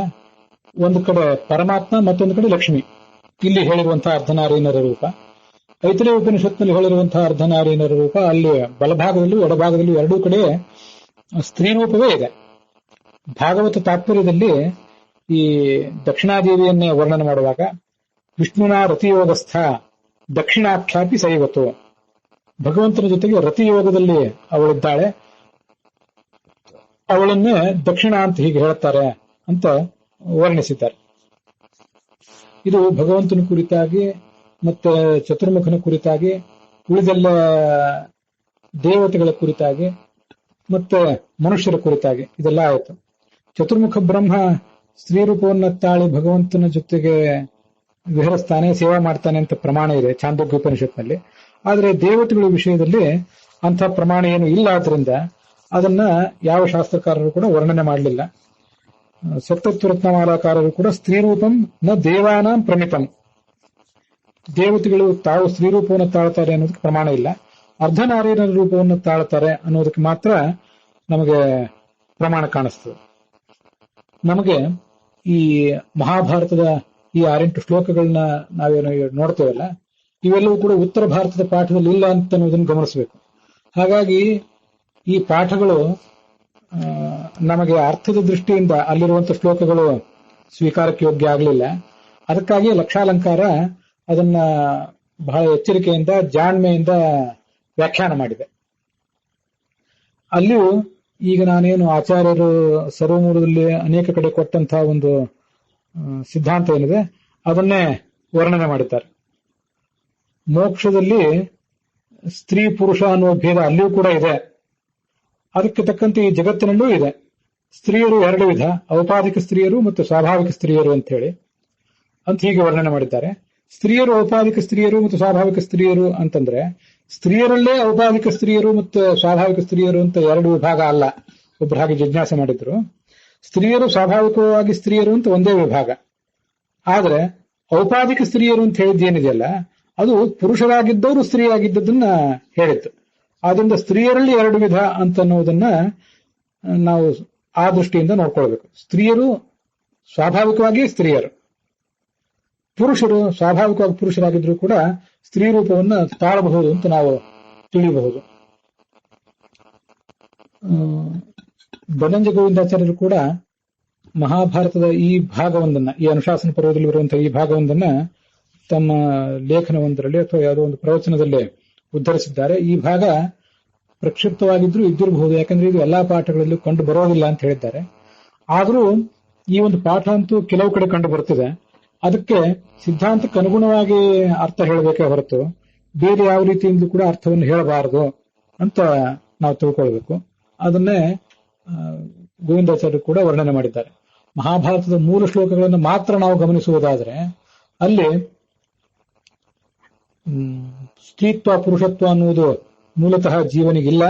ಒಂದು ಕಡೆ ಪರಮಾತ್ಮ, ಮತ್ತೊಂದು ಕಡೆ ಲಕ್ಷ್ಮಿ. ಇಲ್ಲಿ ಹೇಳಿರುವಂತಹ ಅರ್ಧನಾರಾಯಣರ ರೂಪ, ಐತರೇಯ ಉಪನಿಷತ್ನಲ್ಲಿ ಹೇಳಿರುವಂತಹ ಅರ್ಧನಾರಾಯಣರ ರೂಪ ಅಲ್ಲಿ ಬಲಭಾಗದಲ್ಲೂ ಎಡಭಾಗದಲ್ಲೂ ಎರಡೂ ಕಡೆ ಸ್ತ್ರೀ ರೂಪವೇ ಇದೆ. ಭಾಗವತ ತಾತ್ಪರ್ಯದಲ್ಲಿ ಈ ದಕ್ಷಿಣಾದೇವಿಯನ್ನೇ ವರ್ಣನೆ ಮಾಡುವಾಗ ವಿಷ್ಣುನ ರತಿಯೋಗಸ್ಥ ದಕ್ಷಿಣಾಖ್ಯಾಪಿ ಸೈವತು, ಭಗವಂತನ ಜೊತೆಗೆ ರತಿಯೋಗದಲ್ಲಿ ಅವಳಿದ್ದಾಳೆ, ಅವಳನ್ನೇ ದಕ್ಷಿಣ ಅಂತ ಹೀಗೆ ಹೇಳ್ತಾರೆ ಅಂತ ವರ್ಣಿಸಿದ್ದಾರೆ. ಇದು ಭಗವಂತನ ಕುರಿತಾಗಿ ಮತ್ತೆ ಚತುರ್ಮುಖನ ಕುರಿತಾಗಿ, ಉಳಿದೆಲ್ಲ ದೇವತೆಗಳ ಕುರಿತಾಗಿ ಮತ್ತೆ ಮನುಷ್ಯರ ಕುರಿತಾಗಿ ಇದೆಲ್ಲ ಆಯಿತು. ಚತುರ್ಮುಖ ಬ್ರಹ್ಮ ಸ್ತ್ರೀ ರೂಪವನ್ನು ತಾಳಿ ಭಗವಂತನ ಜೊತೆಗೆ ವಿಹರಿಸ್ತಾನೆ, ಸೇವಾ ಮಾಡ್ತಾನೆ ಅಂತ ಪ್ರಮಾಣ ಇದೆ ಚಾಂದೋಗ್ಯ ಉಪನಿಷತ್ನಲ್ಲಿ. ಆದರೆ ದೇವತೆಗಳ ವಿಷಯದಲ್ಲಿ ಅಂಥ ಪ್ರಮಾಣ ಏನು ಇಲ್ಲ, ಆದ್ರಿಂದ ಅದನ್ನ ಯಾವ ಶಾಸ್ತ್ರಕಾರರು ಕೂಡ ವರ್ಣನೆ ಮಾಡಲಿಲ್ಲ. ಸಪ್ತತ್ವರತ್ನಮಾಲಾಕಾರರು ಕೂಡ ಸ್ತ್ರೀ ರೂಪಂ ನ ದೇವಾನಾಂ ಪ್ರಮಿತಂ, ದೇವತೆಗಳು ತಾವು ಸ್ತ್ರೀ ರೂಪವನ್ನು ತಾಳ್ತಾರೆ ಅನ್ನೋದಕ್ಕೆ ಪ್ರಮಾಣ ಇಲ್ಲ. ಅರ್ಧನಾರಾಯಣನ ರೂಪವನ್ನು ತಾಳ್ತಾರೆ ಅನ್ನೋದಕ್ಕೆ ಮಾತ್ರ ನಮಗೆ ಪ್ರಮಾಣ ಕಾಣಿಸ್ತದೆ. ನಮಗೆ ಈ ಮಹಾಭಾರತದ ಈ 6-8 ಶ್ಲೋಕಗಳನ್ನ ನಾವೇನು ನೋಡ್ತೇವಲ್ಲ, ಇವೆಲ್ಲವೂ ಕೂಡ ಉತ್ತರ ಭಾರತದ ಪಾಠದಲ್ಲಿ ಇಲ್ಲ ಅಂತ ಅನ್ನೋದನ್ನು ಗಮನಿಸಬೇಕು. ಹಾಗಾಗಿ ಈ ಪಾಠಗಳು ನಮಗೆ ಅರ್ಥದ ದೃಷ್ಟಿಯಿಂದ ಅಲ್ಲಿರುವಂತಹ ಶ್ಲೋಕಗಳು ಸ್ವೀಕಾರಕ್ಕೆ ಯೋಗ್ಯ ಆಗಲಿಲ್ಲ. ಅದಕ್ಕಾಗಿ ಲಕ್ಷಾಲಂಕಾರ ಅದನ್ನ ಬಹಳ ಎಚ್ಚರಿಕೆಯಿಂದ ಜಾಣ್ಮೆಯಿಂದ ವ್ಯಾಖ್ಯಾನ ಮಾಡಿದೆ. ಅಲ್ಲಿಯೂ ಈಗ ನಾನೇನು ಆಚಾರ್ಯರು ಸರ್ವಮೂಲದಲ್ಲಿ ಅನೇಕ ಕಡೆ ಕೊಟ್ಟಂತಹ ಒಂದು ಸಿದ್ಧಾಂತ ಏನಿದೆ ಅದನ್ನೇ ವರ್ಣನೆ ಮಾಡಿದ್ದಾರೆ. ಮೋಕ್ಷದಲ್ಲಿ ಸ್ತ್ರೀ ಪುರುಷ ಅನ್ನುವ ಭೇದ ಅಲ್ಲಿಯೂ ಕೂಡ ಇದೆ. ಅದಕ್ಕೆ ತಕ್ಕಂತೆ ಈ ಜಗತ್ತಿನಲ್ಲೂ ಇದೆ. ಸ್ತ್ರೀಯರು 2 ವಿಧ, ಔಪಾಧಿಕ ಸ್ತ್ರೀಯರು ಮತ್ತು ಸ್ವಾಭಾವಿಕ ಸ್ತ್ರೀಯರು ಅಂತ ಹೇಳಿ ಅಂತ ಹೀಗೆ ವರ್ಣನೆ ಮಾಡಿದ್ದಾರೆ. ಸ್ತ್ರೀಯರು ಔಪಾಧಿಕ ಸ್ತ್ರೀಯರು ಮತ್ತು ಸ್ವಾಭಾವಿಕ ಸ್ತ್ರೀಯರು ಅಂತಂದ್ರೆ ಸ್ತ್ರೀಯರಲ್ಲೇ ಔಪಾಧಿಕ ಸ್ತ್ರೀಯರು ಮತ್ತು ಸ್ವಾಭಾವಿಕ ಸ್ತ್ರೀಯರು ಅಂತ 2 ವಿಭಾಗ ಅಲ್ಲ. ಒಬ್ಬರು ಹಾಗೆ ಜಿಜ್ಞಾಸೆ ಮಾಡಿದ್ರು. ಸ್ತ್ರೀಯರು ಸ್ವಾಭಾವಿಕವಾಗಿ ಸ್ತ್ರೀಯರು ಅಂತ ಒಂದೇ ವಿಭಾಗ. ಆದ್ರೆ ಔಪಾಧಿಕ ಸ್ತ್ರೀಯರು ಅಂತ ಹೇಳಿದ್ದೇನಿದೆಯಲ್ಲ, ಅದು ಪುರುಷರಾಗಿದ್ದವರು ಸ್ತ್ರೀಯಾಗಿದ್ದದನ್ನ ಹೇಳಿತ್ತು. ಆದ್ರಿಂದ ಸ್ತ್ರೀಯರಲ್ಲಿ 2 ವಿಧ ಅಂತ ಅನ್ನೋದನ್ನ ನಾವು ಆ ದೃಷ್ಟಿಯಿಂದ ನೋಡ್ಕೊಳ್ಬೇಕು. ಸ್ತ್ರೀಯರು ಸ್ವಾಭಾವಿಕವಾಗಿ ಸ್ತ್ರೀಯರು, ಪುರುಷರು ಸ್ವಾಭಾವಿಕವಾಗಿ ಪುರುಷರಾಗಿದ್ರು ಕೂಡ ಸ್ತ್ರೀ ರೂಪವನ್ನು ತಾಳಬಹುದು ಅಂತ ನಾವು ತಿಳಿಯಬಹುದು. ಧನಂಜಯ ಗೋವಿಂದಾಚಾರ್ಯರು ಕೂಡ ಮಹಾಭಾರತದ ಈ ಭಾಗವೊಂದನ್ನ, ಈ ಅನುಶಾಸನ ಪರ್ವದಲ್ಲಿ ಬರುವಂತಹ ಈ ಭಾಗವೊಂದನ್ನ ತಮ್ಮ ಲೇಖನವೊಂದರಲ್ಲಿ ಅಥವಾ ಯಾವುದೋ ಒಂದು ಪ್ರವಚನದಲ್ಲಿ ಉದ್ಧರಿಸಿದ್ದಾರೆ. ಈ ಭಾಗ ಪ್ರಕ್ಷಿಪ್ತವಾಗಿದ್ರೂ ಇದ್ದಿರಬಹುದು, ಯಾಕಂದ್ರೆ ಇದು ಎಲ್ಲಾ ಪಾಠಗಳಲ್ಲೂ ಕಂಡು ಬರೋದಿಲ್ಲ ಅಂತ ಹೇಳಿದ್ದಾರೆ. ಆದರೂ ಈ ಒಂದು ಪಾಠ ಅಂತೂ ಕೆಲವು ಕಡೆ ಕಂಡು ಬರುತ್ತಿದೆ. ಅದಕ್ಕೆ ಸಿದ್ಧಾಂತಕ್ಕೆ ಅನುಗುಣವಾಗಿ ಅರ್ಥ ಹೇಳಬೇಕೇ ಹೊರತು ಬೇರೆ ಯಾವ ರೀತಿಯಿಂದ ಕೂಡ ಅರ್ಥವನ್ನು ಹೇಳಬಾರದು ಅಂತ ನಾವು ತಿಳ್ಕೊಳ್ಬೇಕು. ಅದನ್ನೇ ಗೋವಿಂದಾಚಾರ್ಯರು ಕೂಡ ವರ್ಣನೆ ಮಾಡಿದ್ದಾರೆ. ಮಹಾಭಾರತದ ಮೂಲ ಶ್ಲೋಕಗಳನ್ನು ಮಾತ್ರ ನಾವು ಗಮನಿಸುವುದಾದ್ರೆ ಅಲ್ಲಿ ಸ್ತ್ರೀತ್ವ ಪುರುಷತ್ವ ಅನ್ನುವುದು ಮೂಲತಃ ಜೀವನಿಗಿಲ್ಲ.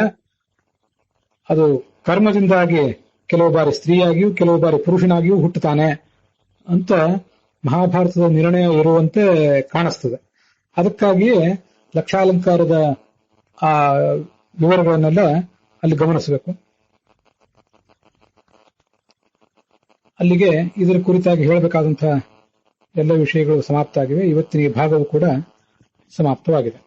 ಅದು ಕರ್ಮದಿಂದಾಗಿ ಕೆಲವು ಬಾರಿ ಸ್ತ್ರೀಯಾಗಿಯೂ ಕೆಲವು ಬಾರಿ ಪುರುಷನಾಗಿಯೂ ಹುಟ್ಟುತ್ತಾನೆ ಅಂತ ಮಹಾಭಾರತದ ನಿರ್ಣಯ ಇರುವಂತೆ ಕಾಣಿಸ್ತದೆ. ಅದಕ್ಕಾಗಿಯೇ ಲಕ್ಷಾಲಂಕಾರದ ಆ ವಿವರಗಳನ್ನೆಲ್ಲ ಅಲ್ಲಿ ಗಮನಿಸಬೇಕು. ಅಲ್ಲಿಗೆ ಇದರ ಕುರಿತಾಗಿ ಹೇಳಬೇಕಾದಂತಹ ಎಲ್ಲ ವಿಷಯಗಳು ಸಮಾಪ್ತ ಆಗಿವೆ. ಇವತ್ತಿನ ಈ ಭಾಗವು ಕೂಡ ಸಮಾಪ್ತವಾಗಿದೆ.